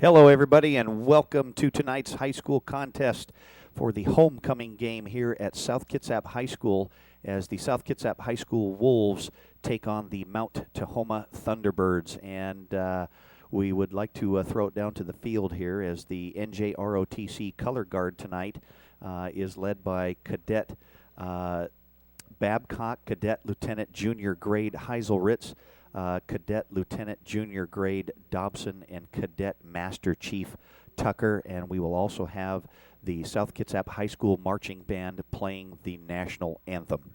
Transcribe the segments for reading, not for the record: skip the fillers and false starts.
Hello, everybody, and welcome to tonight's high school contest for the homecoming game here at South Kitsap High School as the South Kitsap High School Wolves take on the Mount Tahoma Thunderbirds. And we would like to throw it down to the field here as the NJROTC color guard tonight is led by Cadet Babcock, Cadet Lieutenant Junior Grade Heiselritz, Cadet Lieutenant Junior Grade Dobson, and Cadet Master Chief Tucker. And we will also have the South Kitsap High School Marching Band playing the national anthem.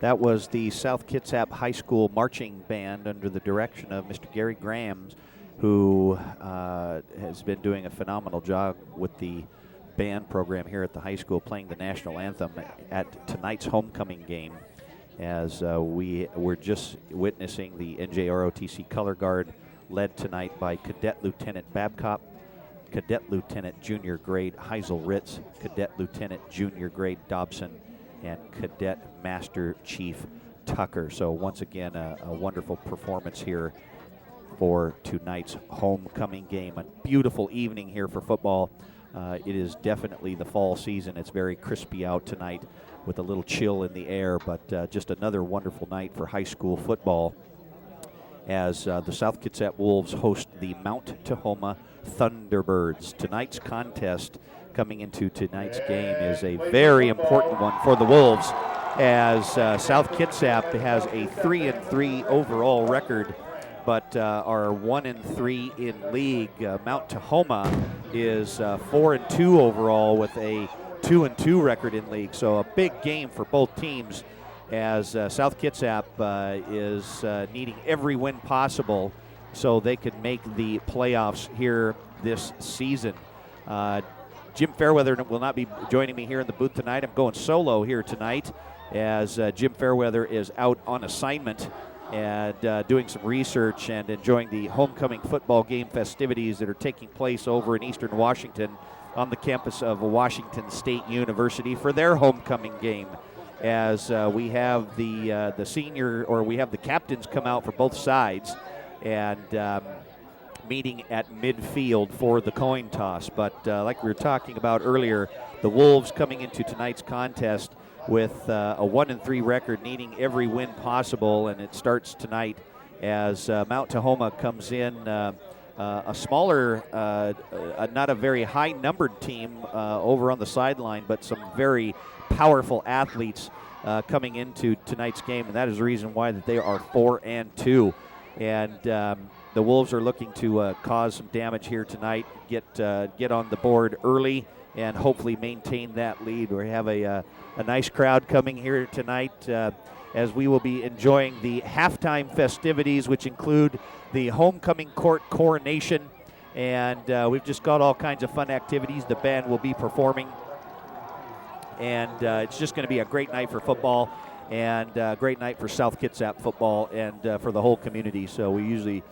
That was the South Kitsap High School Marching Band under the direction of Mr. Gary Grahams, who has been doing a phenomenal job with the band program here at the high school, playing the national anthem at tonight's homecoming game, as we were just witnessing the NJROTC color guard led tonight by Cadet Lieutenant Babcock, Cadet Lieutenant Junior Grade Heiselritz, Cadet Lieutenant Junior Grade Dobson, and Cadet Master Chief Tucker. So once again, a wonderful performance here for tonight's homecoming game. A beautiful evening here for football. It is definitely the fall season. It's very crispy out tonight with a little chill in the air, but just another wonderful night for high school football as the South Kitsap Wolves host the Mount Tahoma Thunderbirds. Tonight's contest coming into tonight's game is a very important one for the Wolves, as South Kitsap has a 3-3 overall record, but are 1-3 in league. Mount Tahoma is 4-2 overall with a 2-2 record in league. So a big game for both teams, as South Kitsap is needing every win possible so they could make the playoffs here this season. Jim Fairweather will not be joining me here in the booth tonight. I'm going solo here tonight, as Jim Fairweather is out on assignment and doing some research and enjoying the homecoming football game festivities that are taking place over in Eastern Washington on the campus of Washington State University for their homecoming game, as we have the senior, or we have the captains come out for both sides and meeting at midfield for the coin toss. But like we were talking about earlier, the Wolves coming into tonight's contest with a 1-3 record, needing every win possible, and it starts tonight as Mount Tahoma comes in a smaller, not a very high-numbered team over on the sideline, but some very powerful athletes coming into tonight's game, and that is the reason why that they are 4-2. And the Wolves are looking to cause some damage here tonight, get on the board early, and hopefully maintain that lead. We have a nice crowd coming here tonight as we will be enjoying the halftime festivities, which include the homecoming court coronation. And we've just got all kinds of fun activities. The band will be performing. And it's just going to be a great night for football and a great night for South Kitsap football and for the whole community. So we usually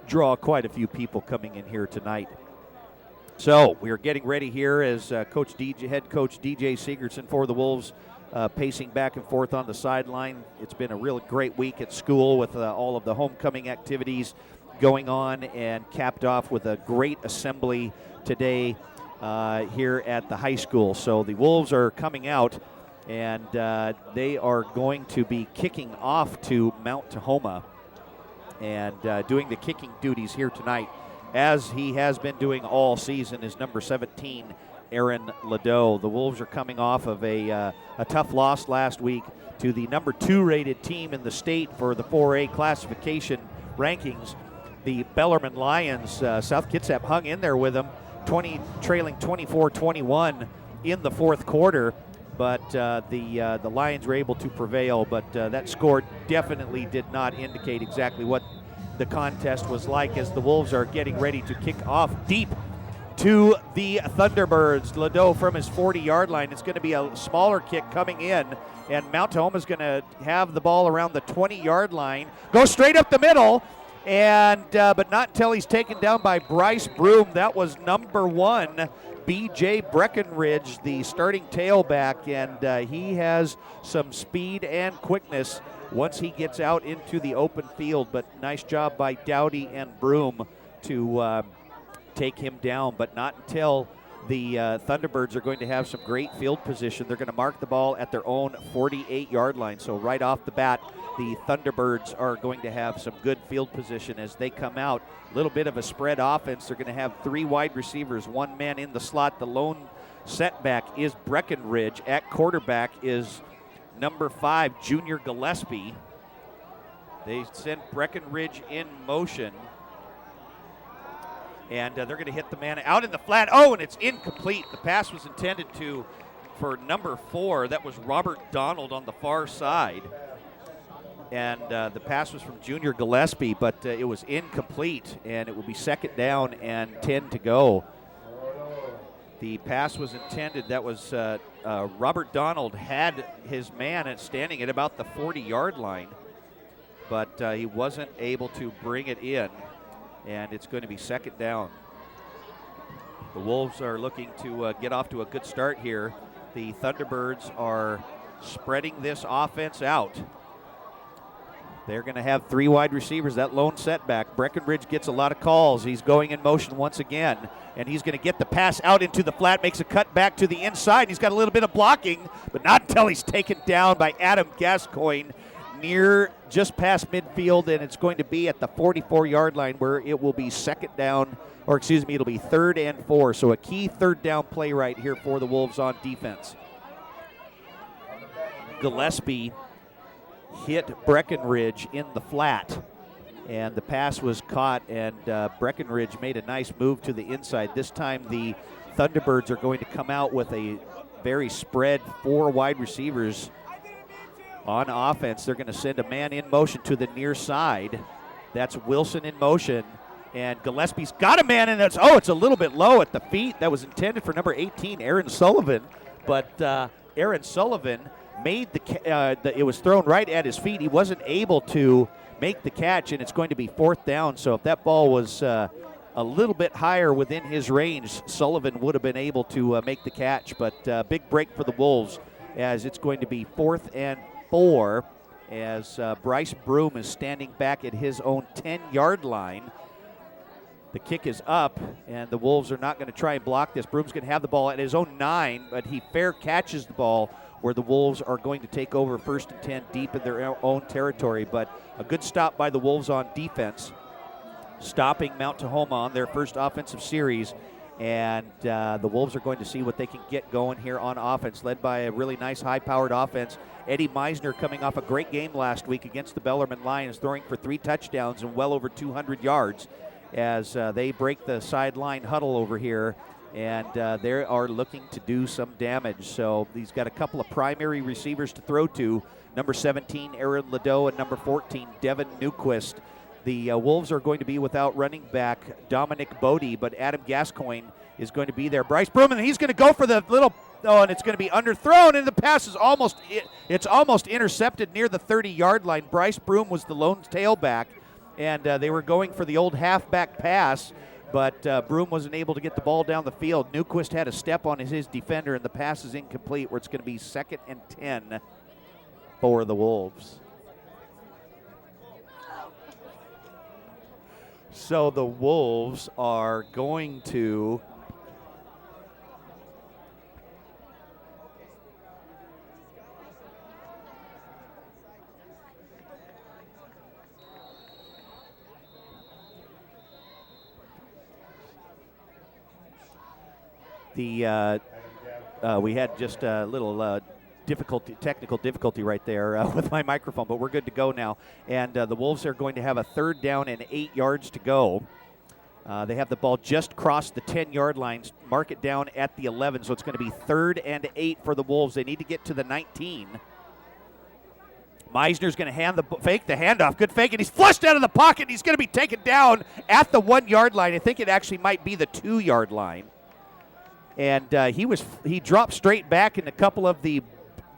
draw quite a few people coming in here tonight. So we are getting ready here as head coach DJ Sigurdsson for the Wolves pacing back and forth on the sideline. It's been a really great week at school with all of the homecoming activities going on, and capped off with a great assembly today here at the high school. So the Wolves are coming out, and they are going to be kicking off to Mount Tahoma and doing the kicking duties here tonight, as he has been doing all season, is number 17, Aaron Ladeau. The Wolves are coming off of a tough loss last week to the number 2 rated team in the state for the 4A classification rankings, the Bellarmine Lions. South Kitsap hung in there with them, trailing 24-21 in the fourth quarter, but the Lions were able to prevail. But that score definitely did not indicate exactly what the contest was like, as the Wolves are getting ready to kick off deep to the Thunderbirds. Ladeau from his 40-yard line. It's going to be a smaller kick coming in, and Mount Tahoma is going to have the ball around the 20-yard line. Go straight up the middle, and but not until he's taken down by Bryce Broom. That was number 1, B.J. Breckenridge, the starting tailback, and he has some speed and quickness once he gets out into the open field. But nice job by Dowdy and Broom to take him down, but not until the Thunderbirds are going to have some great field position. They're going to mark the ball at their own 48-yard line. So right off the bat, the Thunderbirds are going to have some good field position as they come out. A little bit of a spread offense. They're going to have 3 wide receivers, 1 man in the slot. The lone setback is Breckenridge. At quarterback is number 5, Junior Gillespie. They send Breckenridge in motion, and they're going to hit the man out in the flat. Oh, and it's incomplete. The pass was intended for number 4. That was Robert Donald on the far side. And the pass was from Junior Gillespie, but it was incomplete, and it will be second down and 10 to go. The pass was intended. That was Robert Donald had his man standing at about the 40-yard line, but he wasn't able to bring it in, and it's going to be second down. The Wolves are looking to get off to a good start here. The Thunderbirds are spreading this offense out. They're going to have 3 wide receivers, that lone setback. Breckenridge gets a lot of calls. He's going in motion once again, and he's going to get the pass out into the flat, makes a cut back to the inside. He's got a little bit of blocking, but not until he's taken down by Adam Gascoigne near just past midfield, and it's going to be at the 44-yard line where it will be second down, or excuse me, it'll be 3rd and 4. So a key third down play right here for the Wolves on defense. Gillespie hit Breckenridge in the flat, and the pass was caught, and Breckenridge made a nice move to the inside. This time the Thunderbirds are going to come out with a very spread 4 wide receivers on offense. They're going to send a man in motion to the near side. That's Wilson in motion, and Gillespie's got a man in that's, it's a little bit low at the feet. That was intended for number 18, Aaron Sullivan, but Aaron Sullivan made it was thrown right at his feet. He wasn't able to make the catch, and it's going to be 4th down. So if that ball was a little bit higher within his range, Sullivan would have been able to make the catch. But big break for the Wolves, as it's going to be 4th and 4, as Bryce Broom is standing back at his own 10-yard line. The kick is up, and the Wolves are not going to try and block this. Broom's going to have the ball at his own 9, but he fair catches the ball, where the Wolves are going to take over 1st and 10 deep in their own territory. But a good stop by the Wolves on defense, stopping Mount Tahoma on their first offensive series. And the Wolves are going to see what they can get going here on offense, led by a really nice high-powered offense. Eddie Meisner coming off a great game last week against the Bellarmine Lions, throwing for 3 touchdowns and well over 200 yards as they break the sideline huddle over here and they are looking to do some damage. So he's got a couple of primary receivers to throw to, number 17, Aaron Ladeau, and number 14, Devin Newquist. The Wolves are going to be without running back Dominic Bodie, but Adam Gascoigne is going to be there. Bryce Broom, and he's going to go for the little, and it's going to be underthrown, and the pass is almost intercepted near the 30-yard line. Bryce Broom was the lone tailback, and they were going for the old halfback pass, but Broom wasn't able to get the ball down the field. Newquist had a step on his defender, and the pass is incomplete, where it's going to be 2nd and 10 for the Wolves. So the Wolves are going to we had just a little technical difficulty right there with my microphone, but we're good to go now. And the Wolves are going to have a 3rd down and 8 yards to go. They have the ball just crossed the 10-yard line, mark it down at the 11, so it's going to be 3rd and 8 for the Wolves. They need to get to the 19. Meisner's going to fake the handoff. Good fake, and he's flushed out of the pocket. He's going to be taken down at the 1-yard line. I think it actually might be the 2-yard line. And he dropped straight back, and a couple of the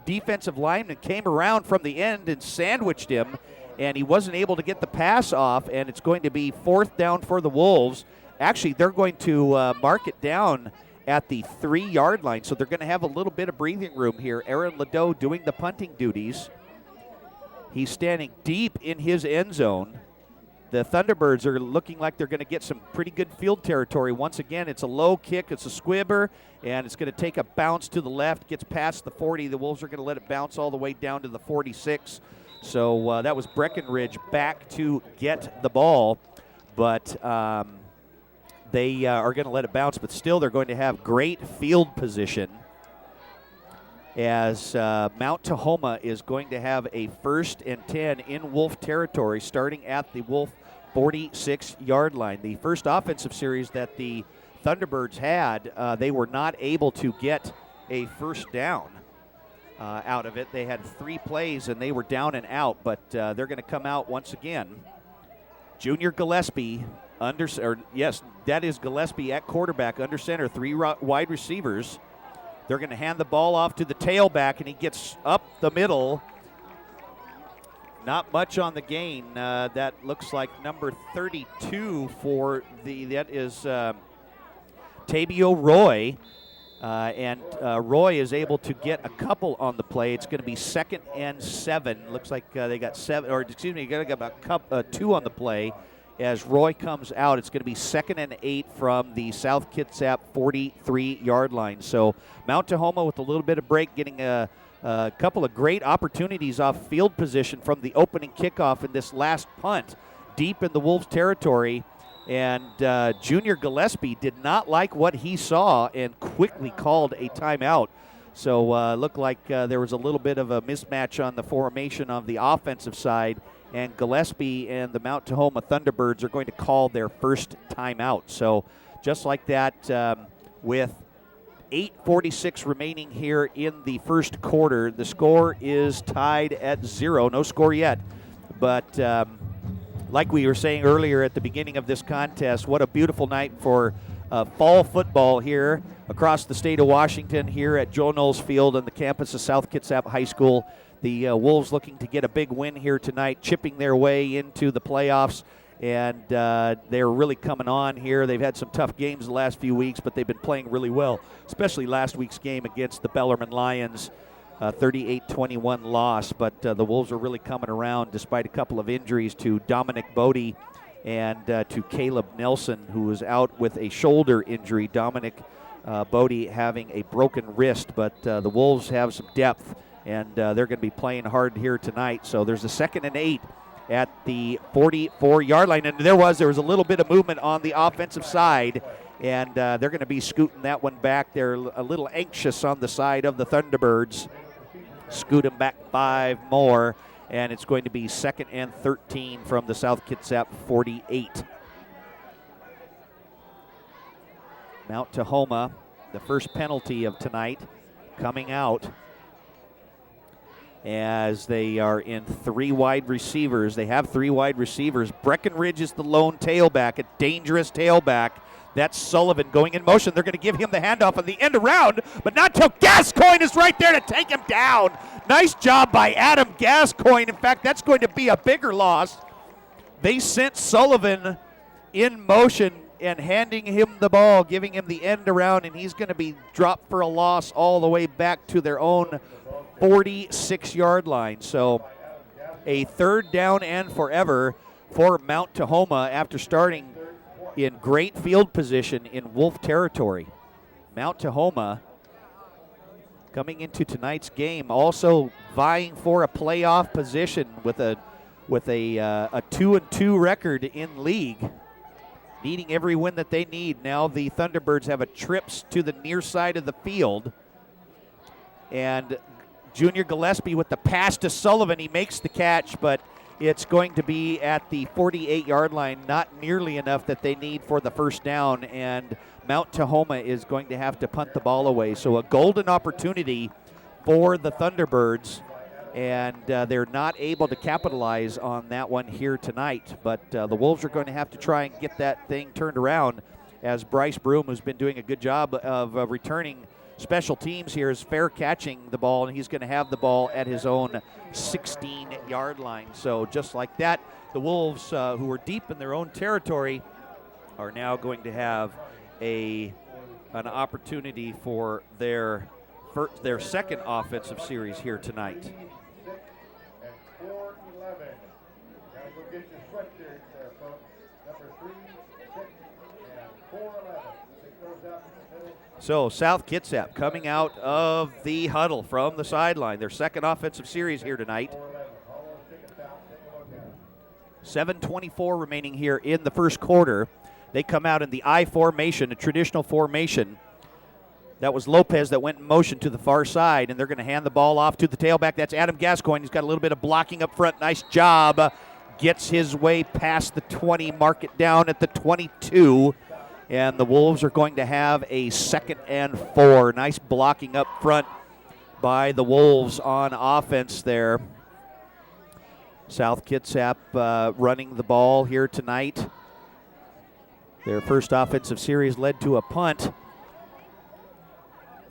defensive linemen came around from the end and sandwiched him, and he wasn't able to get the pass off, and it's going to be 4th down for the Wolves. Actually, they're going to mark it down at the 3-yard line, so they're going to have a little bit of breathing room here. Aaron Ladeau doing the punting duties. He's standing deep in his end zone. The Thunderbirds are looking like they're going to get some pretty good field territory. Once again, it's a low kick. It's a squibber, and it's going to take a bounce to the left. Gets past the 40. The Wolves are going to let it bounce all the way down to the 46. So that was Breckenridge back to get the ball. But they are going to let it bounce. But still, they're going to have great field position as Mount Tahoma is going to have a 1st and 10 in Wolf territory starting at the Wolf 46-yard line. The first offensive series that the Thunderbirds had, they were not able to get a 1st down out of it. They had 3 plays, and they were down and out, but they're going to come out once again. Junior Gillespie, that is Gillespie at quarterback, under center, 3 wide receivers. They're going to hand the ball off to the tailback, and he gets up the middle. Not much on the gain. That looks like number 32 for that is Tabio Roy. And Roy is able to get a couple on the play. It's going to be 2nd and 7. Looks like they got 7, or excuse me, got about 2 on the play. As Roy comes out, it's going to be 2nd and 8 from the South Kitsap 43-yard line. So Mount Tahoma with a little bit of break, getting a couple of great opportunities off field position from the opening kickoff in this last punt deep in the Wolves territory. And Junior Gillespie did not like what he saw and quickly called a timeout. So looked like there was a little bit of a mismatch on the formation on the offensive side. And Gillespie and the Mount Tahoma Thunderbirds are going to call their 1st timeout. So just like that, with 8:46 remaining here in the 1st quarter, the score is tied at 0. No score yet. But like we were saying earlier at the beginning of this contest, what a beautiful night for fall football here across the state of Washington, here at Joe Knowles Field on the campus of South Kitsap High School. The Wolves looking to get a big win here tonight, chipping their way into the playoffs, and they're really coming on here. They've had some tough games the last few weeks, but they've been playing really well, especially last week's game against the Bellarmine Lions, 38-21 loss. But the Wolves are really coming around despite a couple of injuries to Dominic Bodie and to Caleb Nelson, who was out with a shoulder injury. Dominic Bodie having a broken wrist, but the Wolves have some depth, and they're going to be playing hard here tonight. So there's a 2nd and 8 at the 44-yard line. And there was a little bit of movement on the offensive side, and they're going to be scooting that one back. They're a little anxious on the side of the Thunderbirds. Scoot them back 5 more, and it's going to be 2nd and 13 from the South Kitsap 48. Mount Tahoma, the first penalty of tonight, coming out as they are in 3 wide receivers. They have 3 wide receivers. Breckenridge is the lone tailback, a dangerous tailback. That's Sullivan going in motion. They're going to give him the handoff on the end around, but not till Gascoigne is right there to take him down. Nice job by Adam Gascoigne. In fact, that's going to be a bigger loss. They sent Sullivan in motion and handing him the ball, giving him the end around, and he's going to be dropped for a loss all the way back to their own 46-yard line. So a 3rd down and forever for Mount Tahoma after starting in great field position in Wolf territory. Mount Tahoma coming into tonight's game also vying for a playoff position with a 2-2 record in league, needing every win that they need. Now the Thunderbirds have a trips to the near side of the field, and Junior Gillespie with the pass to Sullivan. He makes the catch, but it's going to be at the 48-yard line, not nearly enough that they need for the first down, and Mount Tahoma is going to have to punt the ball away. So a golden opportunity for the Thunderbirds, and they're not able to capitalize on that one here tonight. But the Wolves are going to have to try and get that thing turned around, as Bryce Broom, who's been doing a good job of returning special teams here, is fair catching the ball, and he's going to have the ball at his own 16-yard line. So just like that, the Wolves, who are deep in their own territory, are now going to have an opportunity for their second offensive series here tonight. So South Kitsap coming out of the huddle from the sideline. Their second offensive series here tonight. 7:24 remaining here in the first quarter. They come out in the I formation, a traditional formation. That was Lopez that went in motion to the far side, and they're going to hand the ball off to the tailback. That's Adam Gascoigne. He's got a little bit of blocking up front. Nice job. Gets his way past the 20, mark it down at the 22. And the Wolves are going to have a 2nd and 4. Nice blocking up front by the Wolves on offense there. South Kitsap running the ball here tonight. Their first offensive series led to a punt.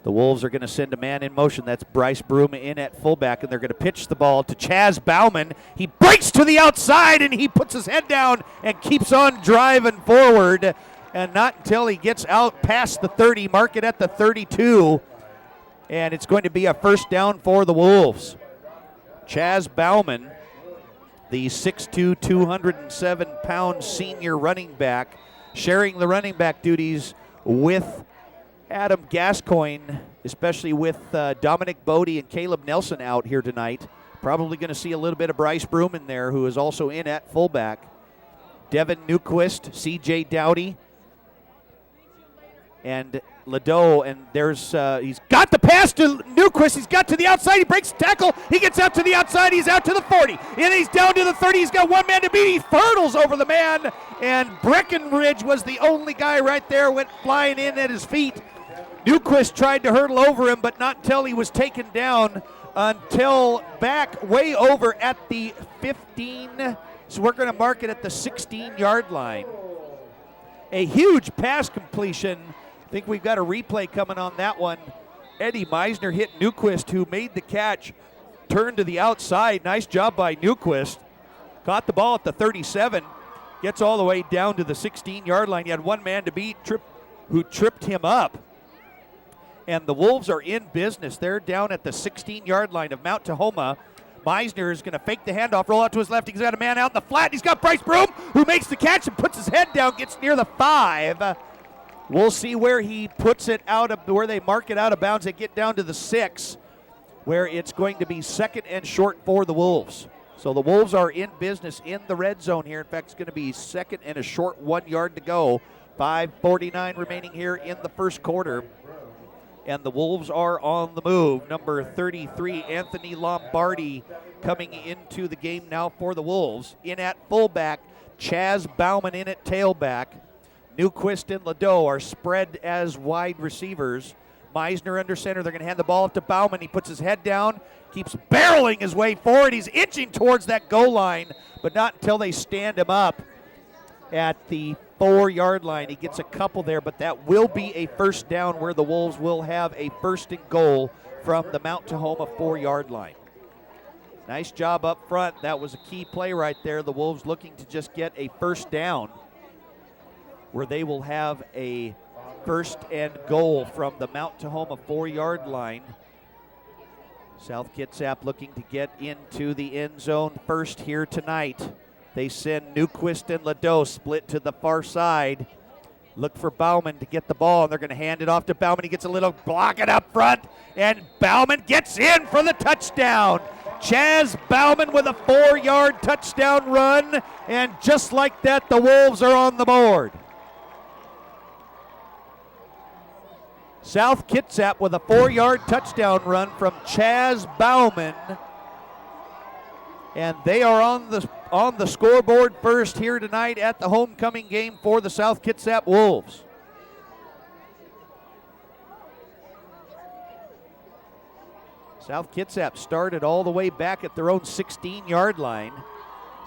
The Wolves are going to send a man in motion. That's Bryce Broom in at fullback, and they're going to pitch the ball to Chaz Bauman. He breaks to the outside, and he puts his head down and keeps on driving forward. And not until he gets out past the 30, mark it at the 32. And it's going to be a first down for the Wolves. Chaz Bauman, the 6'2", 207-pound senior running back, sharing the running back duties with Adam Gascoigne, especially with Dominic Bodie and Caleb Nelson out here tonight. Probably going to see a little bit of Bryce Broom in there, who is also in at fullback. Devin Newquist, C.J. Dowdy, and Ladeau, and there's he's got the pass to Newquist. He's got to the outside. He breaks the tackle. He gets out to the outside. He's out to the 40. And he's down to the 30. He's got one man to beat. He hurdles over the man, and Breckenridge was the only guy right there, went flying in at his feet. Newquist tried to hurdle over him, but not until he was taken down, until back way over at the 15. So we're going to mark it at the 16-yard line. A huge pass completion. I think we've got a replay coming on that one. Eddie Meisner hit Newquist, who made the catch, turned to the outside. Nice job by Newquist. Caught the ball at the 37, gets all the way down to the 16-yard line. He had one man to beat, who tripped him up. And the Wolves are in business. They're down at the 16-yard line of Mount Tahoma. Meisner is going to fake the handoff, roll out to his left. He's got a man out in the flat. He's got Bryce Broom, who makes the catch and puts his head down, gets near the 5. We'll see where he puts it out of, where they mark it out of bounds. They get down to the 6, where it's going to be 2nd and short for the Wolves. So the Wolves are in business in the red zone here. In fact, it's going to be 2nd and a short 1 yard to go. 5:49 remaining here in the first quarter. And the Wolves are on the move. Number 33, Anthony Lombardi, coming into the game now for the Wolves. In at fullback, Chaz Bauman in at tailback. Newquist and Ladeau are spread as wide receivers. Meisner under center. They're going to hand the ball up to Bauman. He puts his head down, keeps barreling his way forward. He's inching towards that goal line, but not until they stand him up at the 4-yard line. He gets a couple there, but that will be a first down where the Wolves will have a first and goal from the Mount Tahoma 4-yard line. Nice job up front. That was a key play right there. The Wolves looking to just get a first down where they will have a first and goal from the Mount Tahoma 4-yard line. South Kitsap looking to get into the end zone first here tonight. They send Newquist and Ladeau split to the far side. Look for Bauman to get the ball, and they're going to hand it off to Bauman. He gets a little blocking up front, and Bauman gets in for the touchdown. Chaz Bauman with a 4-yard touchdown run, and just like that, the Wolves are on the board. South Kitsap with a 4-yard touchdown run from Chaz Bauman. And they are on the scoreboard first here tonight at the homecoming game for the South Kitsap Wolves. South Kitsap started all the way back at their own 16-yard line.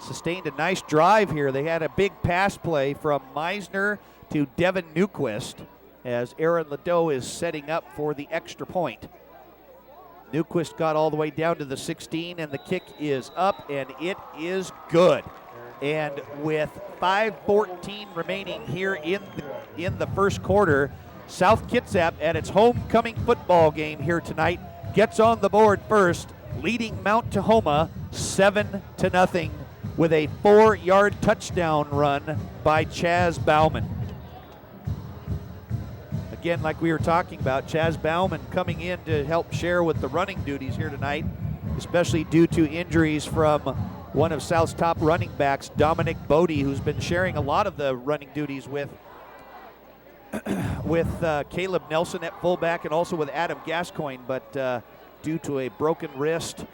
Sustained a nice drive here. They had a big pass play from Meisner to Devin Newquist as Aaron Ladeau is setting up for the extra point. Newquist got all the way down to the 16, and the kick is up, and it is good. And with 5:14 remaining here in the first quarter, South Kitsap at its homecoming football game here tonight gets on the board first, leading Mount Tahoma 7-0 with a 4-yard touchdown run by Chaz Bauman. Again, like we were talking about, Chaz Bauman coming in to help share with the running duties here tonight, especially due to injuries from one of South's top running backs, Dominic Bodie, who's been sharing a lot of the running duties with Caleb Nelson at fullback and also with Adam Gascoigne, but due to a broken wrist,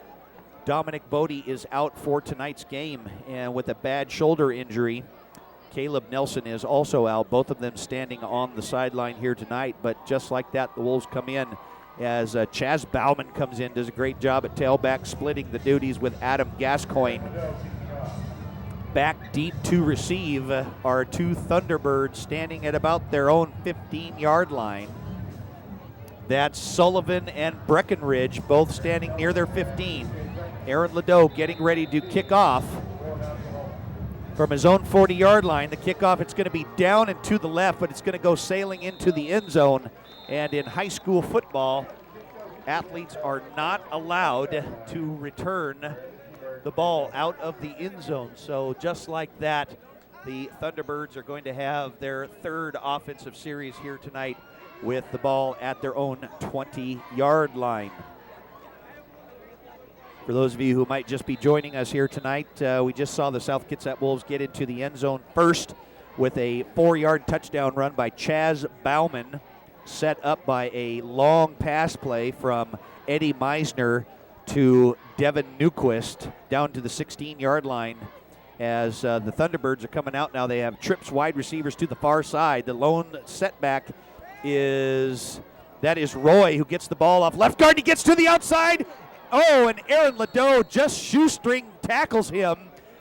Dominic Bodie is out for tonight's game, and with a bad shoulder injury, Caleb Nelson is also out, both of them standing on the sideline here tonight. But just like that, the Wolves come in as Chaz Bauman comes in, does a great job at tailback, splitting the duties with Adam Gascoigne. Back deep to receive are two Thunderbirds standing at about their own 15-yard line. That's Sullivan and Breckenridge, both standing near their 15. Aaron Ladeau getting ready to kick off from his own 40-yard line. The kickoff, it's going to be down and to the left, but it's going to go sailing into the end zone. And in high school football, athletes are not allowed to return the ball out of the end zone. So just like that, the Thunderbirds are going to have their third offensive series here tonight with the ball at their own 20-yard line. For those of you who might just be joining us here tonight, we just saw the South Kitsap Wolves get into the end zone first with a 4-yard touchdown run by Chaz Bauman, set up by a long pass play from Eddie Meisner to Devin Newquist down to the 16-yard line. As the Thunderbirds are coming out now, they have trips wide receivers to the far side. The lone setback is Roy, who gets the ball off left guard. He gets to the outside. Oh, and Aaron Ladeau just shoestring tackles him.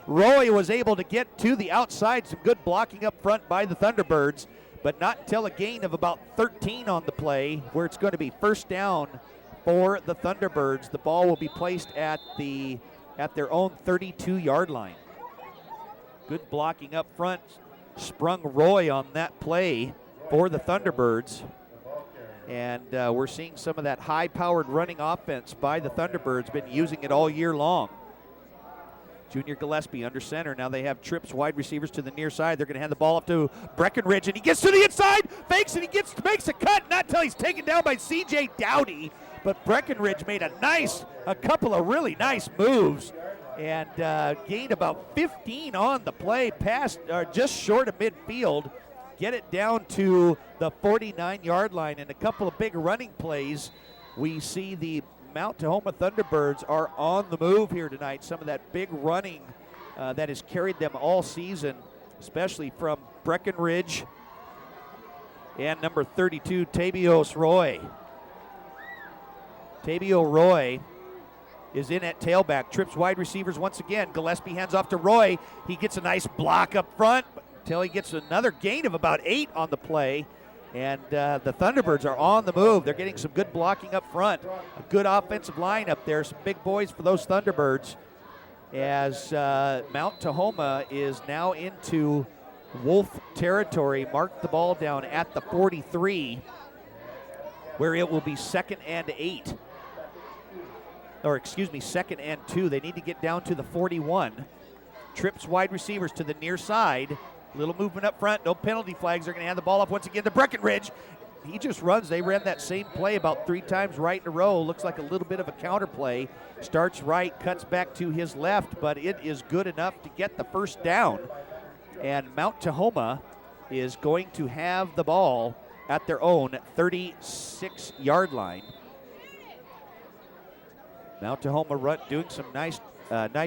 Roy was able to get to the outside. Some good blocking up front by the Thunderbirds, but not until a gain of about 13 on the play, where it's going to be first down for the Thunderbirds. The ball will be placed at their own 32-yard line. Good blocking up front. Sprung Roy on that play for the Thunderbirds. And we're seeing some of that high-powered running offense by the Thunderbirds, been using it all year long. Junior Gillespie under center. Now they have trips wide receivers to the near side. They're going to hand the ball up to Breckenridge, and he gets to the inside, fakes, and he makes a cut. Not until he's taken down by C.J. Dowdy. But Breckenridge made a couple of really nice moves and gained about 15 on the play, past just short of midfield. Get it down to the 49-yard line, and a couple of big running plays. We see the Mount Tahoma Thunderbirds are on the move here tonight. Some of that big running that has carried them all season, especially from Breckenridge and number 32, Tabios Roy. Tabio Roy is in at tailback, trips wide receivers once again. Gillespie hands off to Roy. He gets a nice block up front until he gets another gain of about 8 on the play. And the Thunderbirds are on the move. They're getting some good blocking up front. A good offensive line up there. Some big boys for those Thunderbirds. As Mount Tahoma is now into Wolf territory. Mark the ball down at the 43, where it will be 2nd and 8. Or excuse me, 2nd and 2. They need to get down to the 41. Trips wide receivers to the near side. Little movement up front, no penalty flags. They're going to hand the ball up once again to Breckenridge. He just runs. They ran that same play about 3 times right in a row. Looks like a little bit of a counter play. Starts right, cuts back to his left, but it is good enough to get the first down. And Mount Tahoma is going to have the ball at their own 36-yard line. Mount Tahoma doing some nice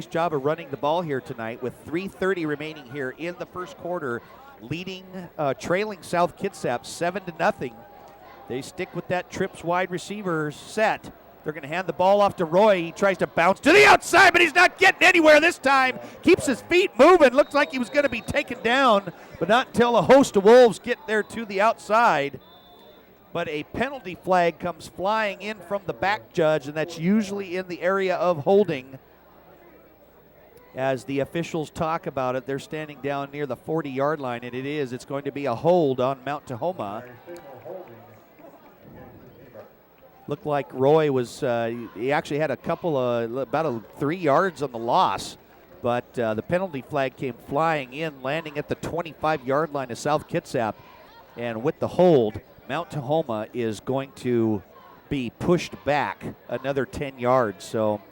job of running the ball here tonight with 3:30 remaining here in the first quarter, trailing South Kitsap 7-0. They stick with that trips wide receiver set. They're going to hand the ball off to Roy. He tries to bounce to the outside, but he's not getting anywhere this time. Keeps his feet moving. Looks like he was going to be taken down, but not until a host of Wolves get there to the outside. But a penalty flag comes flying in from the back judge, and that's usually in the area of holding. As the officials talk about it, they're standing down near the 40-yard line, and it's going to be a hold on Mount Tahoma. Looked like Roy was, he actually had about 3 yards on the loss, but the penalty flag came flying in, landing at the 25-yard line of South Kitsap. And with the hold, Mount Tahoma is going to be pushed back another 10 yards. So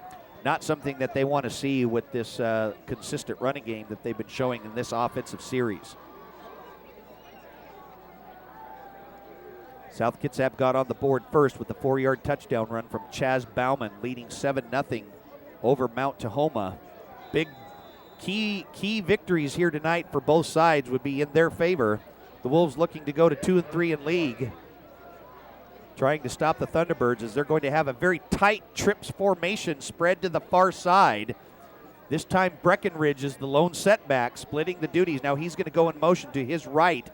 not something that they want to see with this consistent running game that they've been showing in this offensive series. South Kitsap got on the board first with the 4-yard touchdown run from Chaz Bauman, leading 7-0 over Mount Tahoma. Big key victories here tonight for both sides would be in their favor. The Wolves looking to go to 2-3 in league, trying to stop the Thunderbirds as they're going to have a very tight trips formation spread to the far side. This time Breckenridge is the lone setback, splitting the duties. Now he's going to go in motion to his right,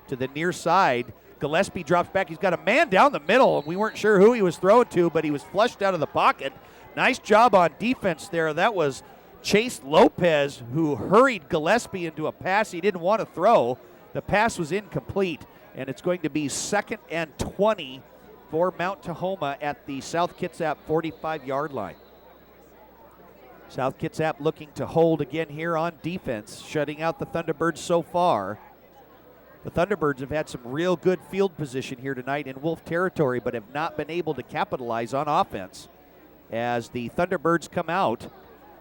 to the near side. Gillespie drops back. He's got a man down the middle, and we weren't sure who he was throwing to, but he was flushed out of the pocket. Nice job on defense there. That was Chase Lopez who hurried Gillespie into a pass he didn't want to throw. The pass was incomplete, and it's going to be 2nd and 20 for Mount Tahoma at the South Kitsap 45-yard line. South Kitsap looking to hold again here on defense, shutting out the Thunderbirds so far. The Thunderbirds have had some real good field position here tonight in Wolf territory, but have not been able to capitalize on offense. As the Thunderbirds come out,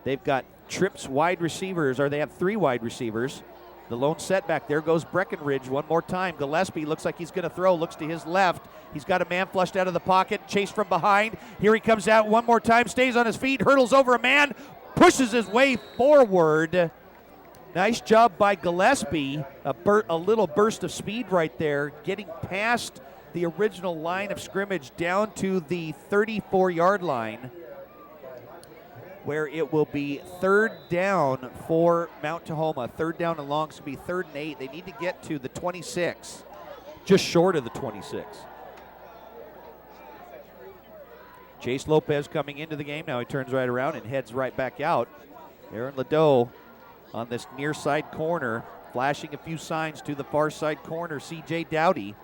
they've got trips wide receivers, or they have 3 wide receivers. The lone setback, there goes Breckenridge one more time. Gillespie looks like he's going to throw, looks to his left. He's got a man flushed out of the pocket, chased from behind. Here he comes out one more time, stays on his feet, hurdles over a man, pushes his way forward. Nice job by Gillespie. A little burst of speed right there, getting past the original line of scrimmage down to the 34-yard line, where it will be 3rd down for Mount Tahoma. 3rd down and long, so it'll be 3rd and 8. They need to get to the 26, just short of the 26. Chase Lopez coming into the game. Now he turns right around and heads right back out. Aaron Ladeau on this near side corner, flashing a few signs to the far side corner, C.J. Dowdy.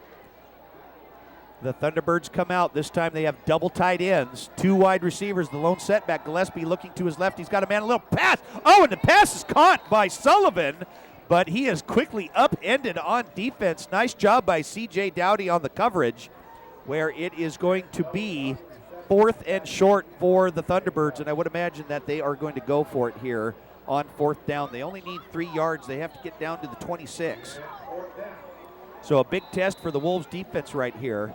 The Thunderbirds come out. This time they have double tight ends, 2 wide receivers, the lone setback. Gillespie looking to his left. He's got a man, a little pass. Oh, and the pass is caught by Sullivan, but he is quickly upended on defense. Nice job by C.J. Dowdy on the coverage, where it is going to be 4th and short for the Thunderbirds, and I would imagine that they are going to go for it here on 4th down. They only need 3 yards. They have to get down to the 26. So a big test for the Wolves defense right here.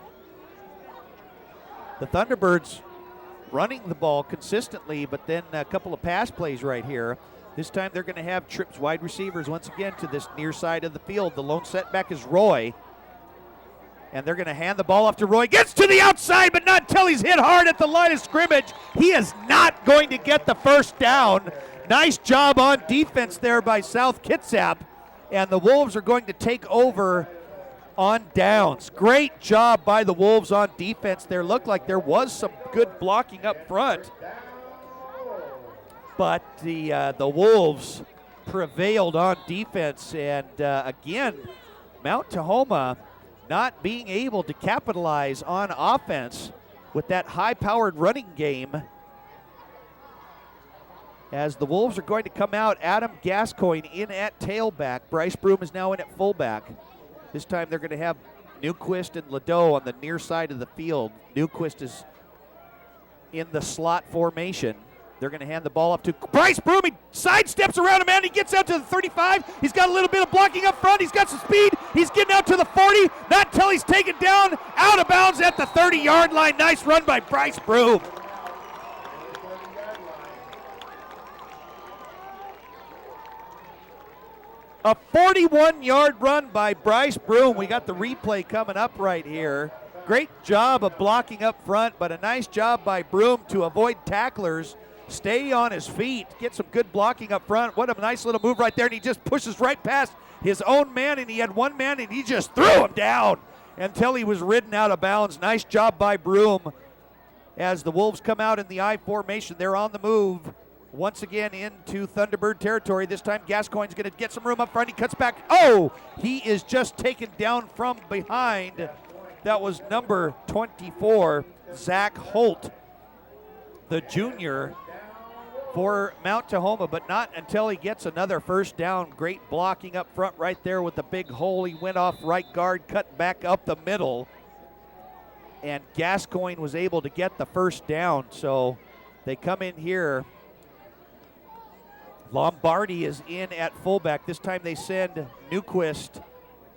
The Thunderbirds running the ball consistently, but then a couple of pass plays right here. This time they're going to have trips wide receivers once again to this near side of the field. The lone setback is Roy. And they're going to hand the ball off to Roy. Gets to the outside, but not until he's hit hard at the line of scrimmage. He is not going to get the first down. Nice job on defense there by South Kitsap. And the Wolves are going to take over on downs. Great job by the Wolves on defense there. Looked like there was some good blocking up front. But the Wolves prevailed on defense. And again, Mount Tahoma not being able to capitalize on offense with that high-powered running game. As the Wolves are going to come out, Adam Gascoigne in at tailback. Bryce Broom is now in at fullback. This time they're going to have Newquist and Ledoux on the near side of the field. Newquist is in the slot formation. They're going to hand the ball up to Bryce Broom. He sidesteps around a man. He gets out to the 35. He's got a little bit of blocking up front. He's got some speed. He's getting out to the 40. Not until he's taken down, out of bounds at the 30-yard line. Nice run by Bryce Broom. A 41-yard run by Bryce Broom. We got the replay coming up right here. Great job of blocking up front, but a nice job by Broom to avoid tacklers. Stay on his feet, get some good blocking up front. What a nice little move right there, and he just pushes right past his own man, and he had one man, and he just threw him down until he was ridden out of bounds. Nice job by Broom. As the Wolves come out in the I formation, they're on the move once again into Thunderbird territory. This time Gascoigne's going to get some room up front. He cuts back. Oh, he is just taken down from behind. That was number 24, Zach Holt, the junior for Mount Tahoma, but not until he gets another first down. Great blocking up front right there with the big hole. He went off right guard, cut back up the middle, and Gascoigne was able to get the first down. So they come in here. Lombardi is in at fullback. This time they send Newquist,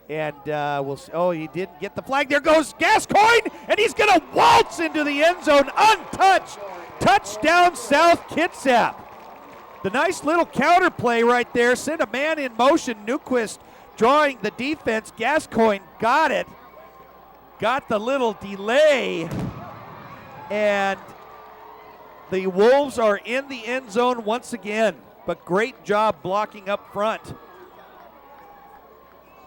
and he didn't get the flag. There goes Gascoigne, and he's going to waltz into the end zone untouched. Touchdown, South Kitsap. The nice little counter play right there. Sent a man in motion. Newquist drawing the defense. Gascoigne got it. Got the little delay. And the Wolves are in the end zone once again. But great job blocking up front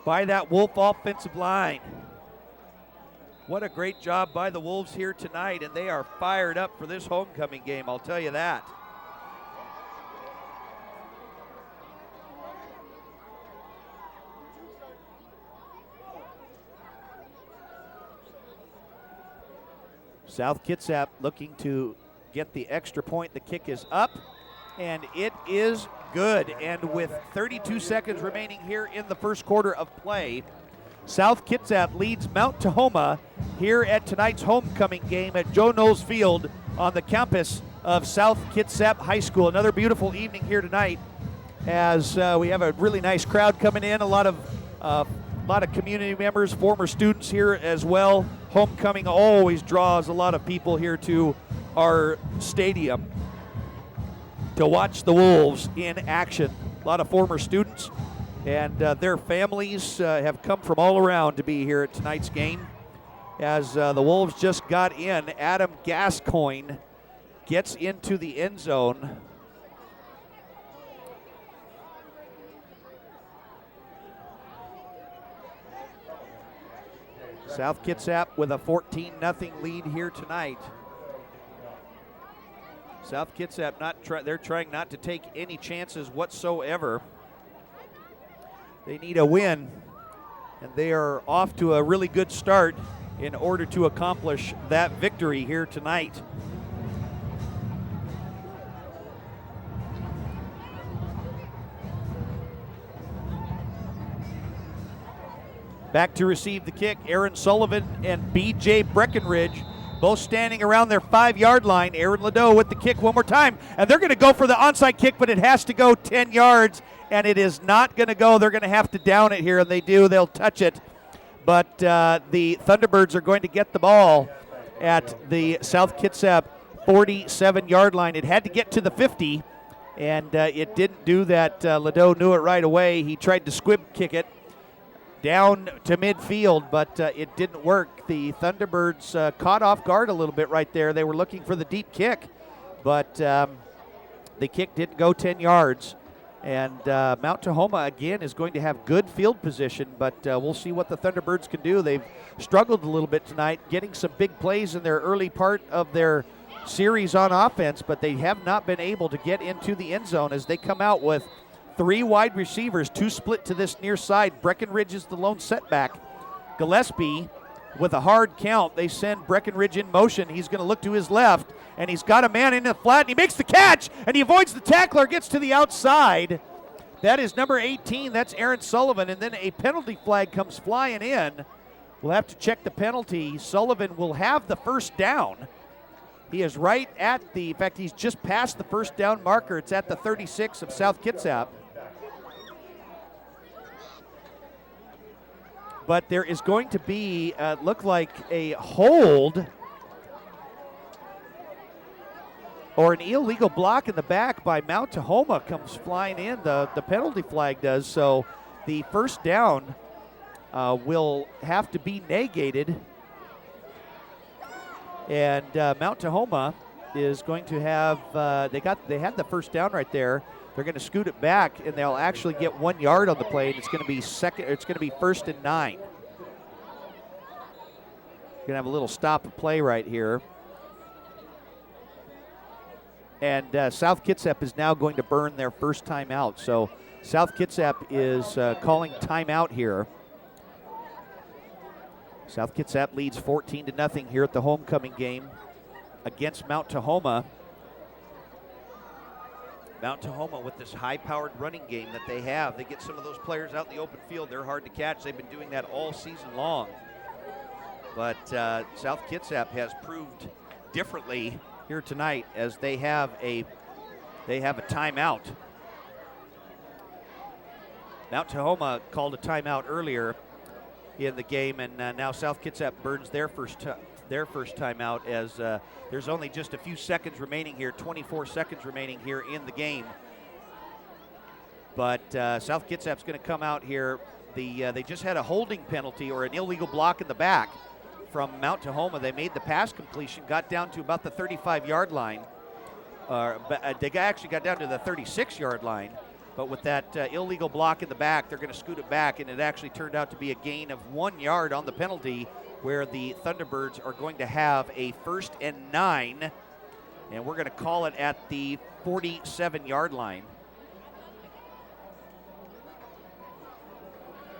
by that Wolf offensive line. What a great job by the Wolves here tonight, and they are fired up for this homecoming game, I'll tell you that. South Kitsap looking to get the extra point. The kick is up, and it is good. And with 32 seconds remaining here in the first quarter of play, South Kitsap leads Mount Tahoma here at tonight's homecoming game at Joe Knowles Field on the campus of South Kitsap High School. Another beautiful evening here tonight as we have a really nice crowd coming in, a lot of community members, former students here as well. Homecoming always draws a lot of people here to our stadium to watch the Wolves in action. A lot of former students and their families have come from all around to be here at tonight's game. As the Wolves just got in, Adam Gascoigne gets into the end zone. South Kitsap with a 14-0 lead here tonight. South Kitsap they're trying not to take any chances whatsoever. They need a win, and they are off to a really good start in order to accomplish that victory here tonight. Back to receive the kick, Aaron Sullivan and B.J. Breckenridge, both standing around their 5-yard line. Aaron Ledoux with the kick one more time, and they're going to go for the onside kick, but it has to go 10 yards, and it is not going to go. They're going to have to down it here, and they do. They'll touch it, but the Thunderbirds are going to get the ball at the South Kitsap 47-yard line. It had to get to the 50, and it didn't do that. Ledoux knew it right away. He tried to squib kick it. down to midfield, but it didn't work. The Thunderbirds caught off guard a little bit right there. They were looking for the deep kick, but the kick didn't go 10 yards. And Mount Tahoma, again, is going to have good field position, but we'll see what the Thunderbirds can do. They've struggled a little bit tonight, getting some big plays in their early part of their series on offense, but they have not been able to get into the end zone as they come out with 3 wide receivers, 2 split to this near side. Breckenridge is the lone setback. Gillespie with a hard count. They send Breckenridge in motion. He's going to look to his left, and he's got a man in the flat, and he makes the catch, and he avoids the tackler, gets to the outside. That is number 18. That's Aaron Sullivan, and then a penalty flag comes flying in. We'll have to check the penalty. Sullivan will have the first down. He is right at the, in fact, he's just past the first down marker. It's at the 36 of South Kitsap. But there is going to be, look like a hold or an illegal block in the back by Mount Tahoma comes flying in. The penalty flag does. So the first down will have to be negated. And Mount Tahoma is going to have, they had the first down right there. They're going to scoot it back, and they'll actually get 1 yard on the play, and it's going to be first and 9. Going to have a little stop of play right here. And South Kitsap is now going to burn their first timeout. So South Kitsap is calling timeout here. South Kitsap leads 14-0 here at the homecoming game against Mount Tahoma. Mount Tahoma with this high-powered running game that they have. They get some of those players out in the open field. They're hard to catch. They've been doing that all season long. But South Kitsap has proved differently here tonight as they have a timeout. Mount Tahoma called a timeout earlier in the game, and now South Kitsap burns their first timeout as there's only just a few seconds remaining here, 24 seconds remaining here in the game. But South Kitsap's going to come out here. They just had a holding penalty or an illegal block in the back from Mount Tahoma. They made the pass completion, got down to about the 35-yard line. They actually got down to the 36-yard line. But with that illegal block in the back, they're going to scoot it back, and it actually turned out to be a gain of 1 yard on the penalty, where the Thunderbirds are going to have a first and 9, and we're going to call it at the 47-yard line.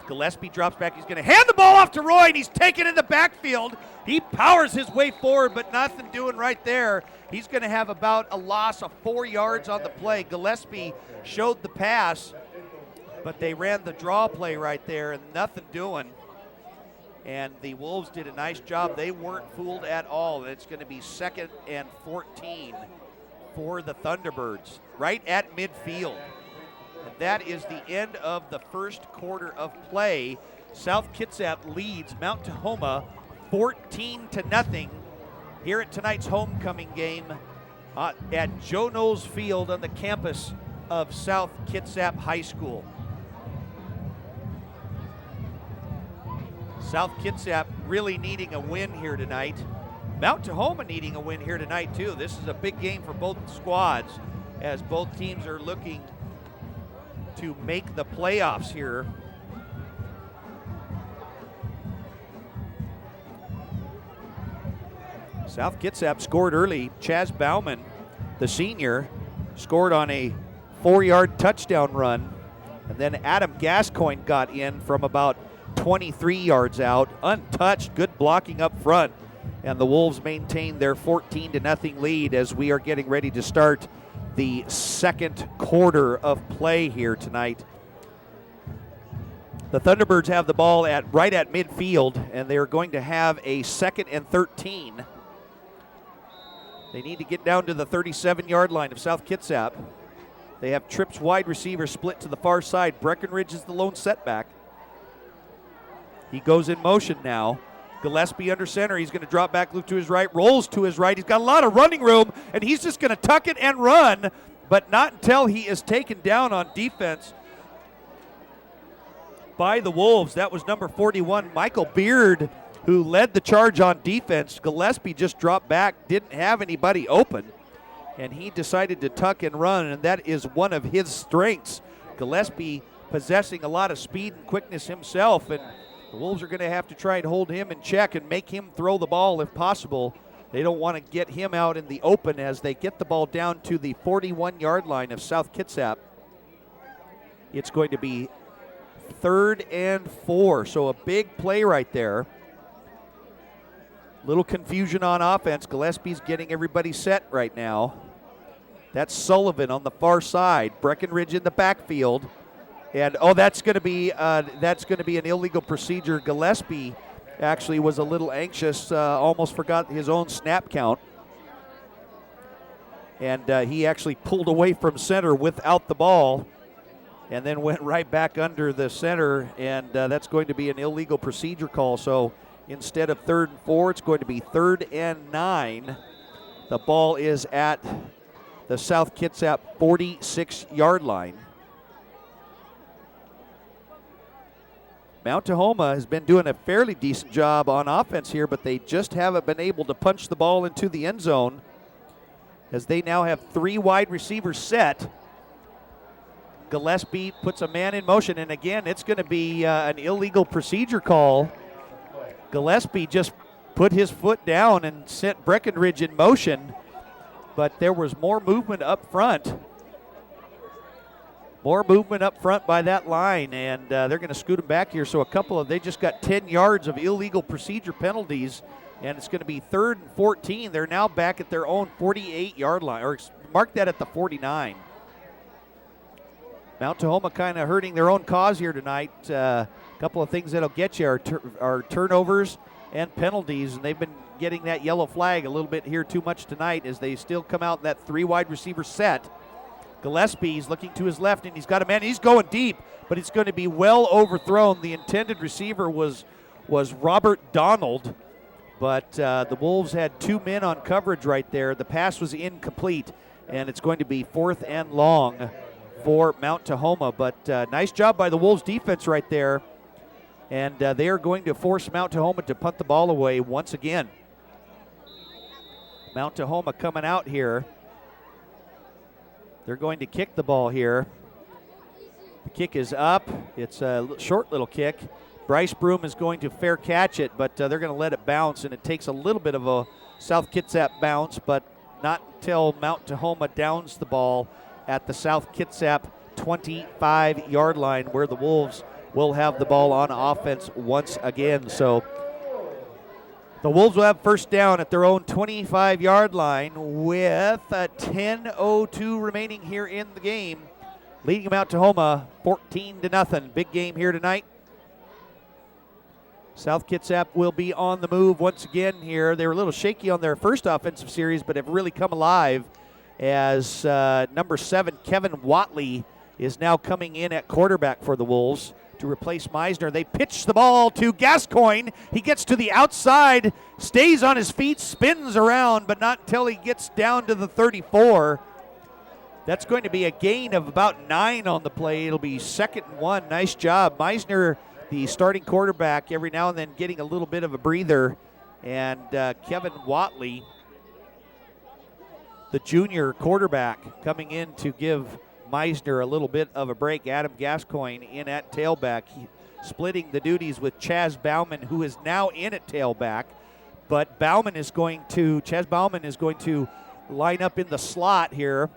Gillespie drops back. He's going to hand the ball off to Roy, and he's taken in the backfield. He powers his way forward, but nothing doing right there. He's going to have about a loss of 4 yards on the play. Gillespie showed the pass, but they ran the draw play right there, and nothing doing. And the Wolves did a nice job. They weren't fooled at all, and it's going to be 2nd and 14 for the Thunderbirds right at midfield. And that is the end of the first quarter of play. South Kitsap leads Mount Tahoma 14-0 here at tonight's homecoming game at Joe Knowles Field on the campus of South Kitsap High School. South Kitsap really needing a win here tonight. Mount Tahoma needing a win here tonight too. This is a big game for both squads as both teams are looking to make the playoffs here. South Kitsap scored early. Chaz Bauman, the senior, scored on a 4-yard touchdown run. And then Adam Gascoigne got in from about 23 yards out, untouched, good blocking up front. And the Wolves maintain their 14-0 lead as we are getting ready to start the second quarter of play here tonight. The Thunderbirds have the ball right at midfield, and they're going to have a 2nd and 13. They need to get down to the 37-yard line of South Kitsap. They have Tripp's wide receiver split to the far side. Breckenridge is the lone setback. He goes in motion now. Gillespie under center. He's going to drop back, loop to his right, rolls to his right. He's got a lot of running room, and he's just going to tuck it and run, but not until he is taken down on defense by the Wolves. That was number 41, Michael Beard, who led the charge on defense. Gillespie just dropped back, didn't have anybody open, and he decided to tuck and run, and that is one of his strengths. Gillespie possessing a lot of speed and quickness himself, and the Wolves are going to have to try and hold him in check and make him throw the ball if possible. They don't want to get him out in the open as they get the ball down to the 41-yard line of South Kitsap. It's going to be 3rd and 4, so a big play right there. Little confusion on offense. Gillespie's getting everybody set right now. That's Sullivan on the far side. Breckenridge in the backfield. And that's going to be an illegal procedure. Gillespie actually was a little anxious, almost forgot his own snap count. And he actually pulled away from center without the ball and then went right back under the center, and that's going to be an illegal procedure call. So instead of 3rd and 4, it's going to be 3rd and 9. The ball is at the South Kitsap 46-yard line. Mount Tahoma has been doing a fairly decent job on offense here, but they just haven't been able to punch the ball into the end zone, as they now have 3 wide receivers set. Gillespie puts a man in motion, and again, it's going to be an illegal procedure call. Gillespie just put his foot down and sent Breckenridge in motion, but there was more movement up front. More movement up front by that line, and they're going to scoot them back here. So they just got 10 yards of illegal procedure penalties, and it's going to be 3rd and 14. They're now back at their own 48-yard line, or mark that at the 49. Mount Tahoma kind of hurting their own cause here tonight. A couple of things that'll get you are turnovers and penalties, and they've been getting that yellow flag a little bit here too much tonight as they still come out in that 3 wide receiver set. Gillespie's looking to his left, and he's got a man. He's going deep, but it's going to be well overthrown. The intended receiver was Robert Donald, but the Wolves had 2 men on coverage right there. The pass was incomplete, and it's going to be 4th and long for Mount Tahoma. But nice job by the Wolves defense right there, and they are going to force Mount Tahoma to punt the ball away once again. Mount Tahoma coming out here. They're going to kick the ball here. The kick is up. It's a short little kick. Bryce Broom is going to fair catch it, but they're going to let it bounce, and it takes a little bit of a South Kitsap bounce, but not until Mount Tahoma downs the ball at the South Kitsap 25-yard line, where the Wolves will have the ball on offense once again. So the Wolves will have first down at their own 25-yard line with 10:02 remaining here in the game, leading Mount Tahoma 14-0. Big game here tonight. South Kitsap will be on the move once again here. They were a little shaky on their first offensive series, but have really come alive as number 7, Kevin Watley, is now coming in at quarterback for the Wolves to replace Meisner. They pitch the ball to Gascoigne. He gets to the outside, stays on his feet, spins around, but not until he gets down to the 34. That's going to be a gain of about 9 on the play. It'll be 2nd and 1. Nice job. Meisner, the starting quarterback, every now and then getting a little bit of a breather. And Kevin Watley, the junior quarterback, coming in to give Meisner a little bit of a break. Adam Gascoigne in at tailback, splitting the duties with Chaz Bauman, who is now in at tailback. But Chaz Bauman is going to line up in the slot here.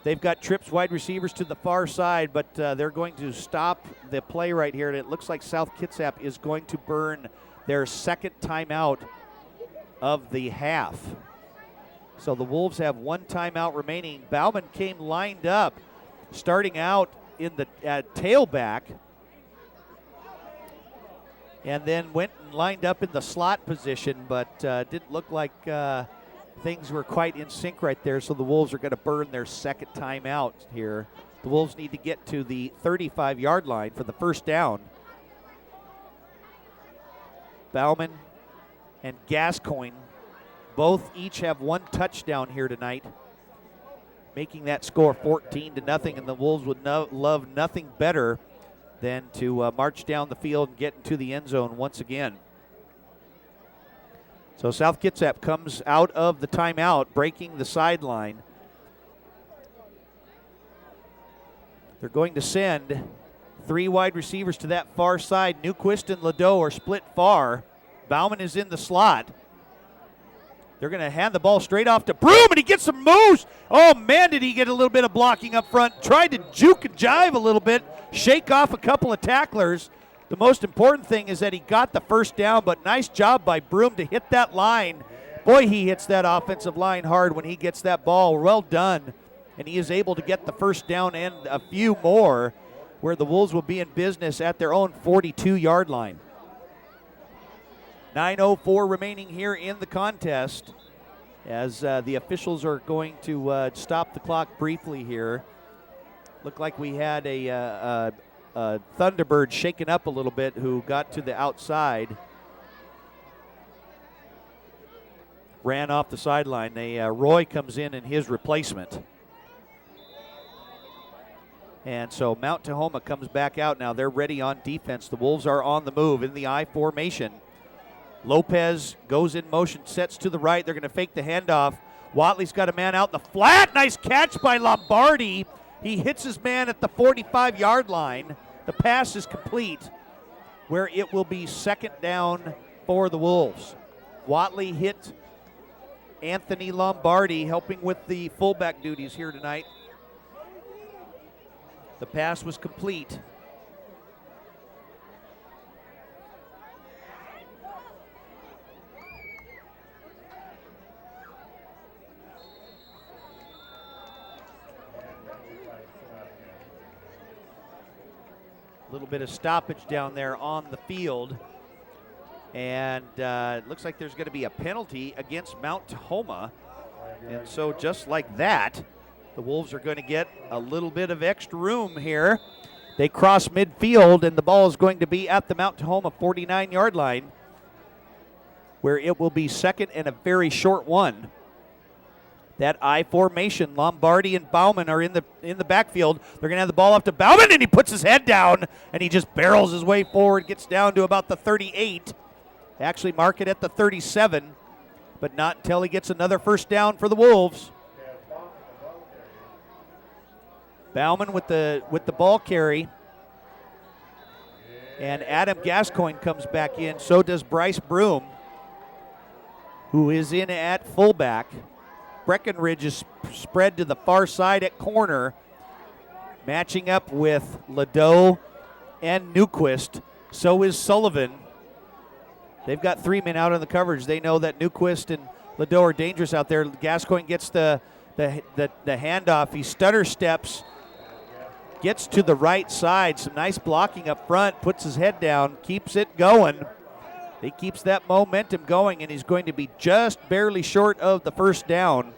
They've got trips wide receivers to the far side, but they're going to stop the play right here. And it looks like South Kitsap is going to burn their 2nd timeout of the half. So the Wolves have 1 timeout remaining. Bauman came lined up, starting out in the tailback, and then went and lined up in the slot position, but didn't look like things were quite in sync right there, so the Wolves are going to burn their 2nd timeout here. The Wolves need to get to the 35-yard line for the first down. Bauman and Gascoigne both each have 1 touchdown here tonight, making that score 14-0, and the Wolves would love nothing better then to march down the field and get into the end zone once again. So South Kitsap comes out of the timeout, breaking the sideline. They're going to send 3 wide receivers to that far side. Newquist and Ladeau are split far. Bauman is in the slot. They're going to hand the ball straight off to Broom, and he gets some moves. Oh, man, did he get a little bit of blocking up front. Tried to juke and jive a little bit, shake off a couple of tacklers. The most important thing is that he got the first down, but nice job by Broom to hit that line. Boy, he hits that offensive line hard when he gets that ball. Well done. And he is able to get the first down and a few more, where the Wolves will be in business at their own 42-yard line. 9:04 remaining here in the contest, as the officials are going to stop the clock briefly here. Looked like we had a Thunderbird shaken up a little bit who got to the outside. Ran off the sideline. Roy comes in his replacement. And so Mount Tahoma comes back out now. They're ready on defense. The Wolves are on the move in the I formation. Lopez goes in motion, sets to the right. They're going to fake the handoff. Watley's got a man out in the flat. Nice catch by Lombardi. He hits his man at the 45-yard line. The pass is complete, where it will be second down for the Wolves. Watley hit Anthony Lombardi, helping with the fullback duties here tonight. The pass was complete. A little bit of stoppage down there on the field. And it looks like there's going to be a penalty against Mount Tahoma. And so just like that, the Wolves are going to get a little bit of extra room here. They cross midfield, and the ball is going to be at the Mount Tahoma 49-yard line, where it will be second and a very short one. That I formation, Lombardi and Bauman are in the backfield. They're going to have the ball off to Bauman, and he puts his head down, and he just barrels his way forward, gets down to about the 38. They actually mark it at the 37, but not until he gets another first down for the Wolves. Bauman with the ball carry, and Adam Gascoigne comes back in. So does Bryce Broom, who is in at fullback. Breckenridge is spread to the far side at corner, matching up with Ladeau and Newquist. So is Sullivan. They've got 3 men out on the coverage. They know that Newquist and Ladeau are dangerous out there. Gascoigne gets the handoff. He stutter steps, gets to the right side. Some nice blocking up front, puts his head down, keeps it going. He keeps that momentum going, and he's going to be just barely short of the first down.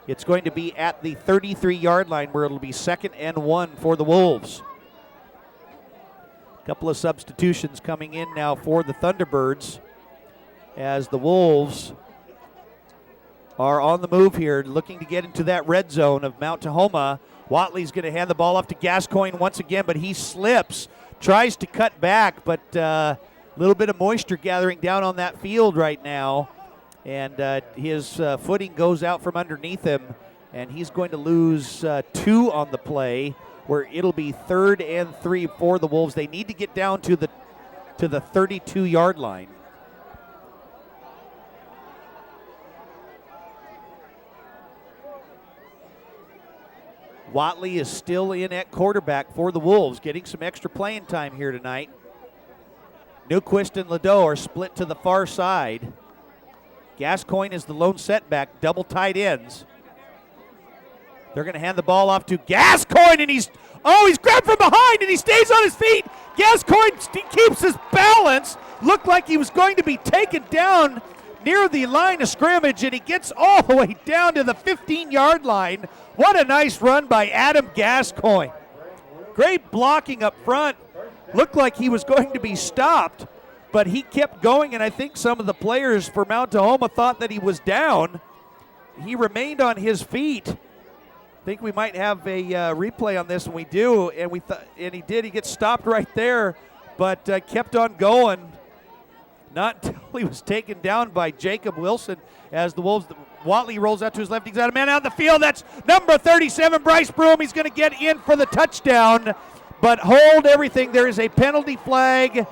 It's going to be at the 33-yard line, where it'll be 2nd and 1 for the Wolves. A couple of substitutions coming in now for the Thunderbirds, as the Wolves are on the move here, looking to get into that red zone of Mount Tahoma. Watley's going to hand the ball off to Gascoigne once again, but he slips, tries to cut back, but a little bit of moisture gathering down on that field right now, and his footing goes out from underneath him, and he's going to lose 2 on the play, where it'll be 3rd and 3 for the Wolves. They need to get down to the 32-yard line. Watley is still in at quarterback for the Wolves, getting some extra playing time here tonight. Newquist and Ladeau are split to the far side. Gascoigne is the lone setback, double tight ends. They're going to hand the ball off to Gascoigne, and he's grabbed from behind, and he stays on his feet. Gascoigne keeps his balance. Looked like he was going to be taken down near the line of scrimmage, and he gets all the way down to the 15-yard line. What a nice run by Adam Gascoigne. Great blocking up front. Looked like he was going to be stopped, but he kept going, and I think some of the players for Mount Tahoma thought that he was down. He remained on his feet. think we might have a replay on this, and we do. And he did. He gets stopped right there, but kept on going. Not until he was taken down by Jacob Wilson as the Wolves. Watley rolls out to his left. He's got a man out in the field. That's number 37, Bryce Broom. He's going to get in for the touchdown, but hold everything. There is a penalty flag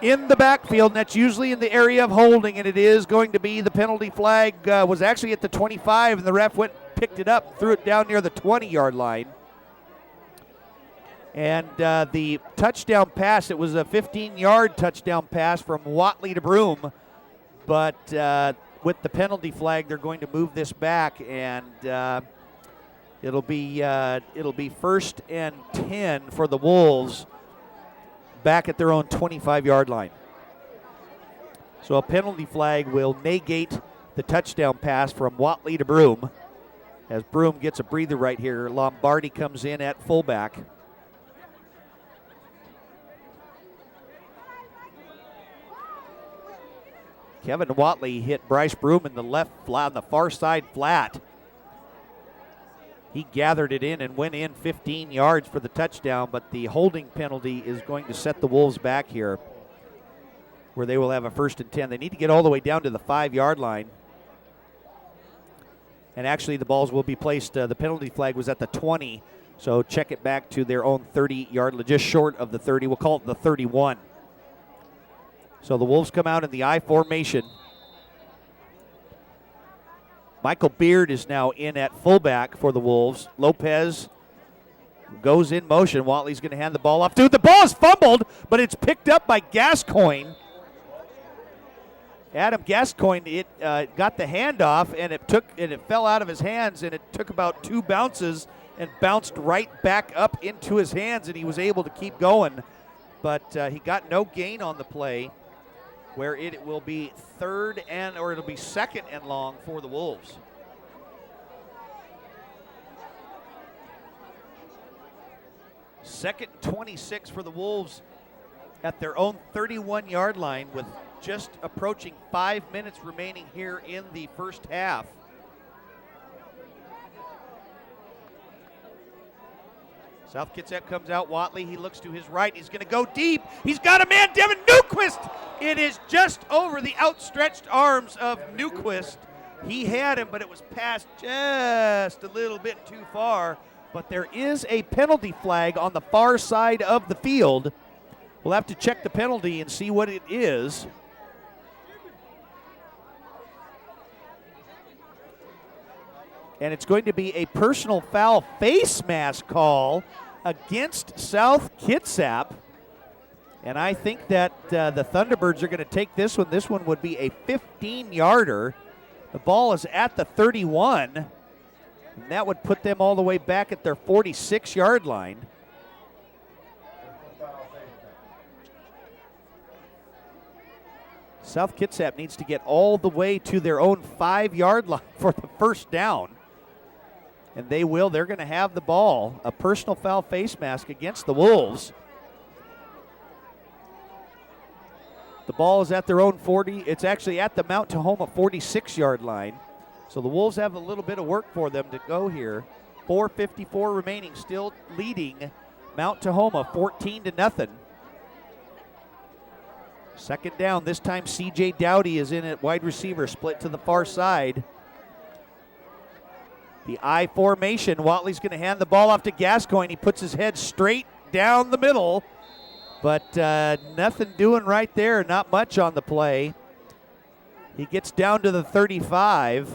in the backfield, and that's usually in the area of holding, and it is going to be the penalty flag. Was actually at the 25, and the ref picked it up, threw it down near the 20-yard line. And the touchdown pass, it was a 15-yard touchdown pass from Watley to Broom, but with the penalty flag, they're going to move this back, and it'll be first and 10 for the Wolves back at their own 25-yard line. So a penalty flag will negate the touchdown pass from Watley to Broom. As Broom gets a breather right here, Lombardi comes in at fullback. Kevin Watley hit Bryce Broom in the left flat, on the far side flat. He gathered it in and went in 15 yards for the touchdown, but the holding penalty is going to set the Wolves back here, where they will have a first and 10. They need to get all the way down to the 5-yard line. And actually the balls will be placed, the penalty flag was at the 20, so check it back to their own 30-yard line, just short of the 30. We'll call it the 31. So the Wolves come out in the I formation. Michael Beard is now in at fullback for the Wolves. Lopez goes in motion. Watley's going to hand the ball off. The ball is fumbled, but it's picked up by Gascoigne. Adam Gascoigne, it got the handoff, and it fell out of his hands, and it took about 2 bounces and bounced right back up into his hands, and he was able to keep going. But he got no gain on the play, where it will be it'll be second and long for the Wolves. Second 26 for the Wolves at their own 31-yard line with just approaching 5 minutes remaining here in the first half. South Kitsap comes out. Watley, he looks to his right. He's going to go deep. He's got a man, Devin Newquist. It is just over the outstretched arms of Newquist. He had him, but it was passed just a little bit too far. But there is a penalty flag on the far side of the field. We'll have to check the penalty and see what it is. And it's going to be a personal foul face mask call against South Kitsap. And I think that the Thunderbirds are going to take this one. This one would be a 15-yarder. The ball is at the 31. And that would put them all the way back at their 46-yard line. South Kitsap needs to get all the way to their own 5-yard line for the first down. And they will. They're going to have the ball. A personal foul face mask against the Wolves. The ball is at their own 40. It's actually at the Mount Tahoma 46-yard line. So the Wolves have a little bit of work for them to go here. 4:54 remaining, still leading Mount Tahoma 14-0. Second down. This time C.J. Dowdy is in at wide receiver, split to the far side. The I formation. Watley's going to hand the ball off to Gascoigne. He puts his head straight down the middle, but nothing doing right there. Not much on the play. He gets down to the 35,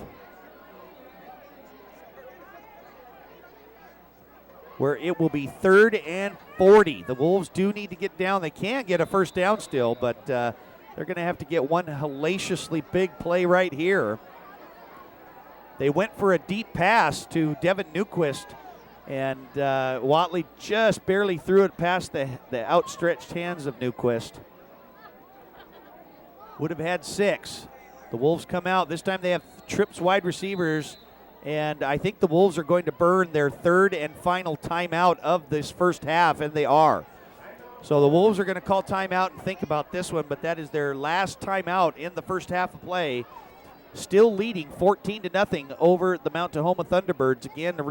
where it will be 3rd and 40. The Wolves do need to get down. They can get a first down still, but they're going to have to get one hellaciously big play right here. They went for a deep pass to Devin Newquist, and Watley just barely threw it past the outstretched hands of Newquist. Would have had 6. The Wolves come out. This time they have trips wide receivers, and I think the Wolves are going to burn their 3rd and final timeout of this first half, and they are. So the Wolves are going to call timeout and think about this one, but that is their last timeout in the first half of play. still leading 14-0 over the Mount Tahoma Thunderbirds. Again, a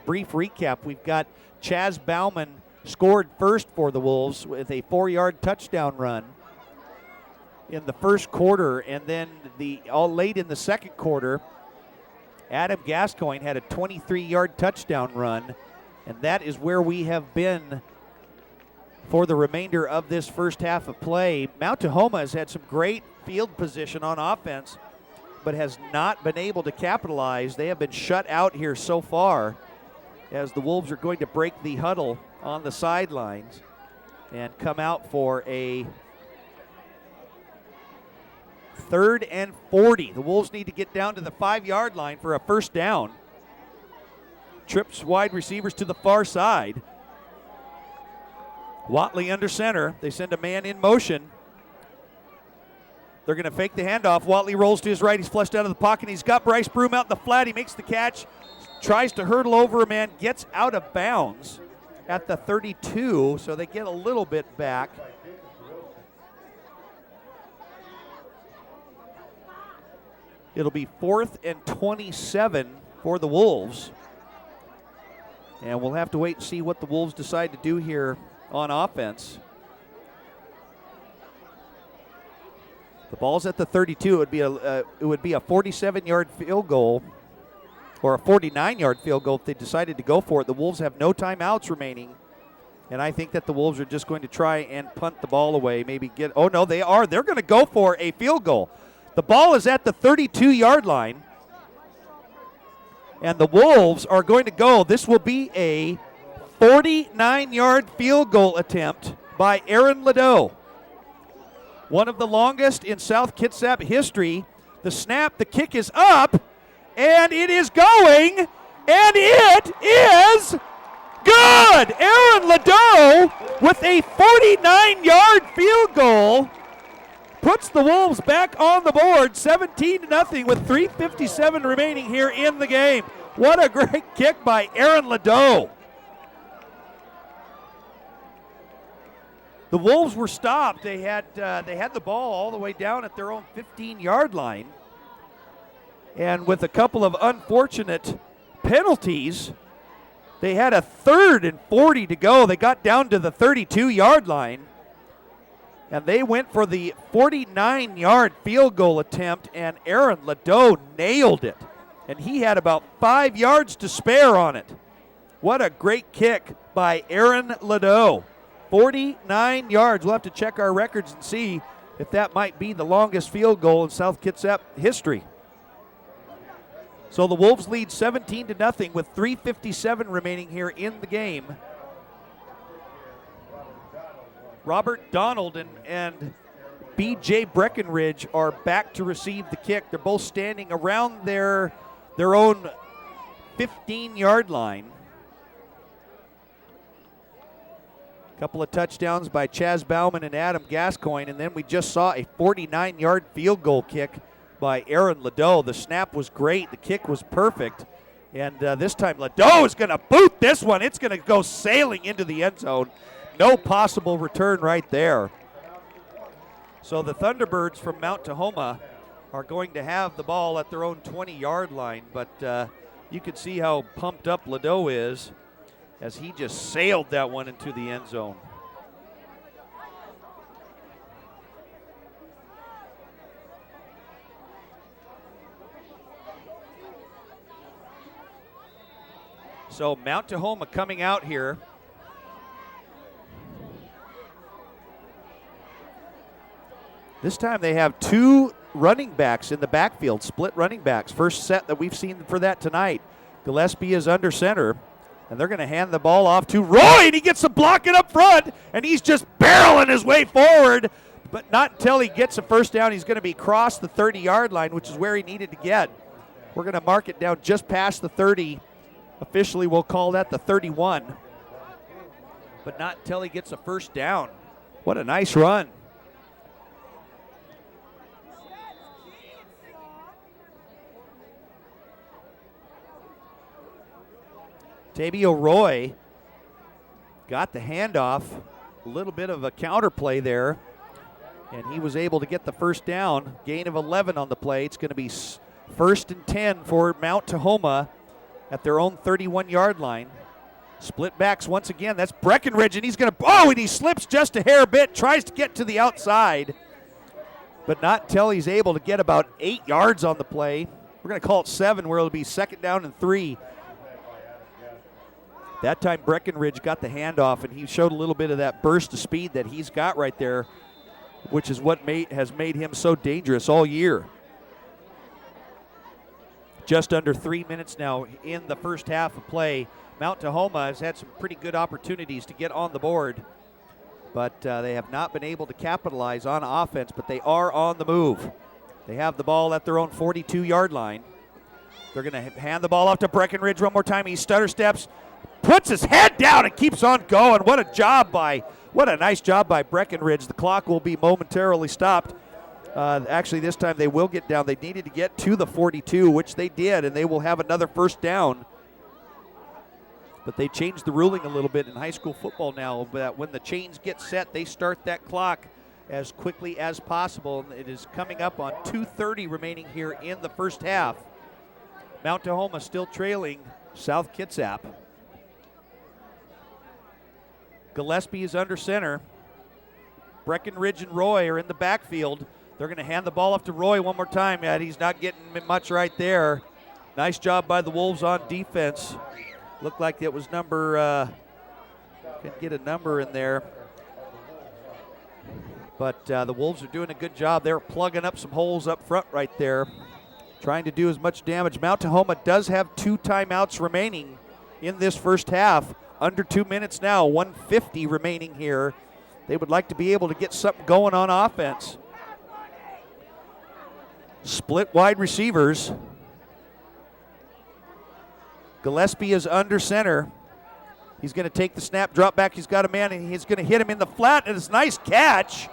brief recap. We've got Chaz Bauman scored first for the Wolves with a 4-yard touchdown run in the first quarter, and then all late in the second quarter, Adam Gascoigne had a 23-yard touchdown run, and that is where we have been for the remainder of this first half of play. Mount Tahoma has had some great field position on offense, but has not been able to capitalize. They have been shut out here so far, as the Wolves are going to break the huddle on the sidelines and come out for a 3rd and 40. The Wolves need to get down to the 5-yard line for a first down. Trips wide receivers to the far side. Watley under center. They send a man in motion. They're going to fake the handoff. Watley rolls to his right. He's flushed out of the pocket. He's got Bryce Broom out in the flat. He makes the catch. Tries to hurdle over a man. Gets out of bounds at the 32, so they get a little bit back. It'll be 4th and 27 for the Wolves. And we'll have to wait and see what the Wolves decide to do here on offense. The ball's at the 32. It would be a 47-yard field goal, or a 49-yard field goal if they decided to go for it. The Wolves have no timeouts remaining, and I think that the Wolves are just going to try and punt the ball away. Maybe get. Oh no, they are. They're going to go for a field goal. The ball is at the 32-yard line, and the Wolves are going to go. This will be a 49-yard field goal attempt by Aaron Ladeau. One of the longest in South Kitsap history. The snap, the kick is up, and it is going, and it is good! Aaron Ladeau with a 49-yard field goal puts the Wolves back on the board, 17-0 with 3:57 remaining here in the game. What a great kick by Aaron Ladeau. The Wolves were stopped. They had the ball all the way down at their own 15-yard line. And with a couple of unfortunate penalties, they had a 3rd and 40 to go. They got down to the 32-yard line, and they went for the 49-yard field goal attempt, and Aaron Ladeau nailed it. And he had about 5 yards to spare on it. What a great kick by Aaron Ladeau. 49 yards. We'll have to check our records and see if that might be the longest field goal in South Kitsap history. So the Wolves lead 17-0 with 3:57 remaining here in the game. Robert Donald and B.J. Breckenridge are back to receive the kick. They're both standing around their own 15-yard line. Couple of touchdowns by Chaz Bauman and Adam Gascoigne, and then we just saw a 49-yard field goal kick by Aaron Ladeau. The snap was great. The kick was perfect. And this time Ladeau is going to boot this one. It's going to go sailing into the end zone. No possible return right there. So the Thunderbirds from Mount Tahoma are going to have the ball at their own 20-yard line, but you can see how pumped up Ladeau is as he just sailed that one into the end zone. So Mount Tahoma coming out here. This time they have 2 running backs in the backfield, split running backs. First set that we've seen for that tonight. Gillespie is under center, and they're going to hand the ball off to Roy, and he gets a blocking up front, and he's just barreling his way forward, but not until he gets a first down. He's going to be across the 30-yard line, which is where he needed to get. We're going to mark it down just past the 30. Officially, we'll call that the 31, but not until he gets a first down. What a nice run. Tabio Roy got the handoff, a little bit of a counter play there, and he was able to get the first down. Gain of 11 on the play. It's going to be 1st and 10 for Mount Tahoma at their own 31-yard line. Split backs once again. That's Breckenridge, and he's going to, and he slips just a hair bit, tries to get to the outside, but not until he's able to get about 8 yards on the play. We're going to call it 7, where it'll be 2nd down and 3. That time Breckenridge got the handoff, and he showed a little bit of that burst of speed that he's got right there, which is what has made him so dangerous all year. Just under 3 minutes now in the first half of play. Mount Tahoma has had some pretty good opportunities to get on the board, but they have not been able to capitalize on offense, but they are on the move. They have the ball at their own 42-yard line. They're going to hand the ball off to Breckenridge one more time. He stutter steps, puts his head down, and keeps on going. What a nice job by Breckenridge. The clock will be momentarily stopped. Actually, this time they will get down. They needed to get to the 42, which they did, and they will have another 1st down. But they changed the ruling a little bit in high school football now, that when the chains get set, they start that clock as quickly as possible. It is coming up on 2:30 remaining here in the first half. Mount Tahoma still trailing South Kitsap. Gillespie is under center. Breckenridge and Roy are in the backfield. They're going to hand the ball off to Roy one more time. Yeah, he's not getting much right there. Nice job by the Wolves on defense. Looked like it was number, couldn't get a number in there. But the Wolves are doing a good job. They're plugging up some holes up front right there, trying to do as much damage. Mount Tahoma does have 2 timeouts remaining in this first half. Under 2 minutes now, 1:50 remaining here. They would like to be able to get something going on offense. Split wide receivers. Gillespie is under center. He's going to take the snap, drop back. He's got a man, and he's going to hit him in the flat, and it's a nice catch.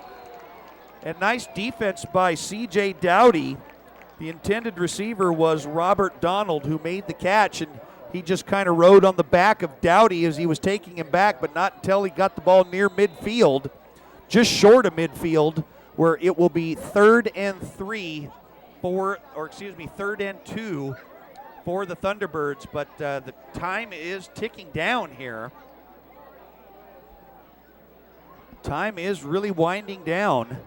And nice defense by C.J. Dowdy. The intended receiver was Robert Donald, who made the catch, and he just kind of rode on the back of Dowdy as he was taking him back, but not until he got the ball near midfield, just short of midfield, where it will be 3rd and 2 for the Thunderbirds. But the time is ticking down here. Time is really winding down.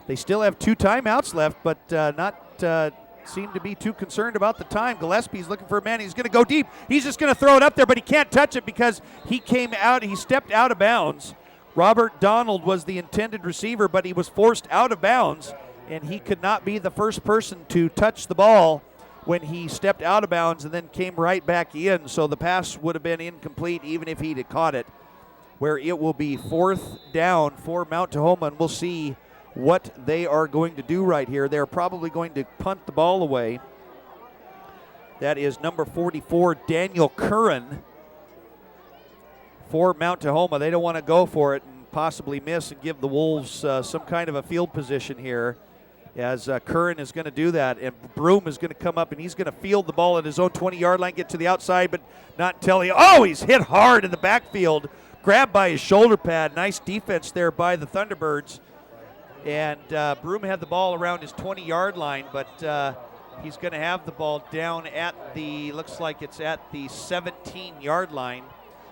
They still have 2 timeouts left, but not seem to be too concerned about the time. Gillespie's looking for a man. He's going to go deep. He's just going to throw it up there, but he can't touch it because he stepped out of bounds. Robert Donald was the intended receiver, but he was forced out of bounds, and he could not be the first person to touch the ball when he stepped out of bounds and then came right back in. So the pass would have been incomplete even if he'd have caught it, where it will be 4th down for Mount Tahoma, and we'll see what they are going to do right here. They're probably going to punt the ball away. That is number 44, Daniel Curran, for Mount Tahoma. They don't want to go for it and possibly miss and give the Wolves some kind of a field position here, as Curran is going to do that. And Broom is going to come up, and he's going to field the ball at his own 20-yard line, get to the outside, but not until he's hit hard in the backfield, grabbed by his shoulder pad. Nice defense there by the Thunderbirds. And Broom had the ball around his 20-yard line, but he's going to have the ball down at looks like it's at the 17-yard line.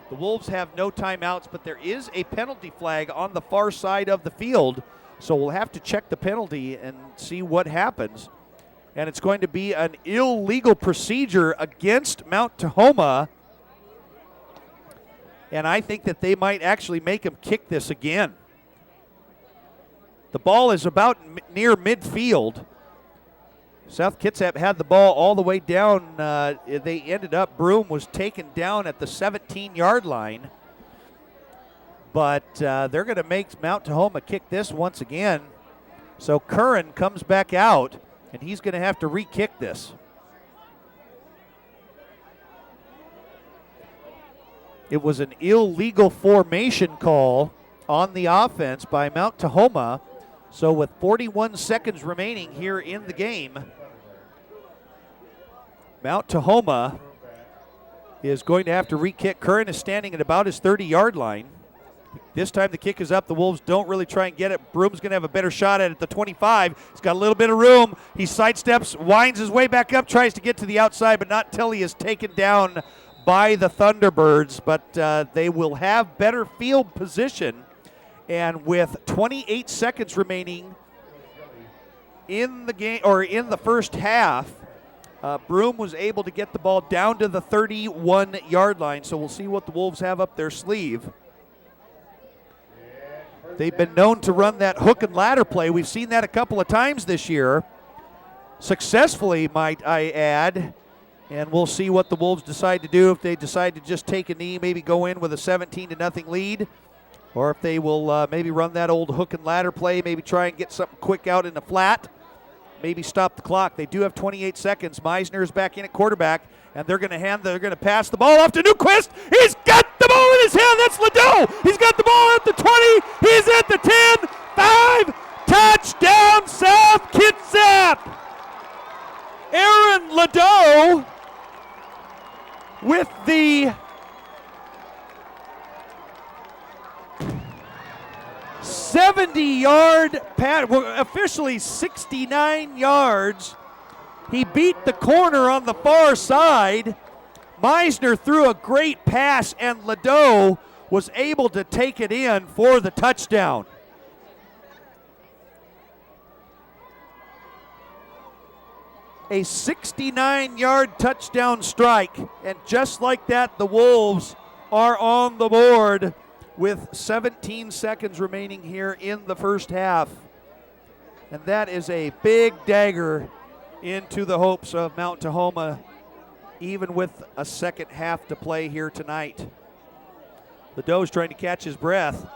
The Wolves have no timeouts, but there is a penalty flag on the far side of the field, so we'll have to check the penalty and see what happens. And it's going to be an illegal procedure against Mount Tahoma, and I think that they might actually make him kick this again. The ball is about near midfield. South Kitsap had the ball all the way down. They ended up, Broom was taken down at the 17-yard line. But they're going to make Mount Tahoma kick this once again. So Curran comes back out, and he's going to have to re-kick this. It was an illegal formation call on the offense by Mount Tahoma. So with 41 seconds remaining here in the game, Mount Tahoma is going to have to re-kick. Curran is standing at about his 30-yard line. This time the kick is up. The Wolves don't really try and get it. Broom's going to have a better shot at it. The 25. He's got a little bit of room. He sidesteps, winds his way back up, tries to get to the outside, but not until he is taken down by the Thunderbirds. But they will have better field position. And with 28 seconds remaining in the game, or in the first half, Broom was able to get the ball down to the 31-yard line. So we'll see what the Wolves have up their sleeve. They've been known to run that hook and ladder play. We've seen that a couple of times this year. Successfully, might I add. And we'll see what the Wolves decide to do. If they decide to just take a knee, maybe go in with a 17-0 lead. Or if they will maybe run that old hook and ladder play, maybe try and get something quick out in the flat. Maybe stop the clock. They do have 28 seconds. Meisner is back in at quarterback. And they're going to pass the ball off to Newquist. He's got the ball in his hand. That's Ledoux. He's got the ball at the 20. He's at the 10. 5. Touchdown, South Kitsap. Aaron Ledoux with the 70-yard pass, officially 69 yards. He beat the corner on the far side. Meisner threw a great pass, and Ledoux was able to take it in for the touchdown. A 69-yard touchdown strike, and just like that, the Wolves are on the board with 17 seconds remaining here in the first half. And that is a big dagger into the hopes of Mount Tahoma, even with a second half to play here tonight. Ledoux's trying to catch his breath,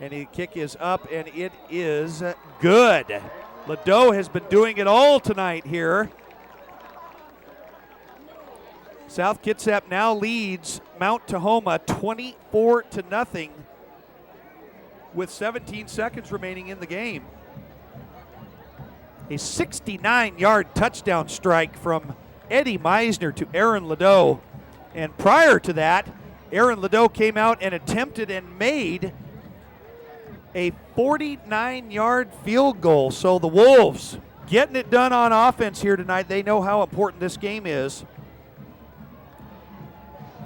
and the kick is up, and it is good. Ledoux has been doing it all tonight here. South Kitsap now leads Mount Tahoma 24-0 with 17 seconds remaining in the game. A 69-yard touchdown strike from Eddie Meisner to Aaron Ledoux. And prior to that, Aaron Ledoux came out and attempted and made a 49-yard field goal. So the Wolves getting it done on offense here tonight. They know how important this game is.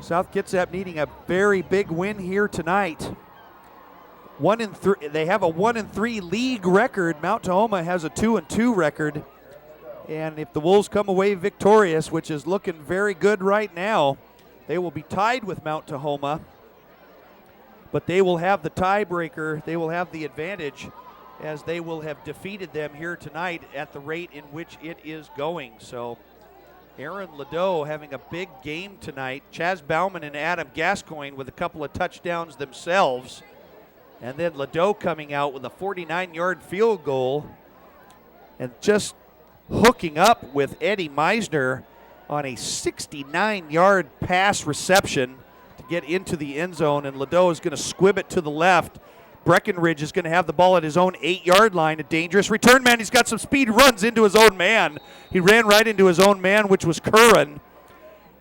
South Kitsap needing a very big win here tonight. 1-3. They have a 1-3 league record. Mount Tahoma has a 2-2 record. And if the Wolves come away victorious, which is looking very good right now, they will be tied with Mount Tahoma. But they will have the tiebreaker. They will have the advantage, as they will have defeated them here tonight at the rate in which it is going. So Aaron Ledoux having a big game tonight. Chaz Bauman and Adam Gascoigne with a couple of touchdowns themselves. And then Ledoux coming out with a 49-yard field goal and just hooking up with Eddie Meisner on a 69-yard pass reception to get into the end zone. And Ledoux is going to squib it to the left. Breckenridge is going to have the ball at his own 8-yard line. A dangerous return man. He's got some speed, runs into his own man. He ran right into his own man, which was Curran.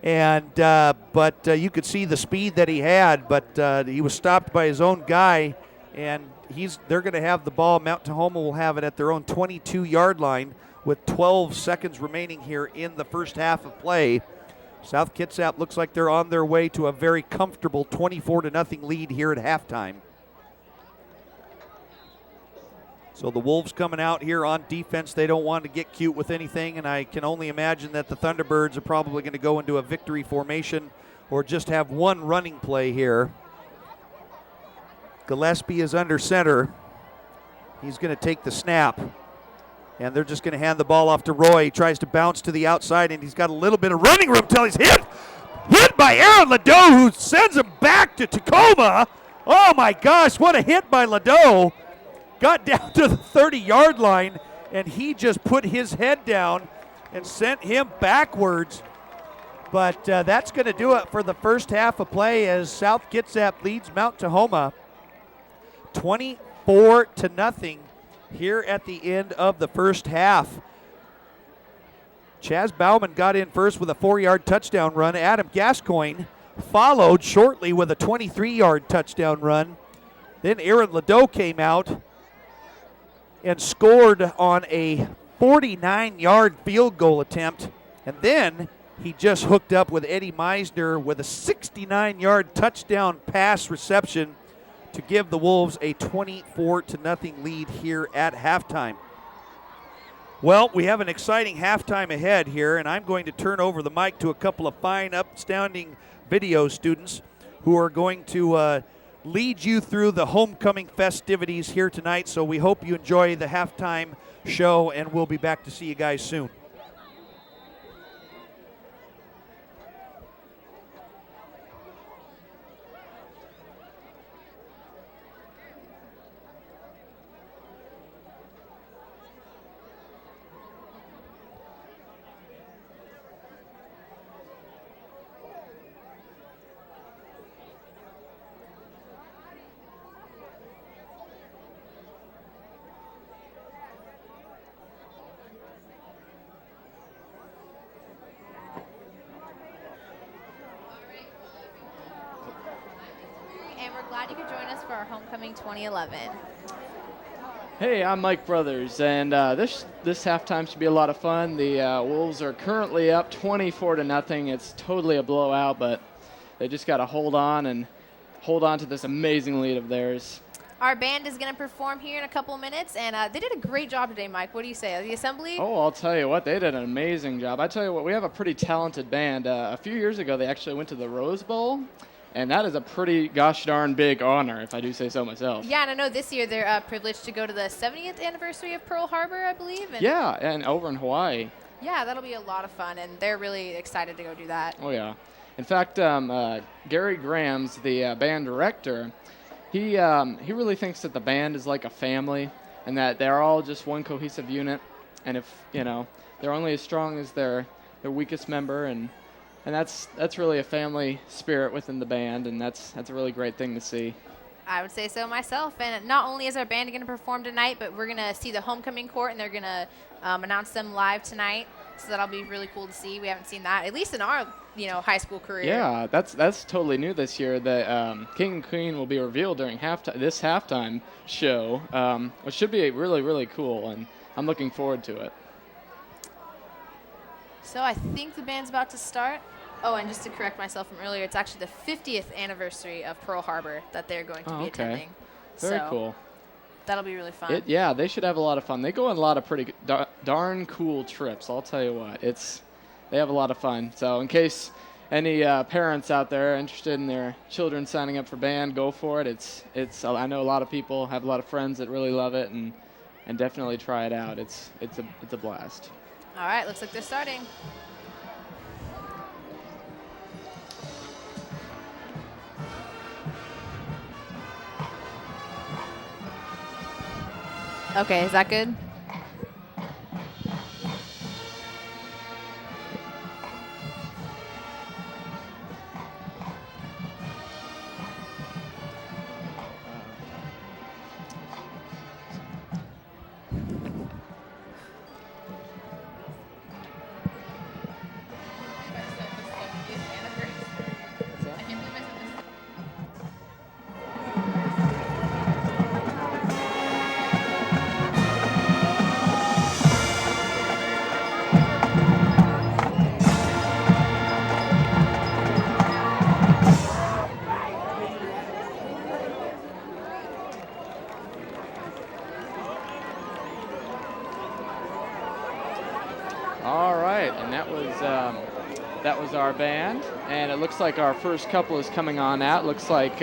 And but you could see the speed that he had, but he was stopped by his own guy. And they're going to have the ball. Mount Tahoma will have it at their own 22-yard line with 12 seconds remaining here in the first half of play. South Kitsap looks like they're on their way to a very comfortable 24-0 lead here at halftime. So the Wolves coming out here on defense. They don't want to get cute with anything, and I can only imagine that the Thunderbirds are probably going to go into a victory formation or just have one running play here. Gillespie is under center. He's going to take the snap, and they're just going to hand the ball off to Roy. He tries to bounce to the outside, and he's got a little bit of running room until he's hit by Aaron Ledoux, who sends him back to Tacoma. Oh my gosh, what a hit by Ledoux. Got down to the 30-yard line, and he just put his head down and sent him backwards. But that's going to do it for the first half of play as South Kitsap leads Mount Tahoma 24-0 here at the end of the first half. Chaz Bauman got in first with a 4-yard touchdown run. Adam Gascoigne followed shortly with a 23-yard touchdown run. Then Aaron Ladeau came out and scored on a 49-yard field goal attempt. And then he just hooked up with Eddie Meisner with a 69-yard touchdown pass reception to give the Wolves a 24-0 lead here at halftime. Well, we have an exciting halftime ahead here, and I'm going to turn over the mic to a couple of fine, upstanding video students who are going to lead you through the homecoming festivities here tonight. So we hope you enjoy the halftime show, and we'll be back to see you guys soon. Glad you could join us for our Homecoming 2011. Hey, I'm Mike Brothers, and this halftime should be a lot of fun. The Wolves are currently up 24-0. It's totally a blowout, but they just got to hold on to this amazing lead of theirs. Our band is going to perform here in a couple of minutes, and they did a great job today, Mike. What do you say? The assembly? Oh, I'll tell you what, they did an amazing job. I tell you what, we have a pretty talented band. A few years ago, they actually went to the Rose Bowl. And that is a pretty gosh darn big honor, if I do say so myself. Yeah, and I know this year they're privileged to go to the 70th anniversary of Pearl Harbor, I believe. And yeah, and over in Hawaii. Yeah, that'll be a lot of fun, and they're really excited to go do that. Oh, yeah. In fact, Gary Grams, the band director, he really thinks that the band is like a family and that they're all just one cohesive unit. And if, they're only as strong as their weakest member, and that's really a family spirit within the band, and that's a really great thing to see. I would say so myself. And not only is our band going to perform tonight, but we're going to see the homecoming court, and they're going to announce them live tonight. So that'll be really cool to see. We haven't seen that, at least in our high school career. Yeah, that's totally new this year. That King and Queen will be revealed during this halftime show, which should be really, really cool, and I'm looking forward to it. So I think the band's about to start. Oh, and just to correct myself from earlier, it's actually the 50th anniversary of Pearl Harbor that they're going to be attending. Very cool. That'll be really fun. Yeah, they should have a lot of fun. They go on a lot of pretty darn cool trips. I'll tell you what, they have a lot of fun. So in case any parents out there are interested in their children signing up for band, go for it. I know a lot of people have a lot of friends that really love it, and definitely try it out. It's a blast. All right, looks like they're starting. Okay, is that good? All right, and that was our band, and it looks like our first couple is coming on out. Looks like,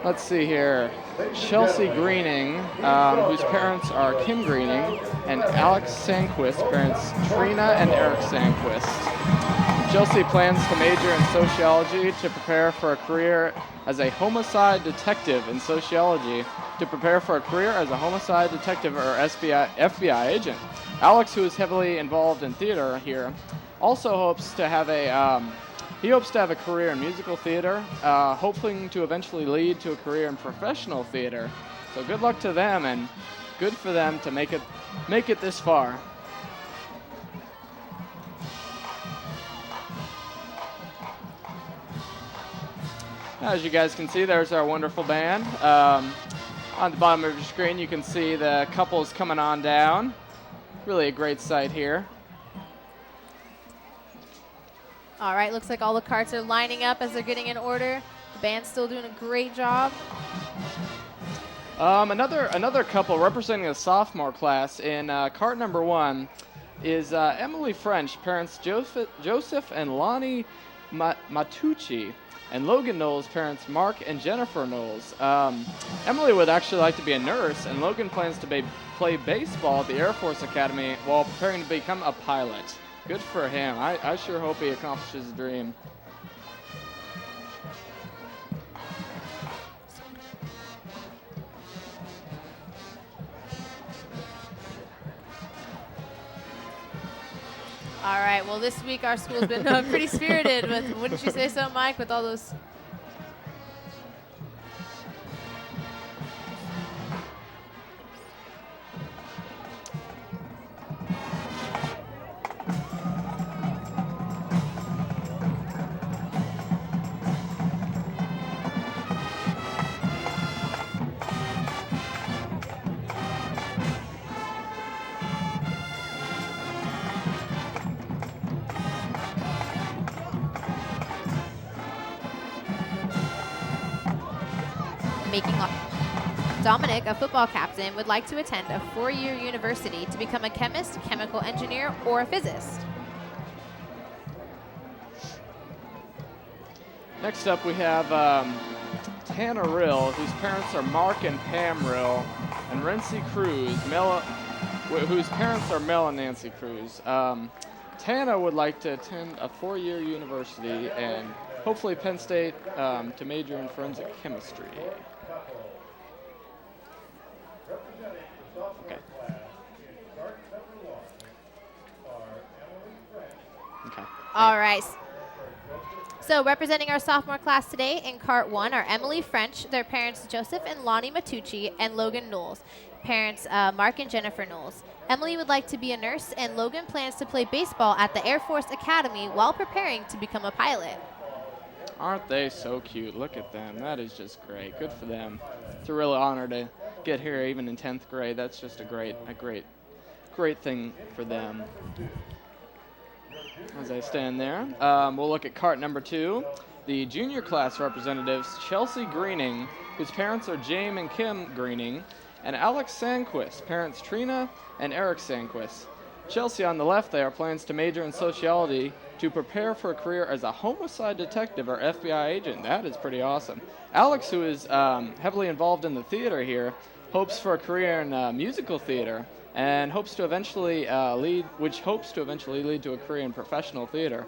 let's see here, Chelsea Greening, whose parents are Kim Greening, and Alex Sandquist, parents Trina and Eric Sandquist. Chelsea plans to major in sociology to prepare for a career as a homicide detective in sociology, to prepare for a career as a homicide detective or FBI agent. Alex, who is heavily involved in theater here, also hopes to have a career in musical theater, hoping to eventually lead to a career in professional theater. So good luck to them, and good for them to make it this far. As you guys can see, there's our wonderful band. On the bottom of your screen, you can see the couples coming on down. Really a great sight here. All right, looks like all the carts are lining up as they're getting in order. The band's still doing a great job. Another couple representing the sophomore class in cart number 1 is Emily French, parents Joseph and Lonnie Matucci, and Logan Knowles' parents Mark and Jennifer Knowles. Emily would actually like to be a nurse, and Logan plans to play baseball at the Air Force Academy while preparing to become a pilot. Good for him. I sure hope he accomplishes his dream. All right, well, this week our school's been pretty spirited with, wouldn't you say so, Mike, with all those. Dominic, a football captain, would like to attend a 4-year university to become a chemist, chemical engineer, or a physicist. Next up, we have Tanner Rill, whose parents are Mark and Pam Rill, and Rency Cruz, whose parents are Mel and Nancy Cruz. Tana would like to attend a 4-year university and hopefully Penn State to major in forensic chemistry. Okay. Okay. All right. So representing our sophomore class today in Cart 1 are Emily French, their parents Joseph and Lonnie Matucci, and Logan Knowles, parents Mark and Jennifer Knowles. Emily would like to be a nurse, and Logan plans to play baseball at the Air Force Academy while preparing to become a pilot. Aren't they so cute? Look at them. That is just great. Good for them. It's a real honor to get here even in 10th grade. That's just a great thing for them. As I stand there, we'll look at cart number 2. The junior class representatives, Chelsea Greening, whose parents are James and Kim Greening, and Alex Sandquist, parents Trina and Eric Sandquist. Chelsea on the left there plans to major in sociology to prepare for a career as a homicide detective or FBI agent. That is pretty awesome. Alex, who is heavily involved in the theater here, hopes for a career in musical theater and hopes to eventually lead to a career in professional theater.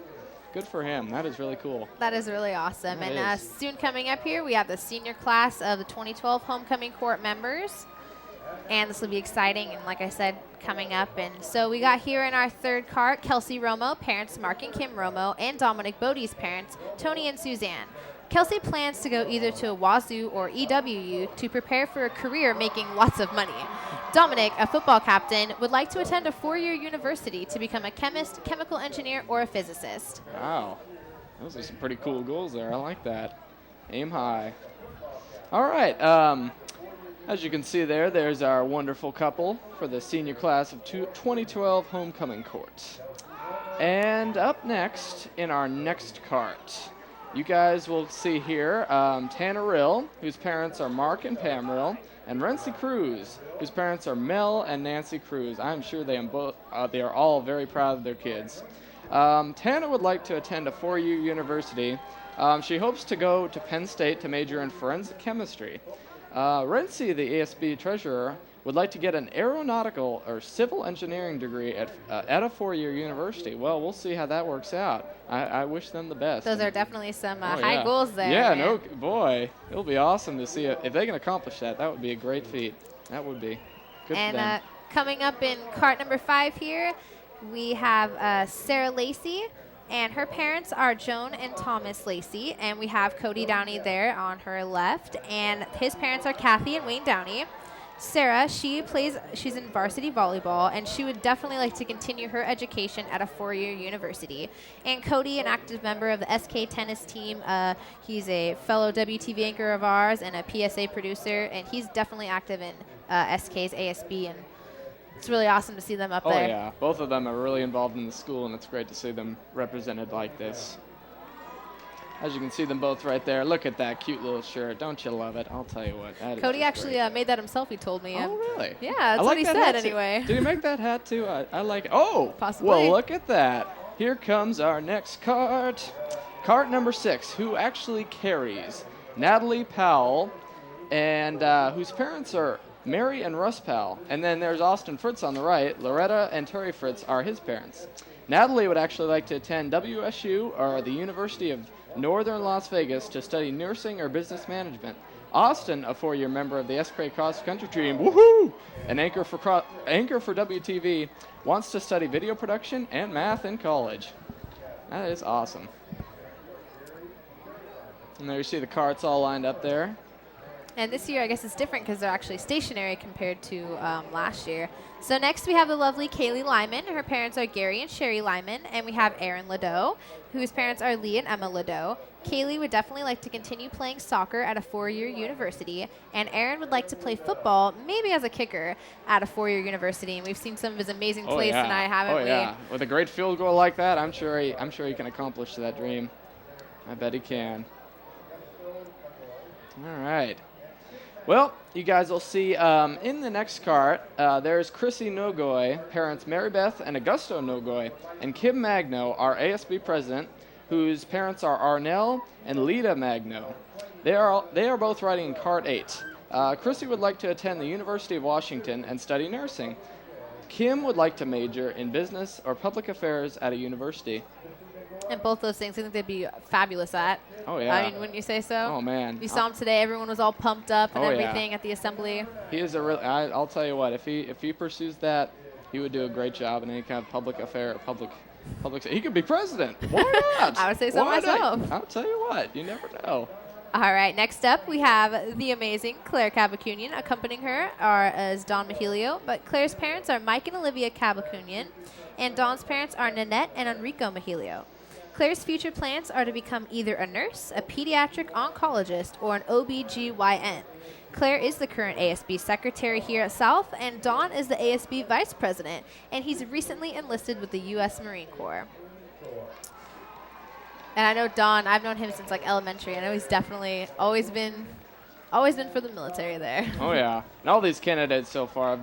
Good for him. That is really cool. That is really awesome. And soon coming up here, we have the senior class of the 2012 homecoming court members. And this will be exciting, and like I said, coming up. And so we got here in our third cart, Kelsey Romo, parents Mark and Kim Romo, and Dominic Bodie's parents, Tony and Suzanne. Kelsey plans to go either to a Wazoo or EWU to prepare for a career making lots of money. Dominic, a football captain, would like to attend a 4-year university to become a chemist, chemical engineer, or a physicist. Wow. Those are some pretty cool goals there. I like that. Aim high. All right. As you can see there, there's our wonderful couple for the senior class of 2012 homecoming court. And up next, in our next cart, you guys will see here Tanner Rill, whose parents are Mark and Pam Rill, and Rency Cruz, whose parents are Mel and Nancy Cruz. I'm sure they are all very proud of their kids. Tanner would like to attend a 4-year university. She hopes to go to Penn State to major in forensic chemistry. Rency, the ASB treasurer, would like to get an aeronautical or civil engineering degree at a 4-year university. Well, we'll see how that works out. I wish them the best. Those are definitely some high goals there. Yeah, man. Boy, it'll be awesome to see if they can accomplish that. That would be a great feat. That would be good for them. And coming up in cart number 5 here, we have Sarah Lacey. And her parents are Joan and Thomas Lacey, and we have Cody Downey there on her left, and his parents are Kathy and Wayne Downey. Sarah, she's in varsity volleyball, and she would definitely like to continue her education at a four-year university. And Cody, an active member of the SK tennis team, he's a fellow WTV anchor of ours and a PSA producer, and he's definitely active in SK's ASB, and it's really awesome to see them up there. Oh yeah, both of them are really involved in the school, and it's great to see them represented like this. As you can see them both right there. Look at that cute little shirt. Don't you love it? I'll tell you what. That is Cody just actually great. made that himself, he told me. Oh, really? Yeah, that's I what like he that said hat too. anyway. Did he make that hat too? I like it. Oh! Possibly. Well, look at that. Here comes our next cart. Cart number 6, who actually carries Natalie Powell, and whose parents are Mary and Russ Powell. And then there's Austin Fritz on the right. Loretta and Terry Fritz are his parents. Natalie would actually like to attend WSU or the University of Northern Las Vegas to study nursing or business management. Austin, a 4-year member of the SK cross country team, woohoo! An anchor for WTV, wants to study video production and math in college. That is awesome. And there you see the carts all lined up there. And this year, I guess it's different because they're actually stationary compared to last year. So next we have the lovely Kaylee Lyman. Her parents are Gary and Sherry Lyman. And we have Aaron Ladeau, whose parents are Lee and Emma Ladeau. Kaylee would definitely like to continue playing soccer at a 4-year university. And Aaron would like to play football, maybe as a kicker, at a 4-year university. And we've seen some of his amazing plays tonight, haven't we? Oh, yeah. With a great field goal like that, I'm sure he can accomplish that dream. I bet he can. All right. Well, you guys will see in the next cart, there's Chrissy Nogoy, parents Mary Beth and Augusto Nogoy, and Kim Magno, our ASB president, whose parents are Arnell and Lita Magno. They are both riding in cart 8. Chrissy would like to attend the University of Washington and study nursing. Kim would like to major in business or public affairs at a university. And both those things I think they'd be fabulous at. Oh, yeah. I mean, wouldn't you say so? Oh, man. You saw him today. Everyone was all pumped up and Oh, everything yeah. at the assembly. He is a real. I'll tell you what. If he pursues that, he would do a great job in any kind of public affair or public. He could be president. Why not? I would say so Why myself. not? I'll tell you what. You never know. All right, next up we have the amazing Claire Cabacunian. Accompanying her is Dawn Mahilio, but Claire's parents are Mike and Olivia Cabacunian, and Dawn's parents are Nanette and Enrico Mahilio. Claire's future plans are to become either a nurse, a pediatric oncologist, or an OBGYN. Claire is the current ASB secretary here at South, and Dawn is the ASB vice president, and he's recently enlisted with the U.S. Marine Corps. And I know Dawn, I've known him since like elementary. I know he's definitely always been for the military there. Oh yeah, and all these candidates so far have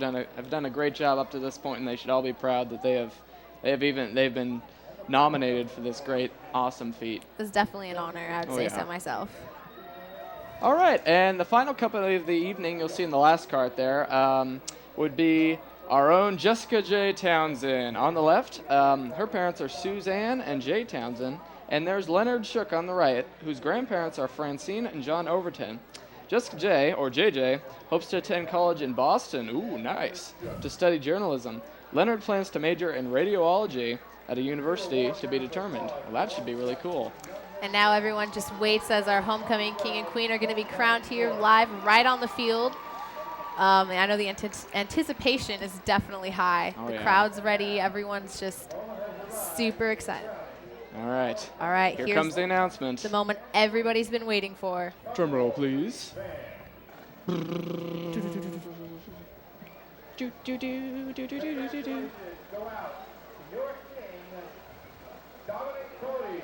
done a great job up to this point, and they should all be proud that they've been nominated for this great, awesome feat. It's definitely an honor. I would say yeah. so myself. All right, and the final company of the evening, you'll see in the last cart there, would be our own Jessica J. Townsend. On the left, her parents are Suzanne and Jay Townsend, and there's Leonard Shook on the right, whose grandparents are Francine and John Overton. Jessica J., or JJ, hopes to attend college in Boston, ooh, nice, to study journalism. Leonard plans to major in radiology at a university to be determined. Well, that should be really cool. And now everyone just waits as our homecoming king and queen are going to be crowned here live right on the field. And I know the anticipation is definitely high. Oh, the yeah. crowd's ready. Everyone's just super excited. All right. All right. Here here's comes the announcement. the moment everybody's been waiting for. Drum roll, please.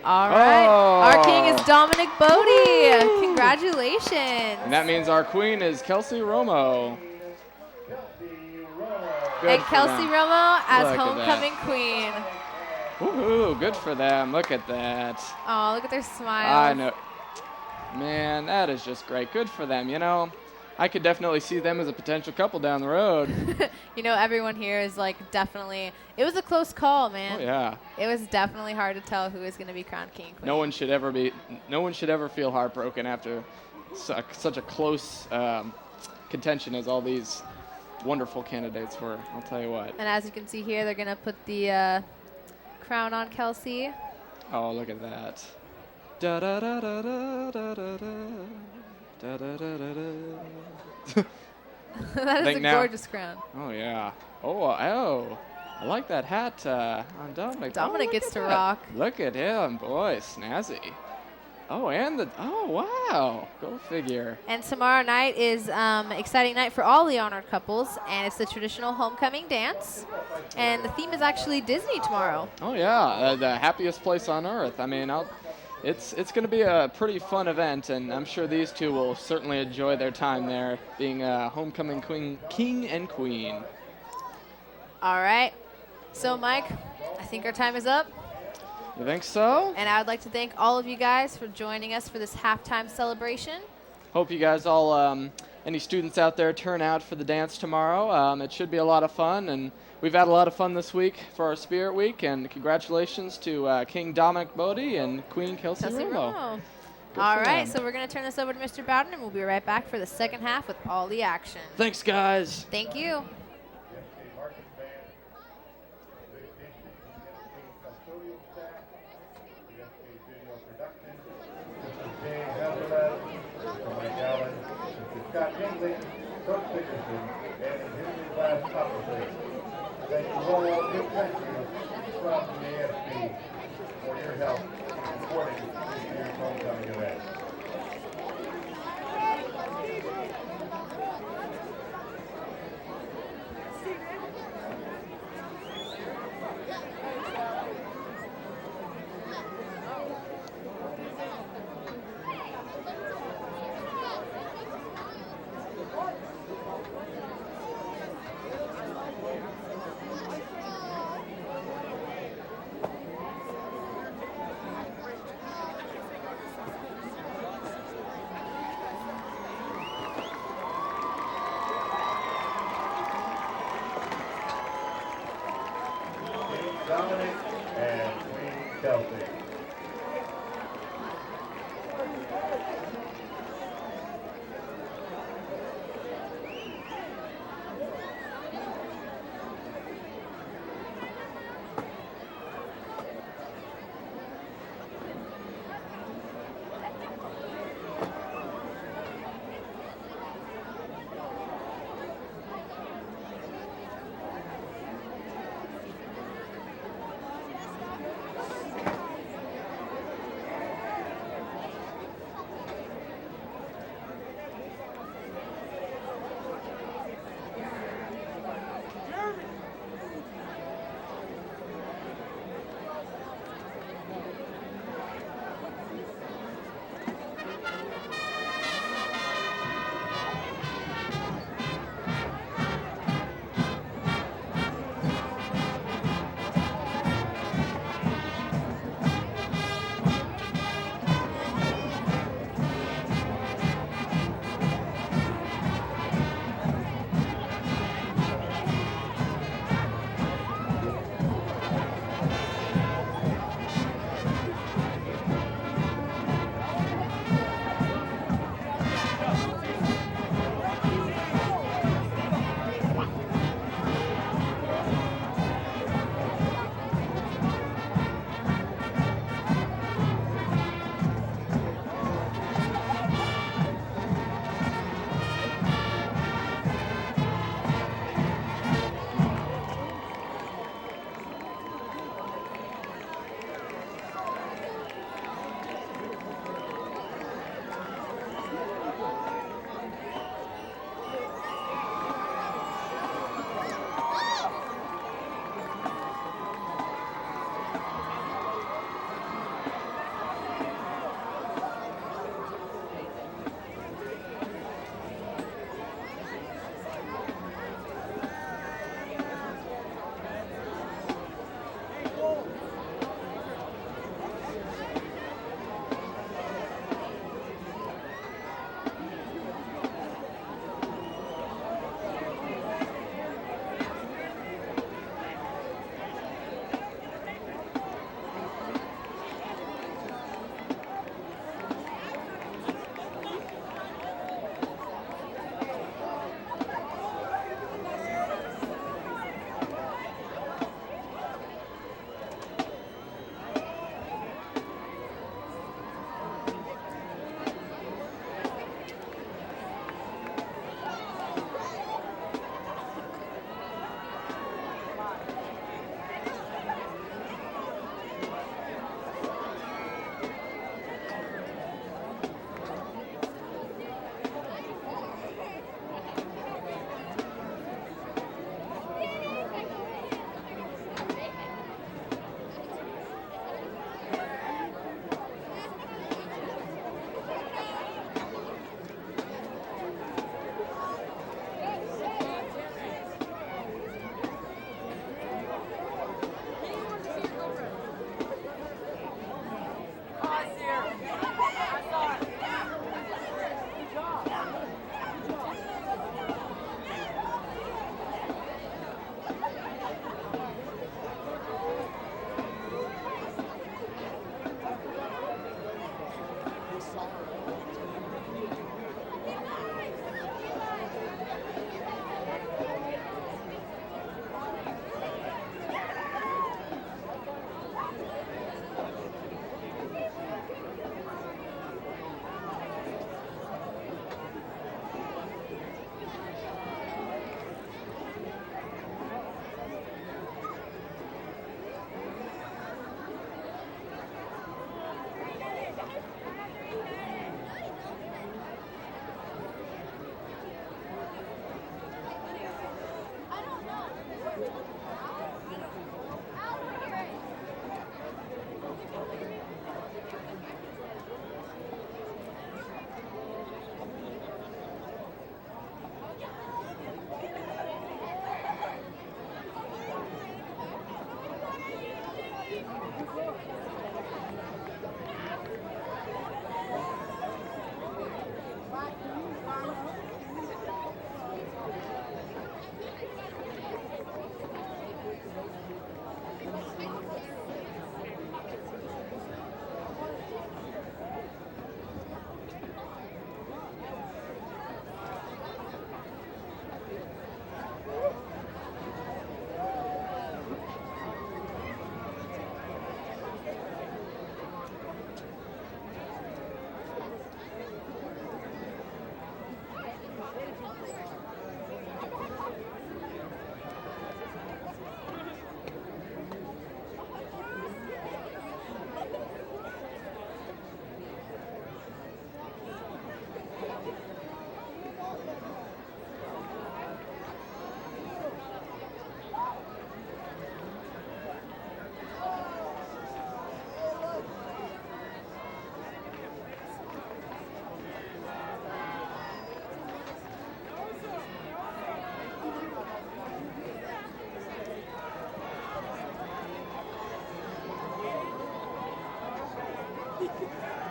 All right. Oh. Our king is Dominic Bodie. Congratulations. And that means our queen is Kelsey Romo. Good And for Kelsey them. Romo as Look at homecoming queen. Woohoo, good for them. Look at that. Oh, look at their smiles. I know. Man, that is just great. Good for them. You know, I could definitely see them as a potential couple down the road. You know, everyone here is like definitely. It was a close call, man. Oh, yeah. It was definitely hard to tell who was going to be crowned king and queen. No one should ever feel heartbroken after such a close contention as all these wonderful candidates were. I'll tell you what. And as you can see here, they're going to put the crown on Kelsey. Oh, look at that. Da da da da da da da da da da da da. That is think a now- gorgeous crown. Oh, yeah. Oh, I like that hat on Dominic. Dominic look gets at to that. rock. Look at him, boy, snazzy. Oh, and wow, go figure. And tomorrow night is exciting night for all the honored couples, and it's the traditional homecoming dance. And the theme is actually Disney tomorrow. Oh yeah, the happiest place on earth. I mean, it's going to be a pretty fun event, and I'm sure these two will certainly enjoy their time there, being homecoming king and queen. All right. So, Mike, I think our time is up. You think so? And I would like to thank all of you guys for joining us for this halftime celebration. Hope you guys all, any students out there, turn out for the dance tomorrow. It should be a lot of fun, and we've had a lot of fun this week for our Spirit Week, and congratulations to King Dominic Bodie and Queen Kelsey Romo. All right, so we're going to turn this over to Mr. Bowden, and we'll be right back for the second half with all the action. Thanks, guys. Thank you. Scott Hingley, Coach Dickerson, and Henry Glass Copperfield. Thank you all, good country from the AFB for your help in supporting this year's homecoming event. Dominic and Queen Kelsey.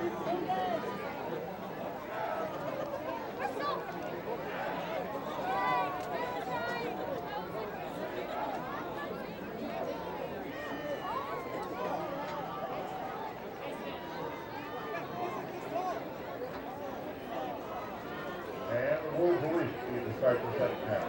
And the Wolves will reach to start the second half.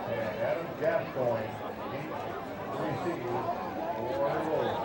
And Adam Gascoigne receives for the Wolves.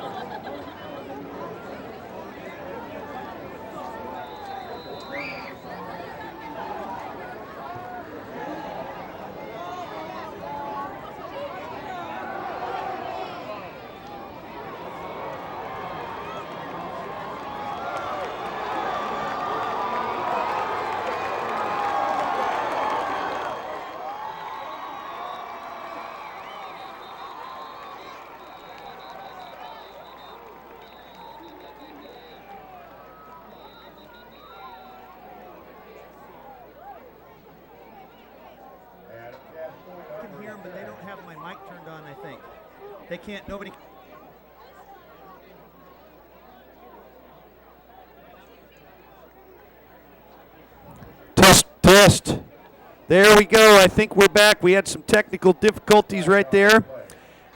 I can hear them, but they don't have my mic turned on, I think. They can't, nobody. Test, test. There we go. I think we're back. We had some technical difficulties right there,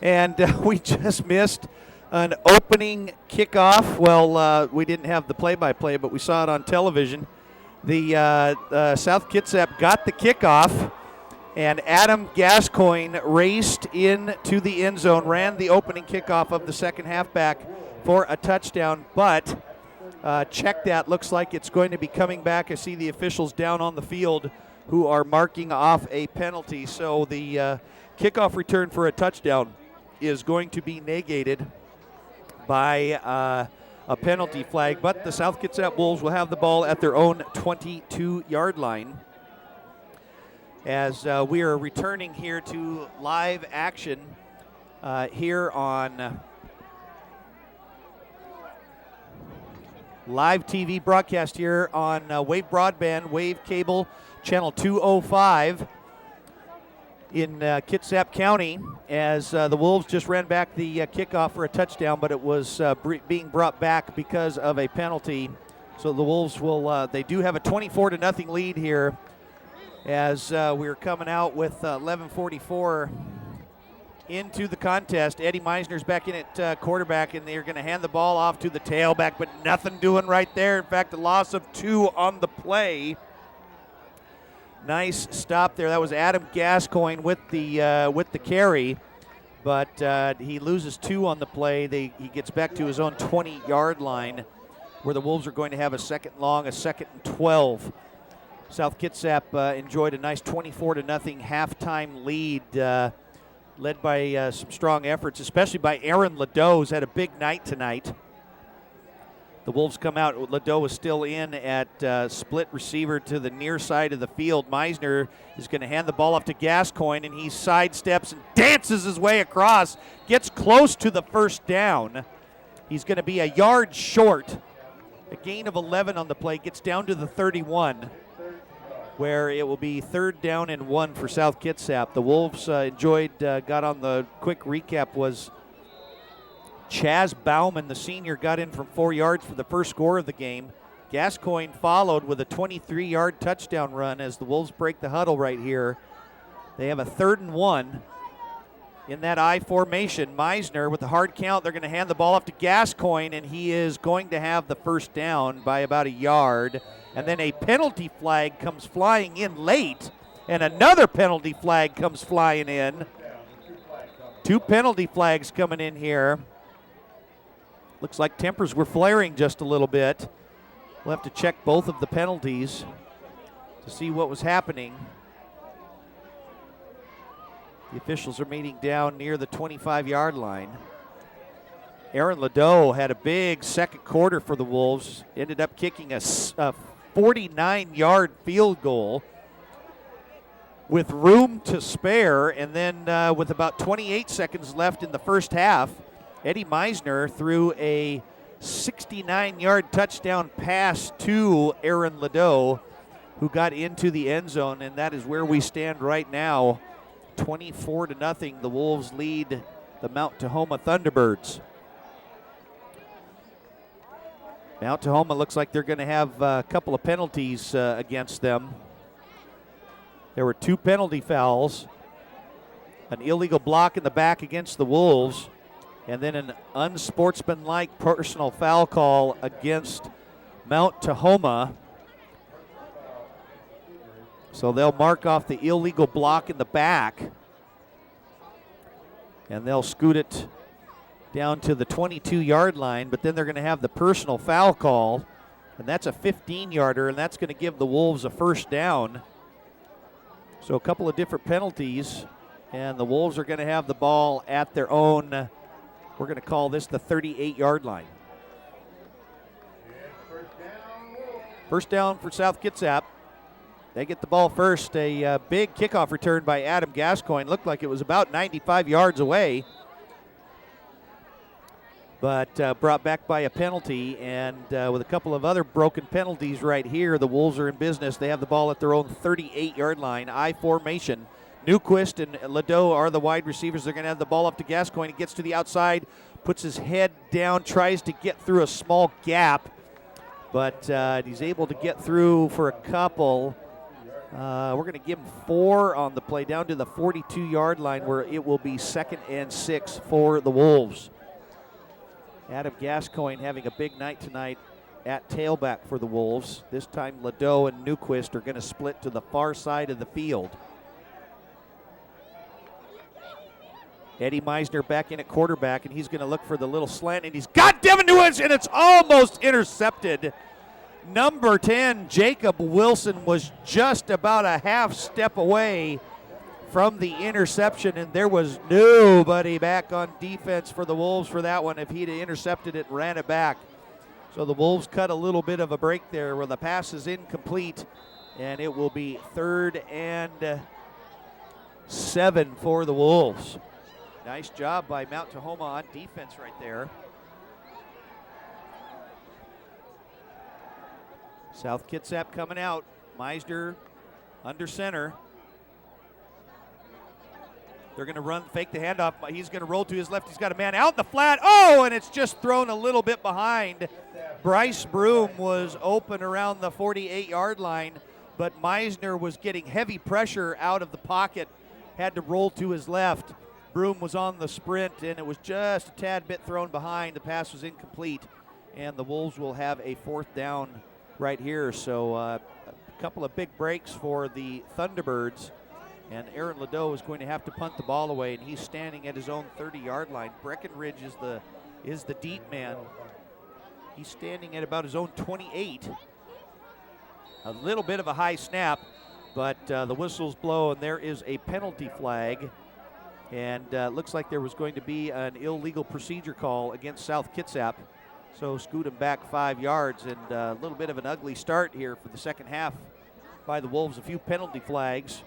and we just missed an opening kickoff. Well, we didn't have the play-by-play, but we saw it on television. The South Kitsap got the kickoff, and Adam Gascoigne raced into the end zone, ran the opening kickoff of the second halfback for a touchdown, but check that. Looks like it's going to be coming back. I see the officials down on the field who are marking off a penalty. So the kickoff return for a touchdown is going to be negated by a penalty flag, but the South Kitsap Wolves will have the ball at their own 22-yard line as we are returning here to live action here on live TV broadcast here on Wave Broadband, Wave Cable, Channel 205 in Kitsap County, as the Wolves just ran back the kickoff for a touchdown, but it was being brought back because of a penalty. So the Wolves will, they do have a 24-0 lead here as we're coming out with 11:44 into the contest. Eddie Meisner's back in at quarterback, and they're going to hand the ball off to the tailback, but nothing doing right there. In fact, a loss of 2 on the play. Nice stop there. That was Adam Gascoigne with the carry, but he loses 2 on the play. He gets back to his own 20-yard line, where the Wolves are going to have a second long, a 2nd and 12. South Kitsap enjoyed a nice 24-0 halftime lead, led by some strong efforts, especially by Aaron Ladeau, who's had a big night tonight. The Wolves come out. Ladeau is still in at split receiver to the near side of the field. Meisner is going to hand the ball off to Gascoigne, and he sidesteps and dances his way across, gets close to the first down. He's going to be a yard short. A gain of 11 on the play, gets down to the 31, where it will be 3rd down and 1 for South Kitsap. The Wolves got on the quick recap, was Chaz Bauman, the senior, got in from 4 yards for the first score of the game. Gascoigne followed with a 23-yard touchdown run as the Wolves break the huddle right here. They have a 3rd and 1 in that I formation. Meisner with the hard count. They're going to hand the ball off to Gascoigne, and he is going to have the first down by about a yard. And then a penalty flag comes flying in late, and another penalty flag comes flying in. 2 penalty flags coming in here. Looks like tempers were flaring just a little bit. We'll have to check both of the penalties to see what was happening. The officials are meeting down near the 25-yard line. Aaron Ladeau had a big second quarter for the Wolves. Ended up kicking a 49-yard field goal with room to spare. And then with about 28 seconds left in the first half, Eddie Meisner threw a 69-yard touchdown pass to Aaron Ladeau, who got into the end zone. And that is where we stand right now. 24-0, the Wolves lead the Mount Tahoma Thunderbirds. Mount Tahoma looks like they're going to have a couple of penalties against them. There were 2 penalty fouls, an illegal block in the back against the Wolves, and then an unsportsmanlike personal foul call against Mount Tahoma. So they'll mark off the illegal block in the back, and they'll scoot it down to the 22-yard line, but then they're going to have the personal foul call, and that's a 15-yarder, and that's going to give the Wolves a first down. So a couple of different penalties, and the Wolves are going to have the ball at their own, we're going to call this the 38-yard line. First down for South Kitsap. They get the ball first. A big kickoff return by Adam Gascoigne. Looked like it was about 95 yards away, but brought back by a penalty. And with a couple of other broken penalties right here, the Wolves are in business. They have the ball at their own 38-yard line. I formation. Newquist and Ladeau are the wide receivers. They're going to have the ball up to Gascoigne. He gets to the outside, puts his head down, tries to get through a small gap, but he's able to get through for a couple. We're going to give him 4 on the play down to the 42-yard line, where it will be 2nd and 6 for the Wolves. Adam Gascoigne having a big night tonight at tailback for the Wolves. This time Ladeau and Newquist are going to split to the far side of the field. Eddie Meisner back in at quarterback, and he's going to look for the little slant, and he's got Devin Newens, and it's almost intercepted. Number 10, Jacob Wilson, was just about a half step away from the interception, and there was nobody back on defense for the Wolves for that one if he'd have intercepted it and ran it back. So the Wolves cut a little bit of a break there where the pass is incomplete, and it will be 3rd and 7 for the Wolves. Nice job by Mount Tahoma on defense right there. South Kitsap coming out. Meisner under center. They're going to run, fake the handoff. He's going to roll to his left. He's got a man out in the flat. Oh, and it's just thrown a little bit behind. Bryce Broom was open around the 48-yard line, but Meisner was getting heavy pressure out of the pocket, had to roll to his left. Broom was on the sprint, and it was just a tad bit thrown behind. The pass was incomplete, and the Wolves will have a 4th down right here. So a couple of big breaks for the Thunderbirds, and Aaron Ladeau is going to have to punt the ball away, and he's standing at his own 30-yard line. Breckenridge is the deep man. He's standing at about his own 28. A little bit of a high snap, but the whistles blow, and there is a penalty flag. And looks like there was going to be an illegal procedure call against South Kitsap. So scoot him back 5 yards, and a little bit of an ugly start here for the second half by the Wolves. A few penalty flags,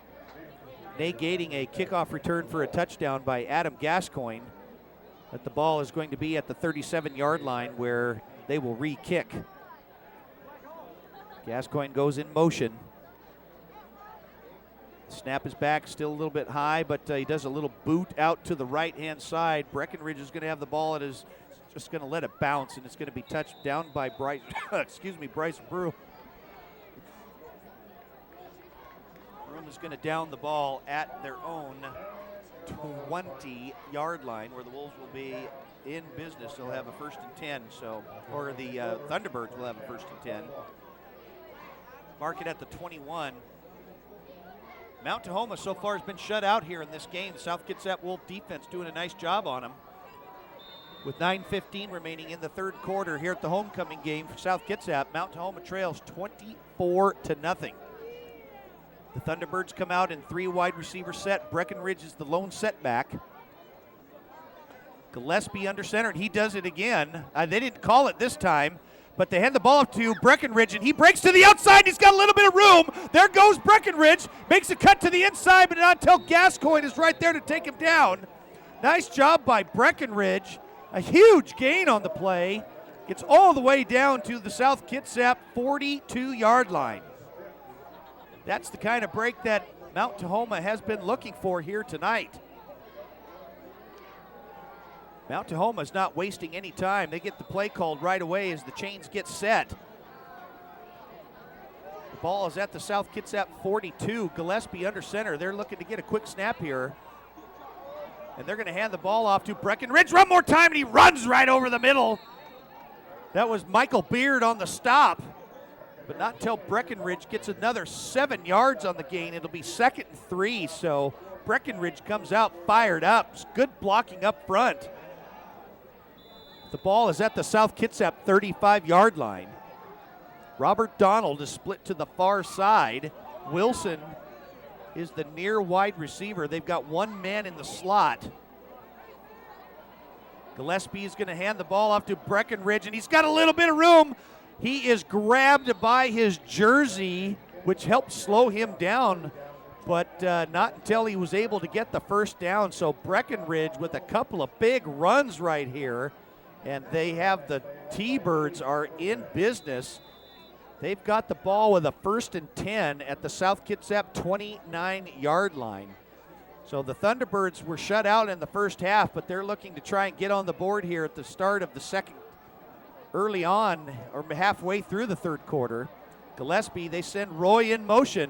negating a kickoff return for a touchdown by Adam Gascoigne. But the ball is going to be at the 37-yard line where they will re-kick. Gascoigne goes in motion. Snap is back, still a little bit high, but he does a little boot out to the right-hand side. Breckenridge is going to have the ball at his just going to let it bounce, and it's going to be touched down by Bryce, Bryce Brew. Broom is going to down the ball at their own 20-yard line, where the Wolves will be in business. They'll have a 1st and 10, or the Thunderbirds will have a 1st and 10. Mark it at the 21. Mount Tahoma so far has been shut out here in this game. South Kitsap Wolf defense doing a nice job on them. With 9:15 remaining in the 3rd quarter here at the homecoming game for South Kitsap, Mount Tahoma trails 24-0. The Thunderbirds come out in 3 wide receiver set. Breckenridge is the lone setback. Gillespie under center, and he does it again. They didn't call it this time, but they hand the ball to Breckenridge, and he breaks to the outside. He's got a little bit of room. There goes Breckenridge. Makes a cut to the inside, but not until Gascoigne is right there to take him down. Nice job by Breckenridge. A huge gain on the play. Gets all the way down to the South Kitsap 42-yard line. That's the kind of break that Mount Tahoma has been looking for here tonight. Mount Tahoma is not wasting any time. They get the play called right away as the chains get set. The ball is at the South Kitsap 42. Gillespie under center. They're looking to get a quick snap here. And they're going to hand the ball off to Breckenridge one more time, and he runs right over the middle. That was Michael Beard on the stop. But not until Breckenridge gets another 7 yards on the gain. It'll be 2nd and 3, so Breckenridge comes out fired up. Good blocking up front. The ball is at the South Kitsap 35-yard line. Robert Donald is split to the far side. Wilson is the near wide receiver. They've got one man in the slot. Gillespie is going to hand the ball off to Breckenridge, and he's got a little bit of room. He is grabbed by his jersey, which helped slow him down, but not until he was able to get the first down. So Breckenridge with a couple of big runs right here, and they have the T-Birds are in business. They've got the ball with a 1st and 10 at the South Kitsap 29-yard line. So the Thunderbirds were shut out in the first half, but they're looking to try and get on the board here at the start of the second, early on, or halfway through the 3rd quarter. Gillespie, they send Roy in motion.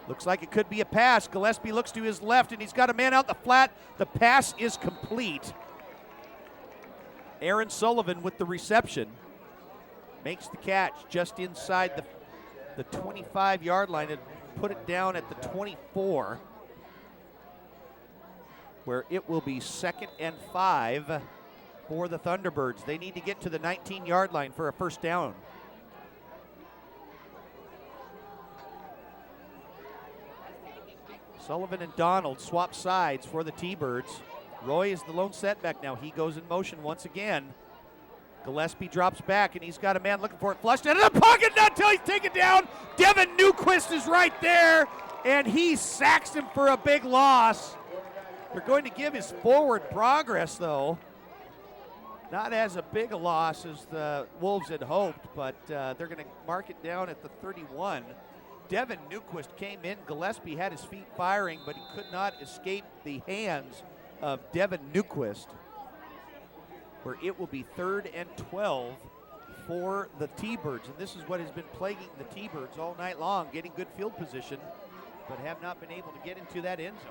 Looks like it could be a pass. Gillespie looks to his left, and he's got a man out the flat. The pass is complete. Aaron Sullivan with the reception. Makes the catch just inside the 25-yard line and put it down at the 24, where it will be 2nd and 5 for the Thunderbirds. They need to get to the 19-yard line for a first down. Sullivan and Donald swap sides for the T-Birds. Roy is the lone setback now. He goes in motion once again. Gillespie drops back, and he's got a man looking for it. Flushed into the pocket, not until he's taken down. Devin Newquist is right there, and he sacks him for a big loss. They're going to give his forward progress, though. Not as a big a loss as the Wolves had hoped, but they're going to mark it down at the 31. Devin Newquist came in. Gillespie had his feet firing, but he could not escape the hands of Devin Newquist, where it will be 3rd and 12 for the T-Birds. And this is what has been plaguing the T-Birds all night long, getting good field position, but have not been able to get into that end zone.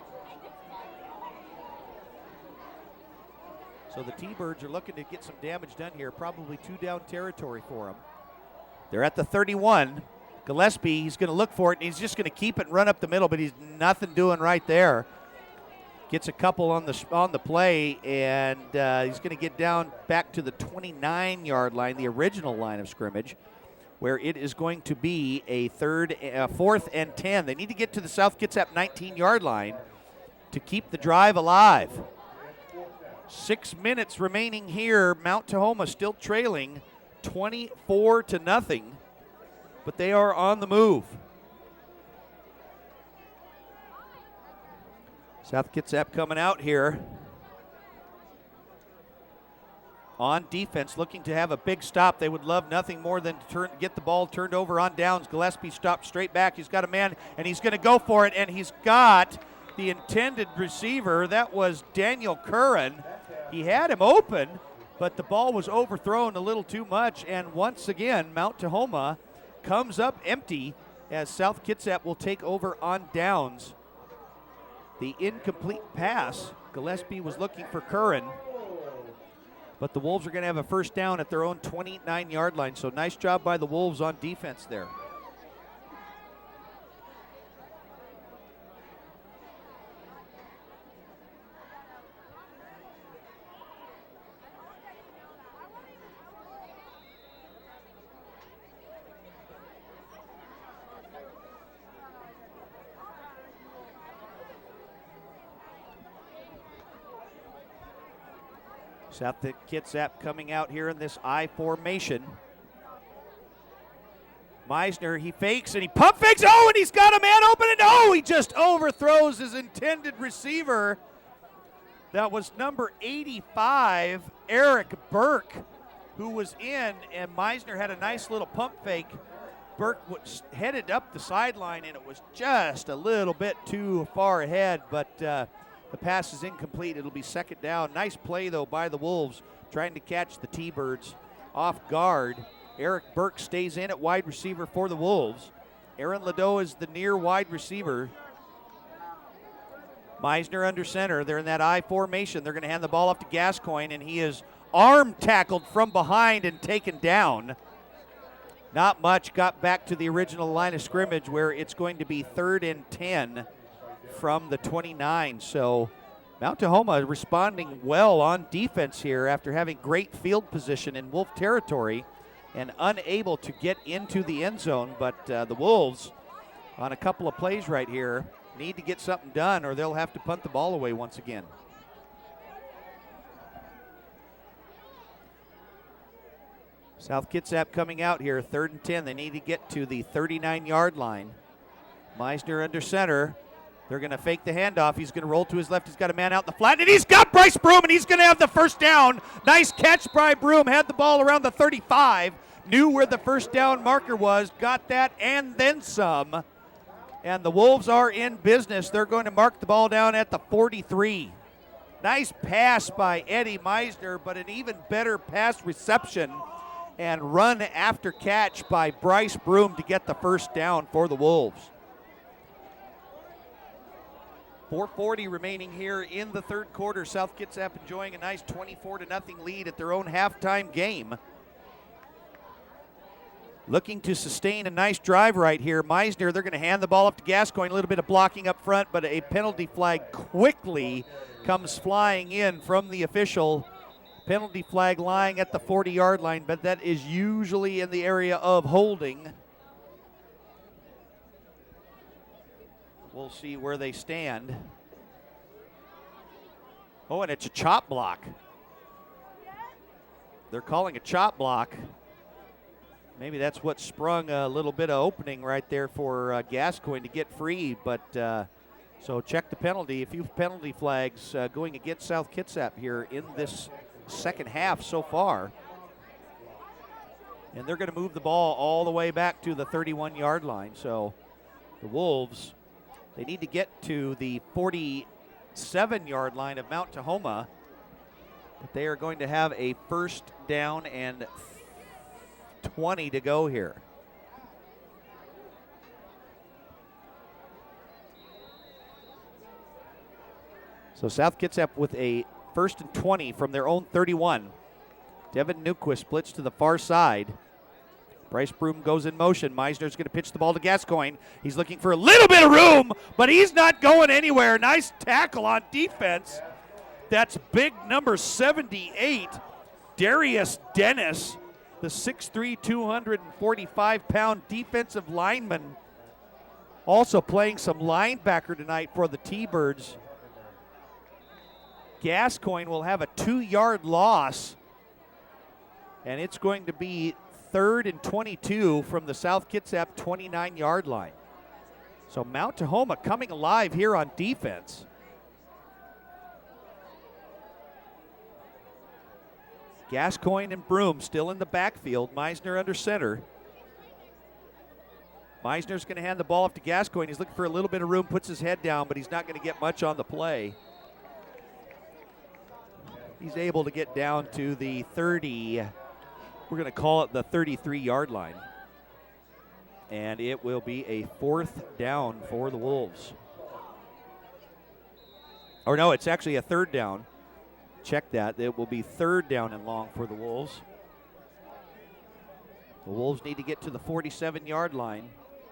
So the T-Birds are looking to get some damage done here, probably 2-down territory for them. They're at the 31. Gillespie, he's going to look for it, and he's just going to keep it and run up the middle, but he's nothing doing right there. Gets a couple on the play, and he's going to get down back to the 29-yard line, the original line of scrimmage, where it is going to be a 4th and 10. They need to get to the South Kitsap 19-yard line to keep the drive alive. 6 minutes remaining here. Mount Tahoma still trailing 24-0, but they are on the move. South Kitsap coming out here on defense, looking to have a big stop. They would love nothing more than to get the ball turned over on downs. Gillespie stopped straight back. He's got a man, and he's going to go for it, and he's got the intended receiver. That was Daniel Curran. He had him open, but the ball was overthrown a little too much, and once again, Mount Tahoma comes up empty as South Kitsap will take over on downs. The incomplete pass, Gillespie was looking for Curran, but the Wolves are going to have a first down at their own 29-yard line, so nice job by the Wolves on defense there. South Kitsap coming out here in this I formation. Meisner, he fakes and he pump fakes. Oh, and he's got a man open, and oh, he just overthrows his intended receiver. That was number 85, Eric Burke, who was in, and Meisner had a nice little pump fake. Burke was headed up the sideline, and it was just a little bit too far ahead, but the pass is incomplete. It'll be second down. Nice play, though, by the Wolves, trying to catch the T-Birds off guard. Eric Burke stays in at wide receiver for the Wolves. Aaron Ladeau is the near wide receiver. Meisner under center. They're in that I formation. They're going to hand the ball off to Gascoigne, and he is arm tackled from behind and taken down. Not much. Got back to the original line of scrimmage where it's going to be 3rd and 10 from the 29. So Mount Tahoma responding well on defense here after having great field position in Wolf territory and unable to get into the end zone. But the Wolves on a couple of plays right here need to get something done or they'll have to punt the ball away once again. South Kitsap coming out here, 3rd and 10. They need to get to the 39-yard line. Meisner under center. They're going to fake the handoff. He's going to roll to his left. He's got a man out in the flat, and he's got Bryce Broom, and he's going to have the first down. Nice catch by Broom. Had the ball around the 35. Knew where the first down marker was. Got that and then some. And the Wolves are in business. They're going to mark the ball down at the 43. Nice pass by Eddie Meisner, but an even better pass reception and run after catch by Bryce Broom to get the first down for the Wolves. 4:40 remaining here in the third quarter. South Kitsap enjoying a nice 24-0 lead at their own halftime game. Looking to sustain a nice drive right here. Meisner, they're going to hand the ball up to Gascoigne. A little bit of blocking up front, but a penalty flag quickly comes flying in from the official. Penalty flag lying at the 40-yard line, but that is usually in the area of holding. We'll see where they stand. Oh, and it's a chop block. They're calling a chop block. Maybe that's what sprung a little bit of opening right there for Gascoigne to get free. But so check the penalty. A few penalty flags going against South Kitsap here in this second half so far. And they're going to move the ball all the way back to the 31-yard line. So the Wolves, they need to get to the 47-yard line of Mount Tahoma. But they are going to have a first down and 20 to go here. So South Kitsap with a 1st and 20 from their own 31. Devin Newquist splits to the far side. Bryce Broom goes in motion. Meisner's going to pitch the ball to Gascoigne. He's looking for a little bit of room, but he's not going anywhere. Nice tackle on defense. That's big number 78, Darius Dennis, the 6'3", 245-pound defensive lineman. Also playing some linebacker tonight for the T-Birds. Gascoigne will have a 2-yard loss, and it's going to be 3rd and 22 from the South Kitsap 29-yard line. So Mount Tahoma coming alive here on defense. Gascoigne and Broom still in the backfield. Meisner under center. Meisner's going to hand the ball off to Gascoigne. He's looking for a little bit of room, puts his head down, but he's not going to get much on the play. He's able to get down to the 30, we're going to call it the 33-yard line. And it will be a 4th down for the Wolves. Or no, it's actually a 3rd down. Check that. It will be 3rd down and long for the Wolves. The Wolves need to get to the 47-yard line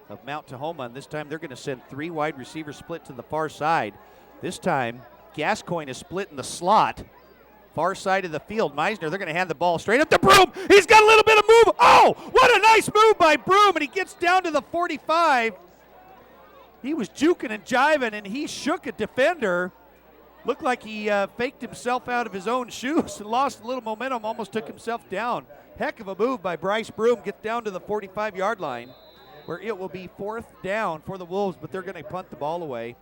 of Mount Tahoma, and this time they're going to send 3 wide receivers split to the far side. This time, Gascoigne is split in the slot. Far side of the field. Meisner, they're going to hand the ball straight up to Broom. He's got a little bit of move. Oh, what a nice move by Broom, and he gets down to the 45. He was juking and jiving, and he shook a defender. Looked like he faked himself out of his own shoes and lost a little momentum, almost took himself down. Heck of a move by Bryce Broom. Gets down to the 45-yard line, where it will be 4th down for the Wolves, but they're going to punt the ball away.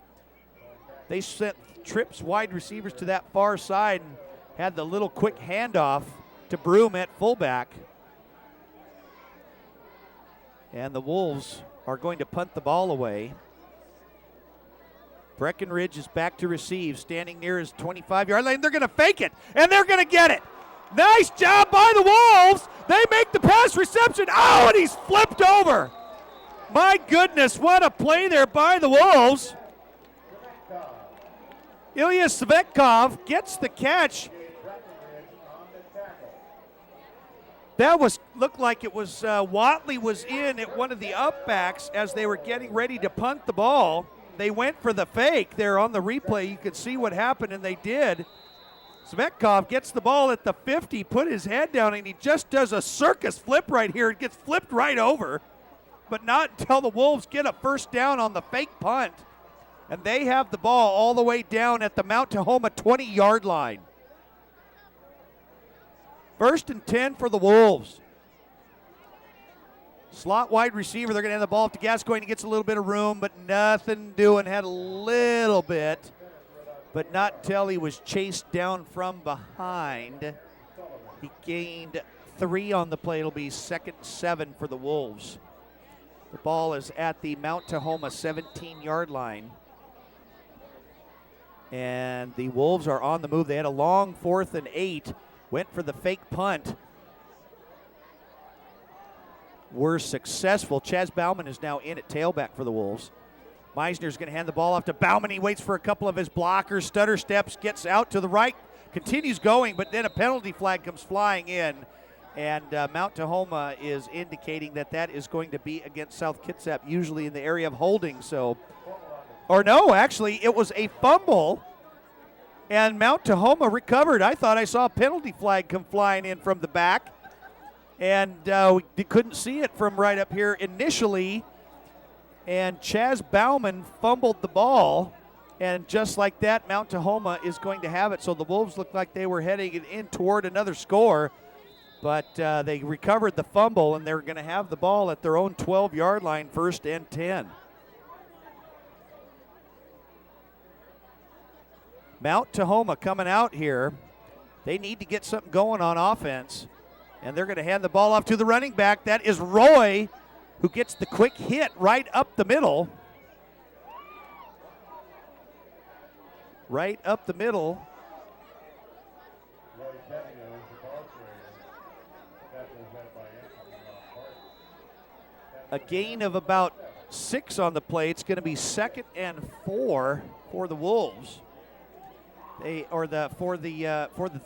They sent trips wide receivers to that far side and had the little quick handoff to Broom at fullback. And the Wolves are going to punt the ball away. Breckenridge is back to receive, standing near his 25-yard line. They're going to fake it, and they're going to get it. Nice job by the Wolves. They make the pass reception. Oh, and he's flipped over. My goodness, what a play there by the Wolves. Ilya Svetkov gets the catch. That looked like it was Watley was in at one of the upbacks as they were getting ready to punt the ball. They went for the fake there on the replay. You could see what happened, and they did. Svetkov gets the ball at the 50, put his head down, and he just does a circus flip right here. It gets flipped right over, but not until the Wolves get a 1st down on the fake punt. And they have the ball all the way down at the Mount Tahoma 20-yard line. 1st and 10 for the Wolves. Slot wide receiver, they're going to hand the ball up to Gascoigne. He gets a little bit of room, but nothing doing. Had a little bit, but not until he was chased down from behind. He gained 3 on the play. It'll be 2nd and 7 for the Wolves. The ball is at the Mount Tahoma 17-yard line. And the Wolves are on the move. They had a long 4th and 8. Went for the fake punt. Were successful. Chaz Bauman is now in at tailback for the Wolves. Meisner's going to hand the ball off to Bauman. He waits for a couple of his blockers. Stutter steps, gets out to the right, continues going, but then a penalty flag comes flying in. And Mount Tahoma is indicating that that is going to be against South Kitsap, usually in the area of holding. So, or no, actually, it was a fumble. And Mount Tahoma recovered. I thought I saw a penalty flag come flying in from the back. And we couldn't see it from right up here initially. And Chaz Bauman fumbled the ball. And just like that, Mount Tahoma is going to have it. So the Wolves looked like they were heading in toward another score. But they recovered the fumble, and they're going to have the ball at their own 12-yard line, 1st and 10. Mount Tahoma coming out here. They need to get something going on offense. And they're going to hand the ball off to the running back. That is Roy, who gets the quick hit right up the middle. Right up the middle. A gain of about 6 on the play. It's going to be 2nd and 4 for the Wolves. For the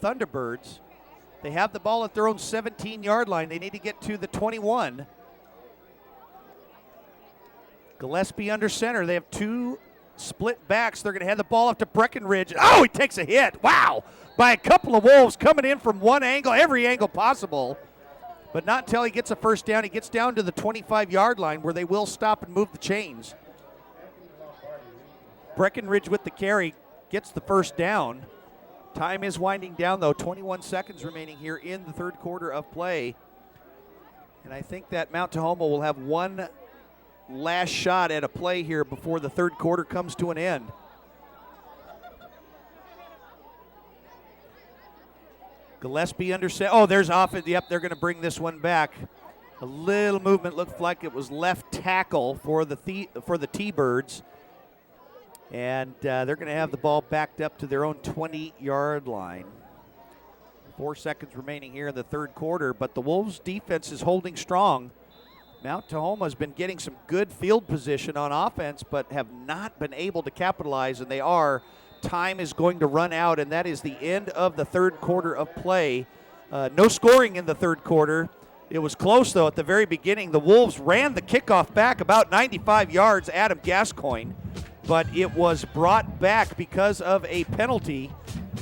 Thunderbirds. They have the ball at their own 17-yard line. They need to get to the 21. Gillespie under center. They have 2 split backs. They're going to hand the ball up to Breckenridge. Oh, he takes a hit. Wow. By a couple of Wolves coming in from one angle, every angle possible. But not until he gets a 1st down. He gets down to the 25-yard line where they will stop and move the chains. Breckenridge with the carry gets the 1st down. Time is winding down, though. 21 seconds remaining here in the 3rd quarter of play. And I think that Mount Tahoma will have one last shot at a play here before the 3rd quarter comes to an end. Gillespie under set. Oh, there's off it. Yep, they're going to bring this one back. A little movement looked like it was left tackle for the T-Birds. And they're going to have the ball backed up to their own 20-yard line. 4 seconds remaining here in the third quarter, but the Wolves defense is holding strong. Mount Tahoma has been getting some good field position on offense, but have not been able to capitalize, and they are. Time is going to run out, and that is the end of the third quarter of play. No scoring in the third quarter. It was close, though, at the very beginning. The Wolves ran the kickoff back about 95 yards, Adam Gascoigne, but it was brought back because of a penalty,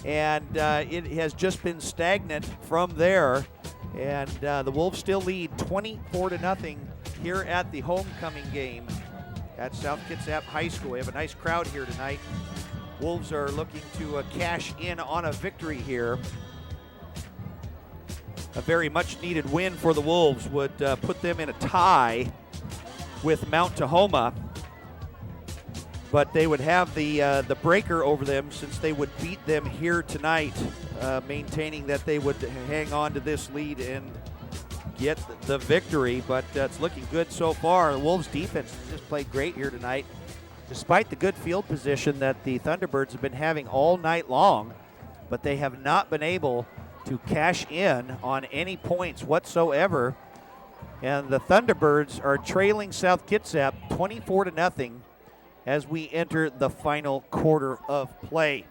and it has just been stagnant from there. And the Wolves still lead 24-0 here at the homecoming game at South Kitsap High School. We have a nice crowd here tonight. Wolves are looking to cash in on a victory here. A very much needed win for the Wolves would put them in a tie with Mount Tahoma, but they would have the breaker over them since they would beat them here tonight, maintaining that they would hang on to this lead and get the victory. But it's looking good so far. The Wolves defense has just played great here tonight, despite the good field position that the Thunderbirds have been having all night long, but they have not been able to cash in on any points whatsoever. And the Thunderbirds are trailing South Kitsap 24-0 as we enter the final quarter of play.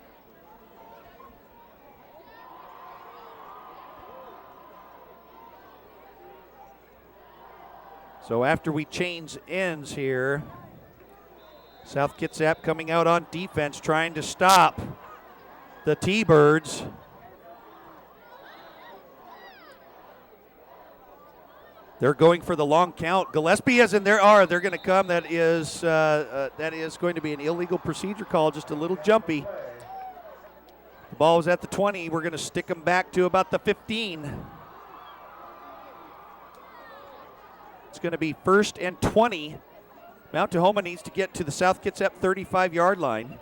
So after we change ends here, South Kitsap coming out on defense, trying to stop the T-Birds. They're going for the long count. Gillespie is in there. They're going to come. That is going to be an illegal procedure call, just a little jumpy. The ball was at the 20. We're going to stick them back to about the 15. It's going to be 1st and 20. Mount Tahoma needs to get to the South Kitsap 35-yard line.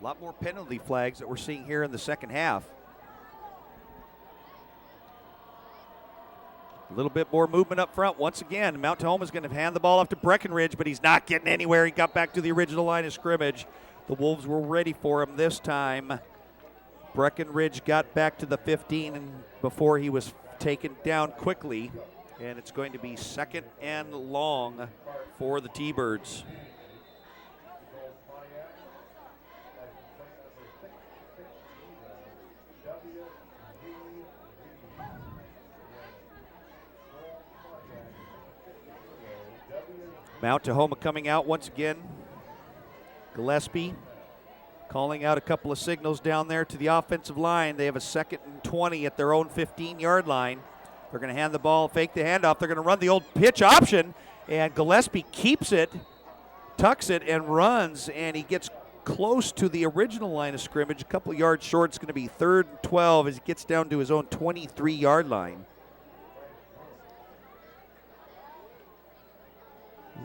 A lot more penalty flags that we're seeing here in the second half. A little bit more movement up front. Once again, Mount Tahoma is going to hand the ball off to Breckenridge, but he's not getting anywhere. He got back to the original line of scrimmage. The Wolves were ready for him this time. Breckenridge got back to the 15 and before he was taken down quickly, and it's going to be 2nd and long for the T-Birds. Mount Tahoma coming out once again. Gillespie calling out a couple of signals down there to the offensive line. They have a 2nd and 20 at their own 15-yard line. They're going to hand the ball, fake the handoff. They're going to run the old pitch option, and Gillespie keeps it, tucks it, and runs, and he gets close to the original line of scrimmage, a couple yards short. It's going to be 3rd and 12 as he gets down to his own 23-yard line.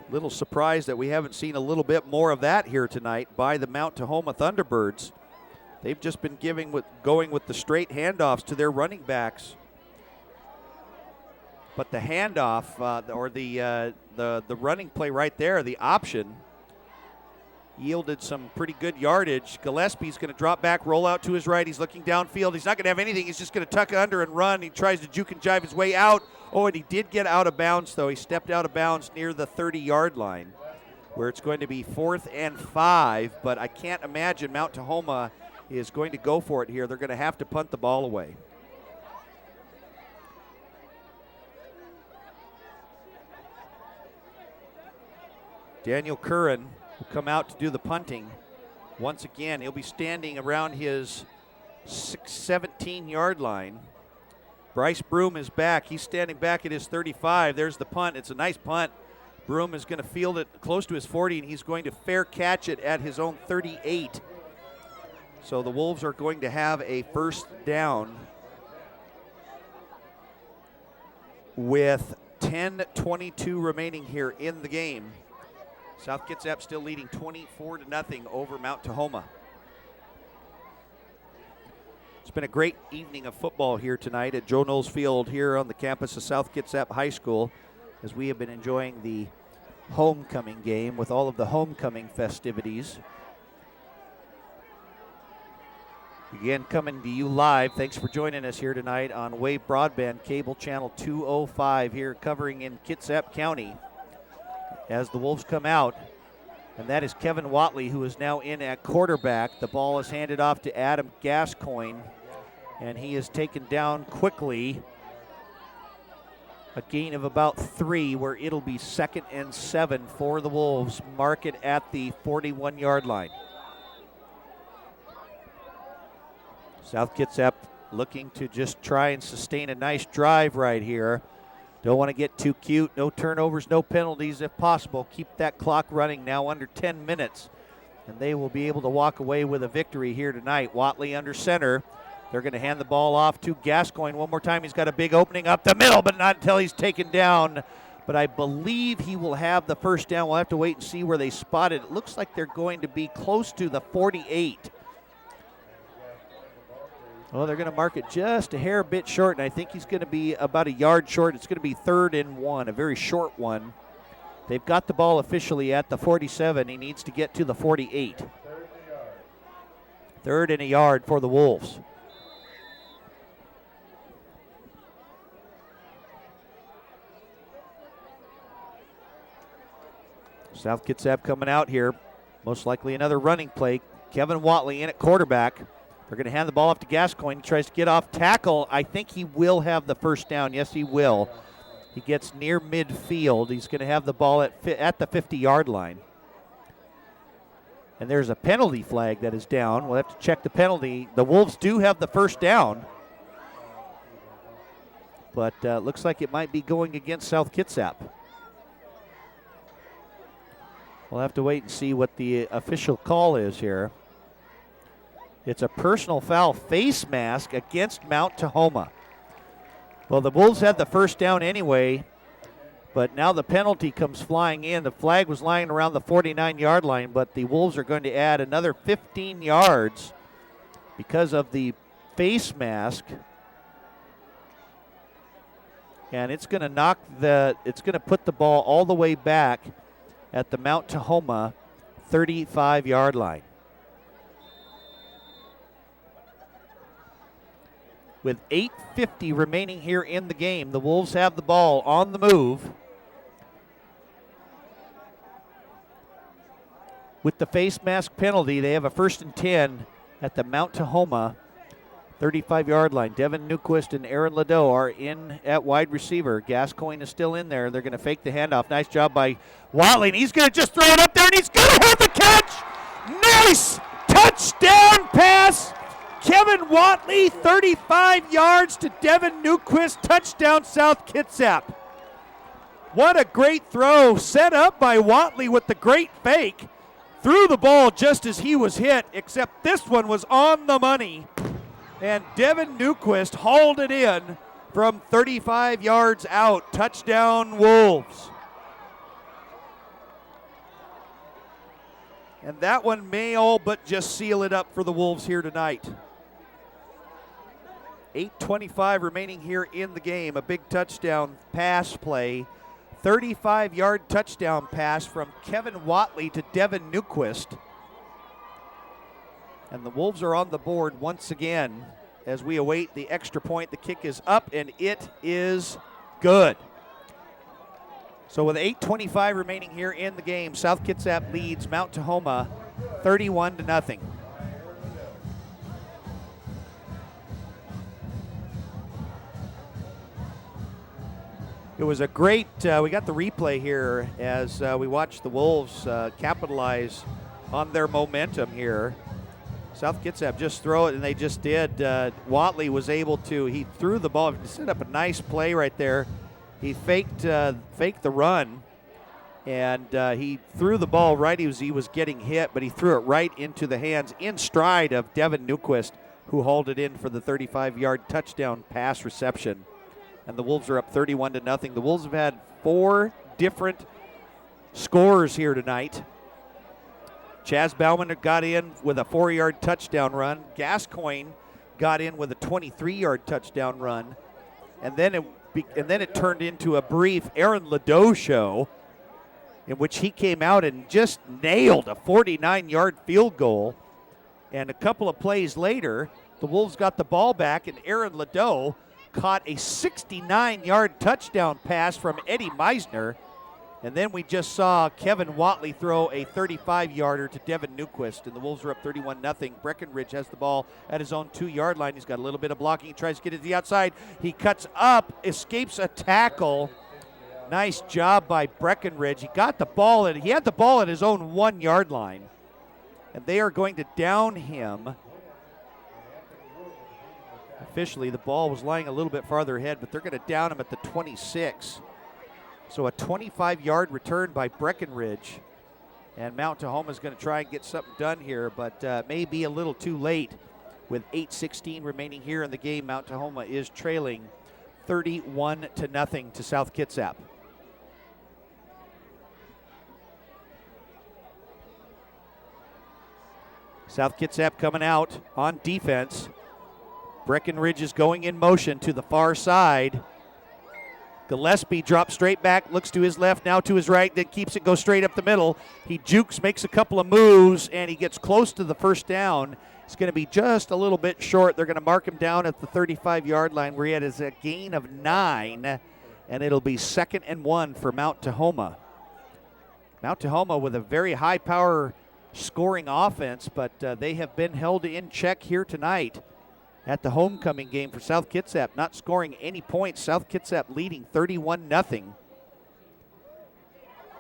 Little surprised that we haven't seen a little bit more of that here tonight by the Mount Tahoma Thunderbirds. They've just been going with the straight handoffs to their running backs. But the handoff or the running play right there, the option, yielded some pretty good yardage. Gillespie's going to drop back, roll out to his right. He's looking downfield. He's not going to have anything. He's just going to tuck under and run. He tries to juke and jive his way out. Oh, and he did get out of bounds, though. He stepped out of bounds near the 30-yard line, where it's going to be 4th and 5. But I can't imagine Mount Tahoma is going to go for it here. They're going to have to punt the ball away. Daniel Curran will come out to do the punting. Once again, he'll be standing around his 17-yard line. Bryce Broom is back. He's standing back at his 35. There's the punt. It's a nice punt. Broom is going to field it close to his 40, and he's going to fair catch it at his own 38. So the Wolves are going to have a 1st down with 10:22 remaining here in the game. South Kitsap still leading 24-0 over Mount Tahoma. It's been a great evening of football here tonight at Joe Knowles Field here on the campus of South Kitsap High School, as we have been enjoying the homecoming game with all of the homecoming festivities. Again, coming to you live. Thanks for joining us here tonight on Wave Broadband Cable Channel 205 here covering in Kitsap County as the Wolves come out. And that is Kevin Watley, who is now in at quarterback. The ball is handed off to Adam Gascoigne, and he is taken down quickly. A gain of about 3, where it'll be 2nd and 7 for the Wolves. Mark it at the 41-yard line. South Kitsap looking to just try and sustain a nice drive right here. Don't want to get too cute. No turnovers, no penalties if possible. Keep that clock running now under 10 minutes. And they will be able to walk away with a victory here tonight. Watley under center. They're going to hand the ball off to Gascoigne one more time. He's got a big opening up the middle, but not until he's taken down. But I believe he will have the first down. We'll have to wait and see where they spot it. It looks like they're going to be close to the 48. Well, they're going to mark it just a hair bit short, and I think he's going to be about a yard short. It's going to be 3rd and 1, a very short one. They've got the ball officially at the 47. He needs to get to the 48. 3rd and a yard for the Wolves. South Kitsap coming out here. Most likely another running play. Kevin Watley in at quarterback. They're going to hand the ball off to Gascoigne. He tries to get off tackle. I think he will have the first down. Yes, he will. He gets near midfield. He's going to have the ball at the 50-yard line. And there's a penalty flag that is down. We'll have to check the penalty. The Wolves do have the first down. But looks like it might be going against South Kitsap. We'll have to wait and see what the official call is here. It's a personal foul face mask against Mount Tahoma. Well, the Wolves had the first down anyway, but now the penalty comes flying in. The flag was lying around the 49-yard line, but the Wolves are going to add another 15 yards because of the face mask. And it's going to put the ball all the way back at the Mount Tahoma 35-yard line. With 8:50 remaining here in the game, the Wolves have the ball on the move. With the face mask penalty, they have a 1st and 10 at the Mount Tahoma 35-yard line. Devin Newquist and Aaron Ladeau are in at wide receiver. Gascoigne is still in there. They're going to fake the handoff. Nice job by Watley, and he's going to just throw it up there, and he's going to have the catch. Nice touchdown pass. Kevin Watley, 35 yards to Devin Newquist. Touchdown, South Kitsap. What a great throw set up by Watley with the great fake. Threw the ball just as he was hit, except this one was on the money. And Devin Newquist hauled it in from 35 yards out. Touchdown, Wolves. And that one may all but just seal it up for the Wolves here tonight. 8:25 remaining here in the game. A big touchdown pass play. 35-yard touchdown pass from Kevin Watley to Devin Newquist. And the Wolves are on the board once again as we await the extra point. The kick is up, and it is good. So with 8:25 remaining here in the game, South Kitsap leads Mount Tahoma 31-0. It was a great, we got the replay here as we watched the Wolves capitalize on their momentum here. South Kitsap just throw it, and they just did. Watley was able to, he threw the ball, he set up a nice play right there. He faked the run, and he threw the ball right as he was getting hit, but he threw it right into the hands in stride of Devin Newquist, who hauled it in for the 35-yard touchdown pass reception. And the Wolves are up 31-0. The Wolves have had 4 different scores here tonight. Chaz Bauman got in with a 4-yard touchdown run. Gascoigne got in with a 23-yard touchdown run. And then it turned into a brief Aaron Ladeau show in which he came out and just nailed a 49-yard field goal. And a couple of plays later, the Wolves got the ball back, and Aaron Ladeau caught a 69-yard touchdown pass from Eddie Meisner. And then we just saw Kevin Watley throw a 35-yarder to Devin Newquist, and the Wolves are up 31-0. Breckenridge has the ball at his own 2-yard line. He's got a little bit of blocking. He tries to get it to the outside. He cuts up, escapes a tackle. Nice job by Breckenridge. He got the ball, and he had the ball at his own 1-yard line. And they are going to down him. Officially, the ball was lying a little bit farther ahead, but they're going to down him at the 26. So a 25-yard return by Breckenridge. And Mount Tahoma is going to try and get something done here, but may be a little too late. With 8:16 remaining here in the game, Mount Tahoma is trailing 31-0 to South Kitsap. South Kitsap coming out on defense. Breckenridge is going in motion to the far side. Gillespie drops straight back, looks to his left, now to his right, then keeps it go straight up the middle. He jukes, makes a couple of moves, and he gets close to the first down. It's going to be just a little bit short. They're going to mark him down at the 35-yard line where he had a gain of 9, and it'll be 2nd and 1 for Mount Tahoma. Mount Tahoma with a very high-power scoring offense, but they have been held in check here tonight at the homecoming game for South Kitsap, not scoring any points. South Kitsap leading 31-0.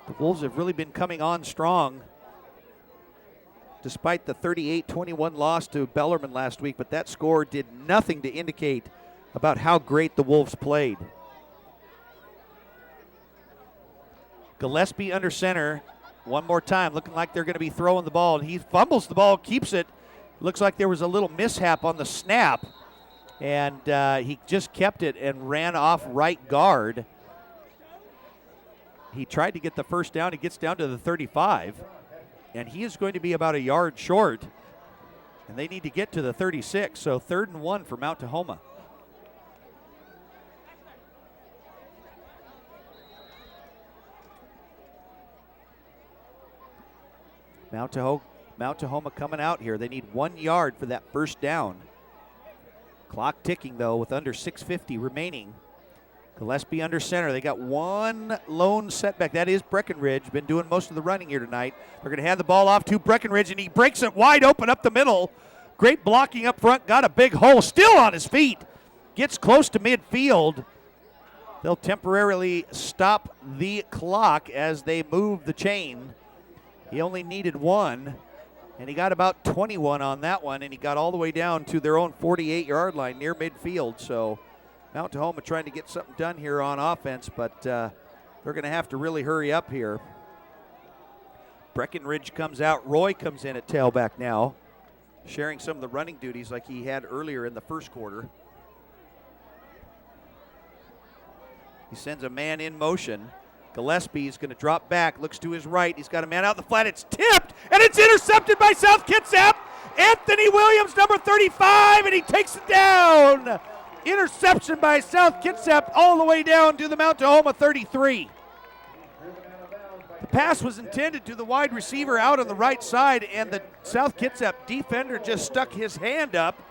The Wolves have really been coming on strong despite the 38-21 loss to Bellarmine last week, but that score did nothing to indicate about how great the Wolves played. Gillespie under center one more time, looking like they're going to be throwing the ball, and he fumbles the ball, keeps it. Looks like there was a little mishap on the snap, and he just kept it and ran off right guard. He tried to get the first down. He gets down to the 35, and he is going to be about a yard short, and they need to get to the 36, so 3rd and 1 for Mount Tahoma. Mount Tahoma coming out here. They need 1 yard for that first down. Clock ticking, though, with under 6:50 remaining. Gillespie under center. They got one lone setback. That is Breckenridge. Been doing most of the running here tonight. They're going to hand the ball off to Breckenridge, and he breaks it wide open up the middle. Great blocking up front. Got a big hole. Still on his feet. Gets close to midfield. They'll temporarily stop the clock as they move the chain. He only needed 1, and he got about 21 on that one, and he got all the way down to their own 48-yard line near midfield. So Mount Tahoma trying to get something done here on offense, but they're going to have to really hurry up here. Breckenridge comes out. Roy comes in at tailback now, sharing some of the running duties like he had earlier in the first quarter. He sends a man in motion. Gillespie is going to drop back, looks to his right. He's got a man out in the flat. It's tipped, and it's intercepted by South Kitsap. Anthony Williams, number 35, and he takes it down. Interception by South Kitsap all the way down to the Mount Tahoma 33. The pass was intended to the wide receiver out on the right side, and the South Kitsap defender just stuck his hand up,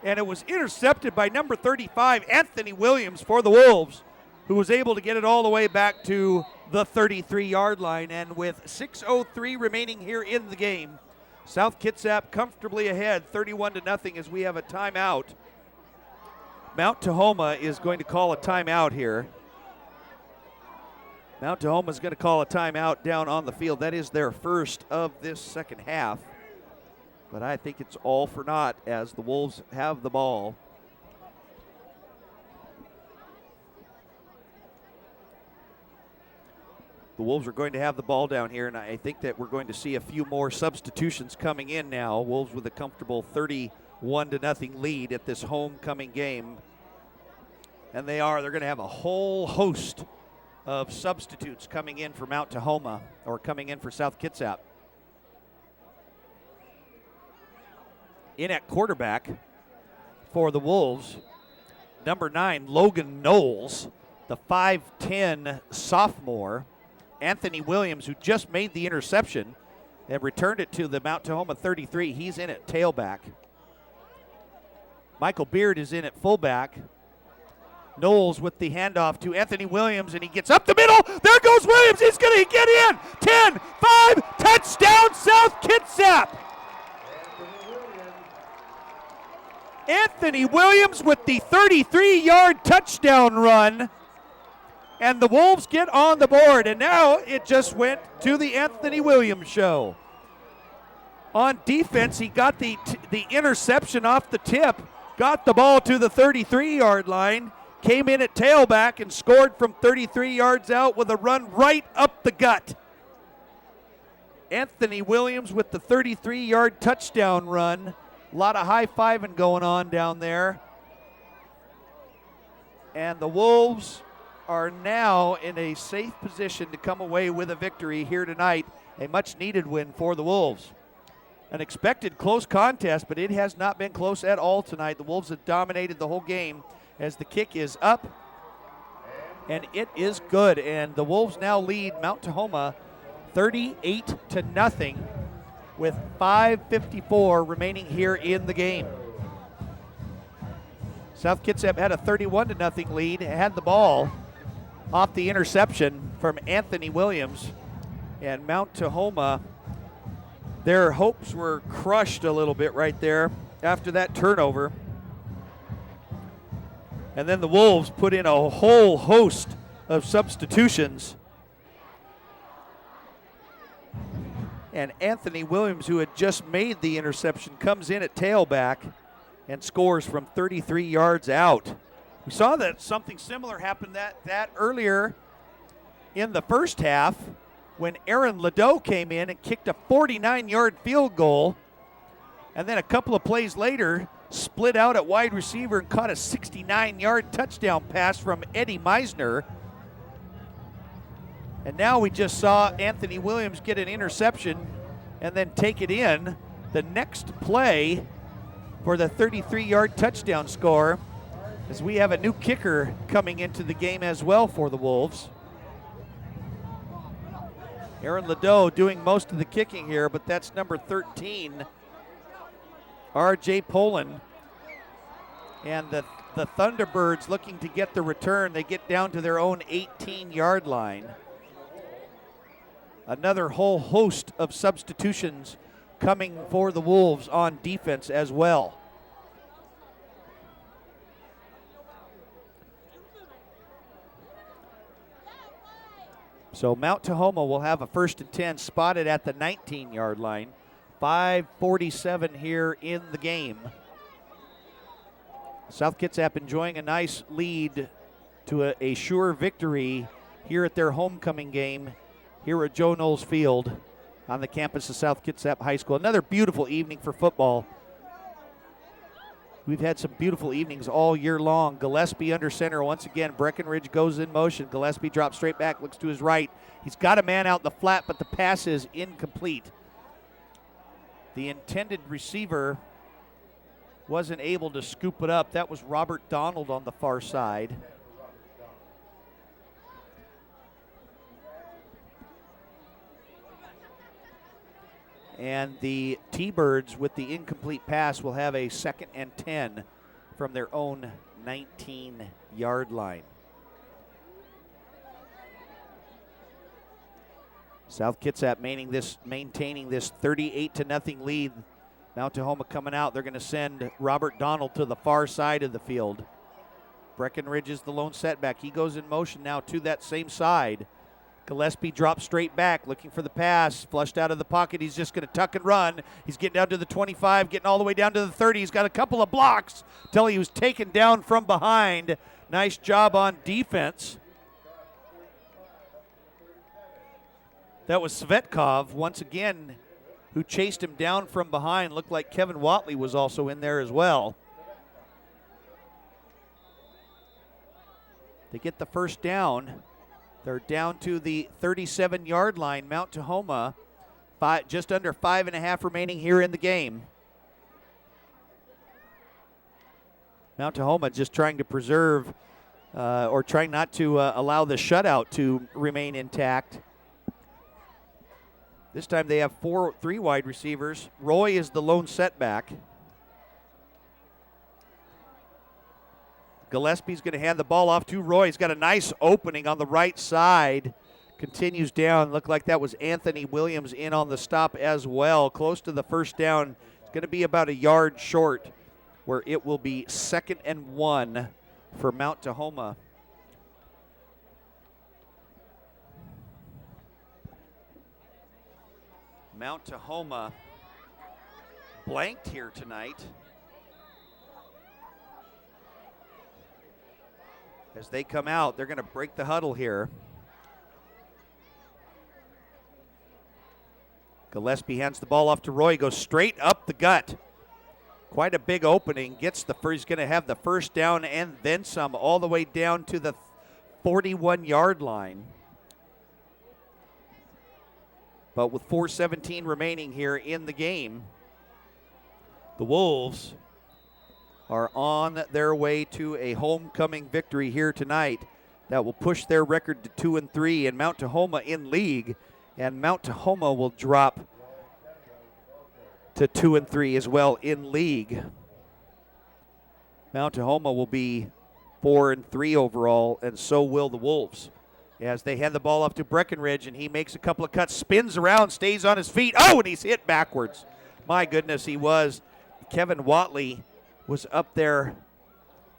and it was intercepted by number 35, Anthony Williams, for the Wolves, who was able to get it all the way back to the 33-yard line. And with 6:03 remaining here in the game, South Kitsap comfortably ahead, 31-0, as we have a timeout. Mount Tahoma is going to call a timeout here. Mount Tahoma is going to call a timeout down on the field. That is their first of this second half. But I think it's all for naught as the Wolves have the ball. The Wolves are going to have the ball down here, and I think that we're going to see a few more substitutions coming in now. Wolves with a comfortable 31-0 lead at this homecoming game. And they are. They're going to have a whole host of substitutes coming in for Mount Tahoma, or coming in for South Kitsap. In at quarterback for the Wolves, number 9, Logan Knowles, the 5'10 sophomore. Anthony Williams, who just made the interception and returned it to the Mount Tahoma 33. He's in at tailback. Michael Beard is in at fullback. Knowles with the handoff to Anthony Williams, and he gets up the middle. There goes Williams. He's going to get in. 10, 5, touchdown, South Kitsap. Anthony Williams with the 33-yard touchdown run. And the Wolves get on the board, and now it just went to the Anthony Williams show. On defense, he got the interception off the tip, got the ball to the 33-yard line, came in at tailback and scored from 33 yards out with a run right up the gut. Anthony Williams with the 33-yard touchdown run. A lot of high-fiving going on down there. And the Wolves are now in a safe position to come away with a victory here tonight. A much-needed win for the Wolves. An expected close contest, but it has not been close at all tonight. The Wolves have dominated the whole game as the kick is up, and it is good. And the Wolves now lead Mount Tahoma 38-0 with 5:54 remaining here in the game. South Kitsap had a 31-0 lead, had the ball off the interception from Anthony Williams, and Mount Tahoma, their hopes were crushed a little bit right there after that turnover. And then the Wolves put in a whole host of substitutions. And Anthony Williams, who had just made the interception, comes in at tailback and scores from 33 yards out. We saw that something similar happened that earlier in the first half when Aaron Ladeau came in and kicked a 49-yard field goal, and then a couple of plays later split out at wide receiver and caught a 69-yard touchdown pass from Eddie Meisner. And now we just saw Anthony Williams get an interception and then take it in. The next play for the 33-yard touchdown score, as we have a new kicker coming into the game as well for the Wolves. Aaron Ladeau doing most of the kicking here, but that's number 13, R.J. Poland. And the Thunderbirds looking to get the return. They get down to their own 18-yard line. Another whole host of substitutions coming for the Wolves on defense as well. So Mount Tahoma will have a 1st and 10 spotted at the 19-yard line. 5:47 here in the game. South Kitsap enjoying a nice lead to a sure victory here at their homecoming game here at Joe Knowles Field on the campus of South Kitsap High School. Another beautiful evening for football. We've had some beautiful evenings all year long. Gillespie under center once again. Breckenridge goes in motion. Gillespie drops straight back, looks to his right. He's got a man out in the flat, but the pass is incomplete. The intended receiver wasn't able to scoop it up. That was Robert Donald on the far side. And the T-Birds with the incomplete pass will have a 2nd and 10 from their own 19-yard line. South Kitsap maintaining this 38-0 lead. Mount Tahoma coming out. They're going to send Robert Donald to the far side of the field. Breckenridge is the lone setback. He goes in motion now to that same side. Gillespie drops straight back, looking for the pass, flushed out of the pocket. He's just going to tuck and run. He's getting down to the 25, getting all the way down to the 30. He's got a couple of blocks till he was taken down from behind. Nice job on defense. That was Svetkov once again, who chased him down from behind. Looked like Kevin Watley was also in there as well. They get the first down. They're down to the 37-yard line. Mount Tahoma, just under 5.5 remaining here in the game. Mount Tahoma just trying to preserve or trying not to allow the shutout to remain intact. This time they have three wide receivers. Roy is the lone setback. Gillespie's going to hand the ball off to Roy. He's got a nice opening on the right side. Continues down. Looked like that was Anthony Williams in on the stop as well. Close to the first down. It's going to be about a yard short, where it will be 2nd and 1 for Mount Tahoma. Mount Tahoma blanked here tonight. As they come out, they're going to break the huddle here. Gillespie hands the ball off to Roy, goes straight up the gut. Quite a big opening. He's going to have the first down and then some, all the way down to the 41-yard line. But with 4:17 remaining here in the game, the Wolves are on their way to a homecoming victory here tonight that will push their record to 2-3, and Mount Tahoma in league, and Mount Tahoma will drop to 2-3 as well in league. Mount Tahoma will be 4-3 overall, and so will the Wolves. As they hand the ball off to Breckenridge, and he makes a couple of cuts, spins around, stays on his feet. Oh, and he's hit backwards. My goodness, he was. Kevin Watley was up there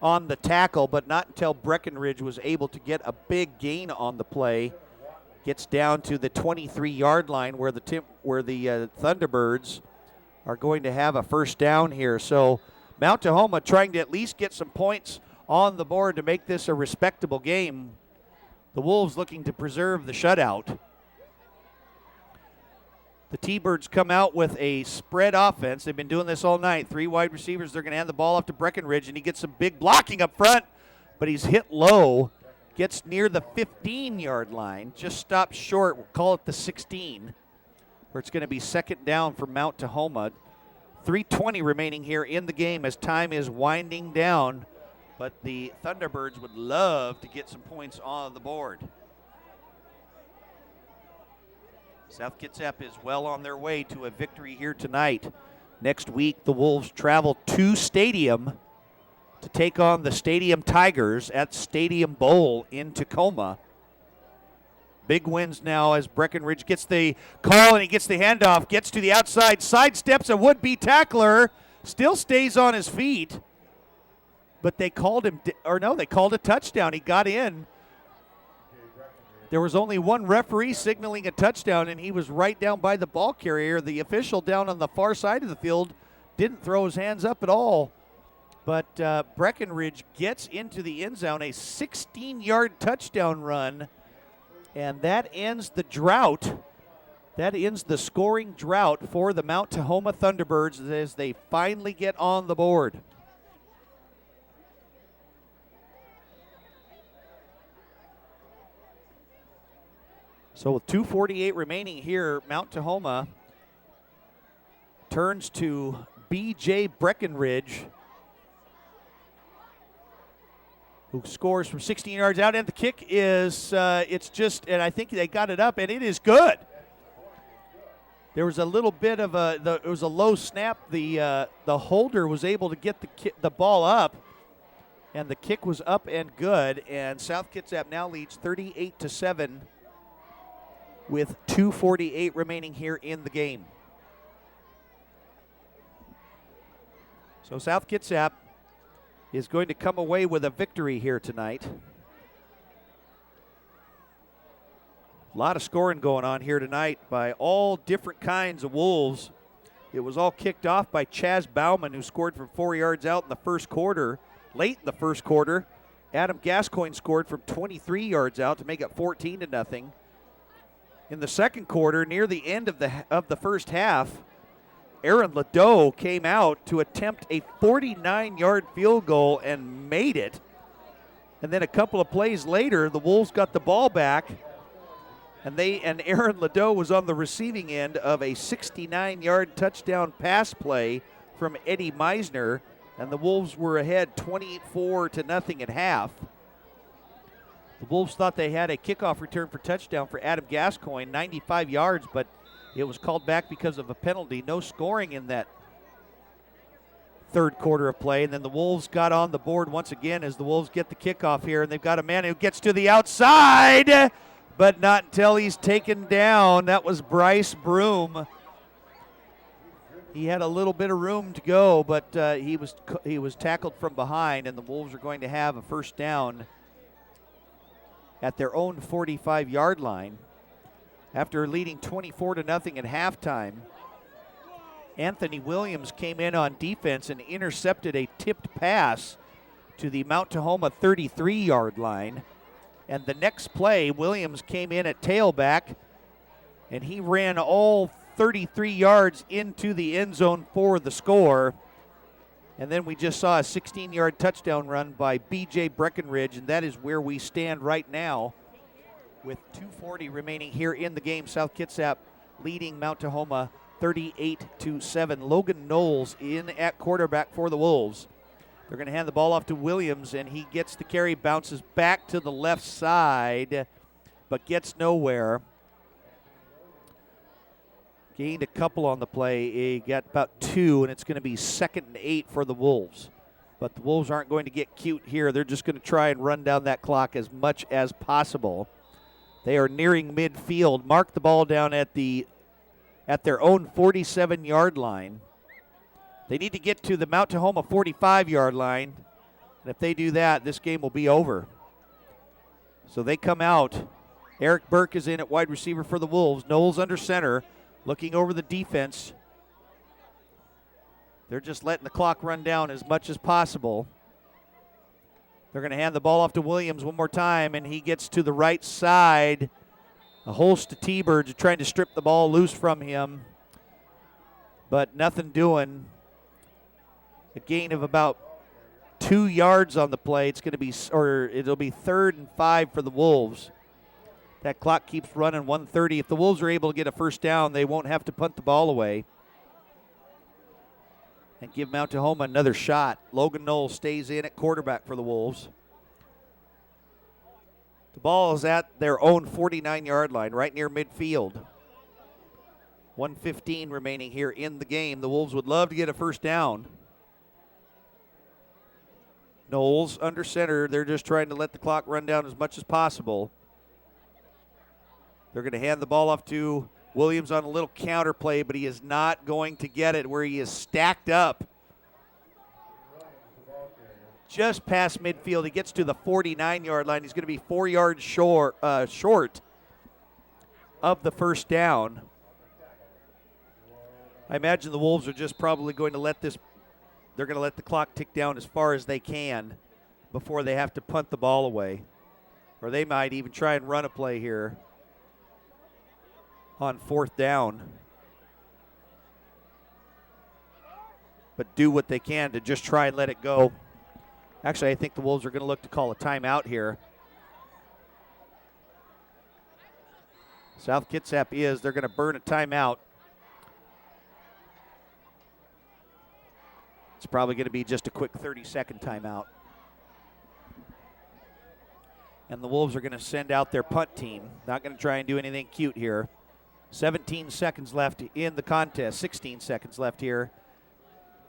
on the tackle, but not until Breckenridge was able to get a big gain on the play. Gets down to the 23-yard line where the Thunderbirds are going to have a first down here. So Mount Tahoma trying to at least get some points on the board to make this a respectable game. The Wolves looking to preserve the shutout. The T-Birds come out with a spread offense. They've been doing this all night. 3 wide receivers. They're going to hand the ball off to Breckenridge, and he gets some big blocking up front, but he's hit low. Gets near the 15-yard line. Just stops short. We'll call it the 16, where it's going to be 2nd down for Mount Tahoma. 3:20 remaining here in the game as time is winding down. But the Thunderbirds would love to get some points on the board. South Kitsap is well on their way to a victory here tonight. Next week, the Wolves travel to Stadium to take on the Stadium Tigers at Stadium Bowl in Tacoma. Big wins now as Breckenridge gets the call and he gets the handoff, gets to the outside, sidesteps a would-be tackler, still stays on his feet. But they called him, they called a touchdown. He got in. There was only one referee signaling a touchdown, and he was right down by the ball carrier. The official down on the far side of the field didn't throw his hands up at all. But Breckenridge gets into the end zone, a 16-yard touchdown run, and that ends the drought. That ends the scoring drought for the Mount Tahoma Thunderbirds as they finally get on the board. So with 2:48 remaining here, Mount Tahoma turns to B.J. Breckenridge, who scores from 16 yards out, and the kick is, and I think they got it up, and it is good. There was a little bit of it was a low snap. The holder was able to get the ball up, and the kick was up and good, and South Kitsap now leads 38-7. With 2:48 remaining here in the game. So South Kitsap is going to come away with a victory here tonight. A lot of scoring going on here tonight by all different kinds of Wolves. It was all kicked off by Chaz Bauman, who scored from 4 yards out in the first quarter. Late in the first quarter, Adam Gascoigne scored from 23 yards out to make it 14-0. In the second quarter, near the end of the first half, Aaron Ladeau came out to attempt a 49-yard field goal and made it. And then a couple of plays later, the Wolves got the ball back, and Aaron Ladeau was on the receiving end of a 69-yard touchdown pass play from Eddie Meisner, and the Wolves were ahead 24-0 at half. The Wolves thought they had a kickoff return for touchdown for Adam Gascoigne, 95 yards, but It was called back because of a penalty. No scoring in that third quarter of play. And then the Wolves got on the board once again as the Wolves get the kickoff here. And they've got a man who gets to the outside, but not until he's taken down. That was Bryce Broom. He had a little bit of room to go, but he was tackled from behind, and the Wolves are going to have a first down at their own 45-yard line after leading 24-0 at halftime. Anthony Williams came in on defense and intercepted a tipped pass to the Mount Tahoma 33-yard line. And the next play, Williams came in at tailback, and he ran all 33 yards into the end zone for the score. And then we just saw a 16-yard touchdown run by B.J. Breckenridge, and that is where we stand right now with 2:40 remaining here in the game. South Kitsap leading Mount Tahoma 38-7. Logan Knowles in at quarterback for the Wolves. They're going to hand the ball off to Williams, and he gets the carry, bounces back to the left side, but gets nowhere. Gained a couple on the play. He got about 2, and it's going to be 2nd and 8 for the Wolves. But the Wolves aren't going to get cute here. They're just going to try and run down that clock as much as possible. They are nearing midfield. Mark the ball down at their own 47-yard line. They need to get to the Mount Tahoma 45-yard line. And if they do that, this game will be over. So they come out. Eric Burke is in at wide receiver for the Wolves. Knowles under center. Looking over the defense. They're just letting the clock run down as much as possible. They're going to hand the ball off to Williams one more time, and he gets to the right side. A host of T-Birds trying to strip the ball loose from him, but nothing doing. A gain of about 2 yards on the play. It'll be 3rd and 5 for the Wolves. That clock keeps running, 1:30. If the Wolves are able to get a first down, they won't have to punt the ball away and give Mount Tahoma another shot. Logan Knowles stays in at quarterback for the Wolves. The ball is at their own 49-yard line, right near midfield. 1:15 remaining here in the game. The Wolves would love to get a first down. Knowles under center. They're just trying to let the clock run down as much as possible. They're going to hand the ball off to Williams on a little counter play, but he is not going to get it where he is stacked up just past midfield. He gets to the 49-yard line. He's going to be 4 yards short of the first down. I imagine the Wolves are just probably going to they're going to let the clock tick down as far as they can before they have to punt the ball away. Or they might even try and run a play here on 4th down. But do what they can to just try and let it go. Actually, I think the Wolves are going to look to call a timeout here. South Kitsap they're going to burn a timeout. It's probably going to be just a quick 30-second timeout. And the Wolves are going to send out their punt team. Not going to try and do anything cute here. 17 seconds left in the contest, 16 seconds left here.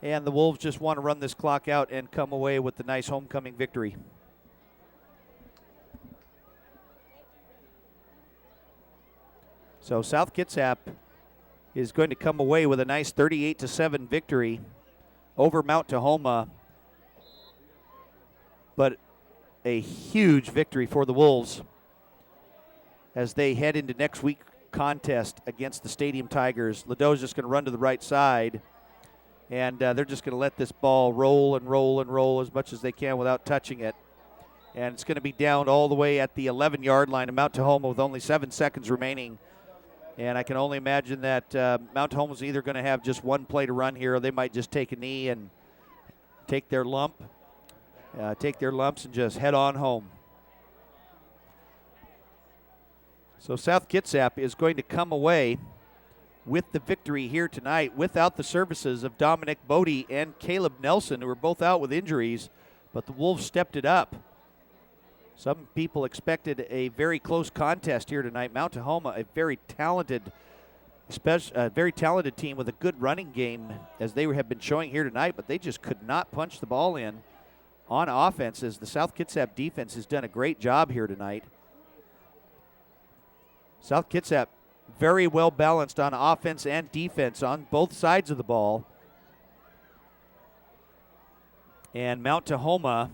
And the Wolves just want to run this clock out and come away with the nice homecoming victory. So South Kitsap is going to come away with a nice 38-7 victory over Mount Tahoma. But a huge victory for the Wolves as they head into next week's contest against the Stadium Tigers. Ladeau's just going to run to the right side, and they're just going to let this ball roll and roll and roll as much as they can without touching it. And it's going to be down all the way at the 11-yard line of Mount Tahoma with only 7 seconds remaining. And I can only imagine that Mount Tahoma's either going to have just one play to run here, or they might just take a knee and take their lumps and just head on home. So South Kitsap is going to come away with the victory here tonight without the services of Dominic Bodie and Caleb Nelson, who are both out with injuries, but the Wolves stepped it up. Some people expected a very close contest here tonight. Mount Tahoma, a very talented A very talented team with a good running game, as they have been showing here tonight, but they just could not punch the ball in on offense, as the South Kitsap defense has done a great job here tonight. South Kitsap very well balanced on offense and defense on both sides of the ball. And Mount Tahoma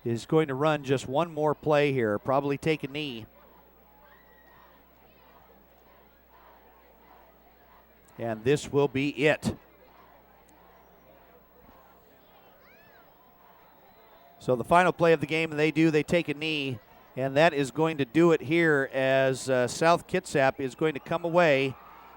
is going to run just one more play here, probably take a knee. And this will be it. So the final play of the game, they take a knee, and that is going to do it here, as South Kitsap is going to come away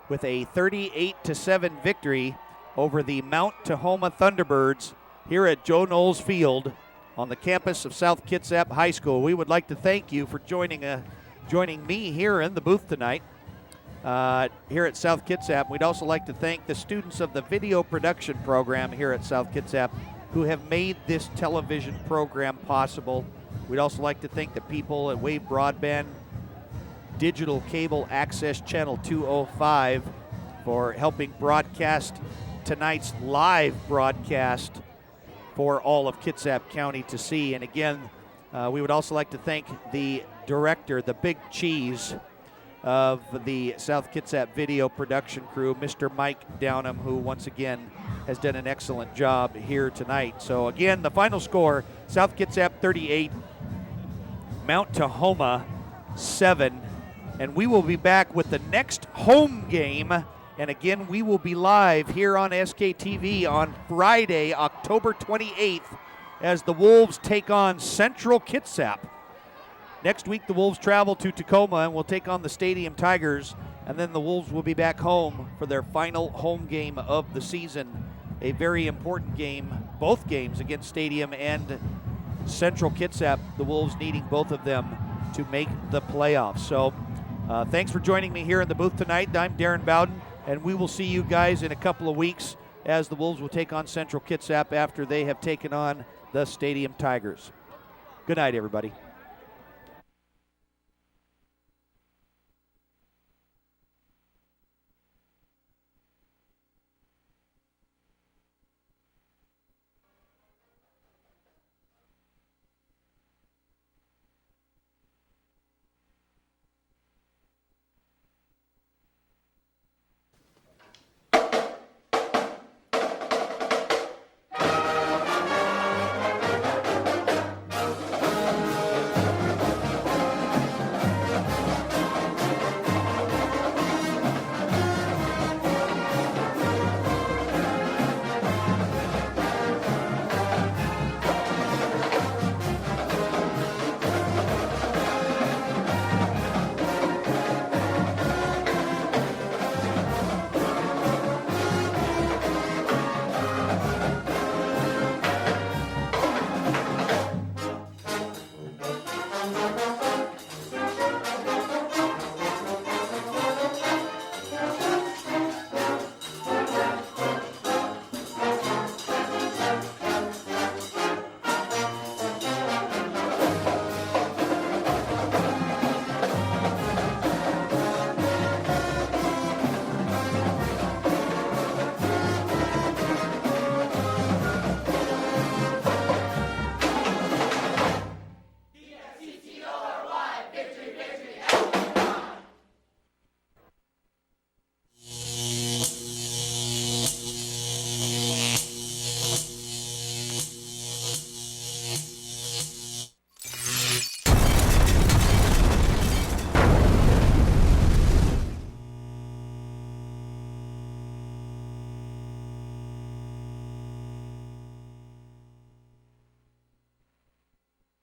with a 38-7 victory over the Mount Tahoma Thunderbirds here at Joe Knowles Field on the campus of South Kitsap High School. We would like to thank you for joining me here in the booth tonight here at South Kitsap. We'd also like to thank the students of the video production program here at South Kitsap who have made this television program possible. We'd also like to thank the people at Wave Broadband Digital Cable Access Channel 205 for helping broadcast tonight's live broadcast for all of Kitsap County to see. And again, we would also like to thank the director, the big cheese of the South Kitsap video production crew, Mr. Mike Downham, who once again has done an excellent job here tonight. So again, the final score, South Kitsap 38, Mount Tahoma 7. And we will be back with the next home game. And again, we will be live here on SKTV on Friday, October 28th, as the Wolves take on Central Kitsap. Next week, the Wolves travel to Tacoma and will take on the Stadium Tigers. And then the Wolves will be back home for their final home game of the season. A very important game, both games against Stadium and Central Kitsap, the Wolves needing both of them to make the playoffs. So thanks for joining me here in the booth tonight. I'm Darren Bowden, and we will see you guys in a couple of weeks as the Wolves will take on Central Kitsap after they have taken on the Stadium Tigers. Good night, everybody.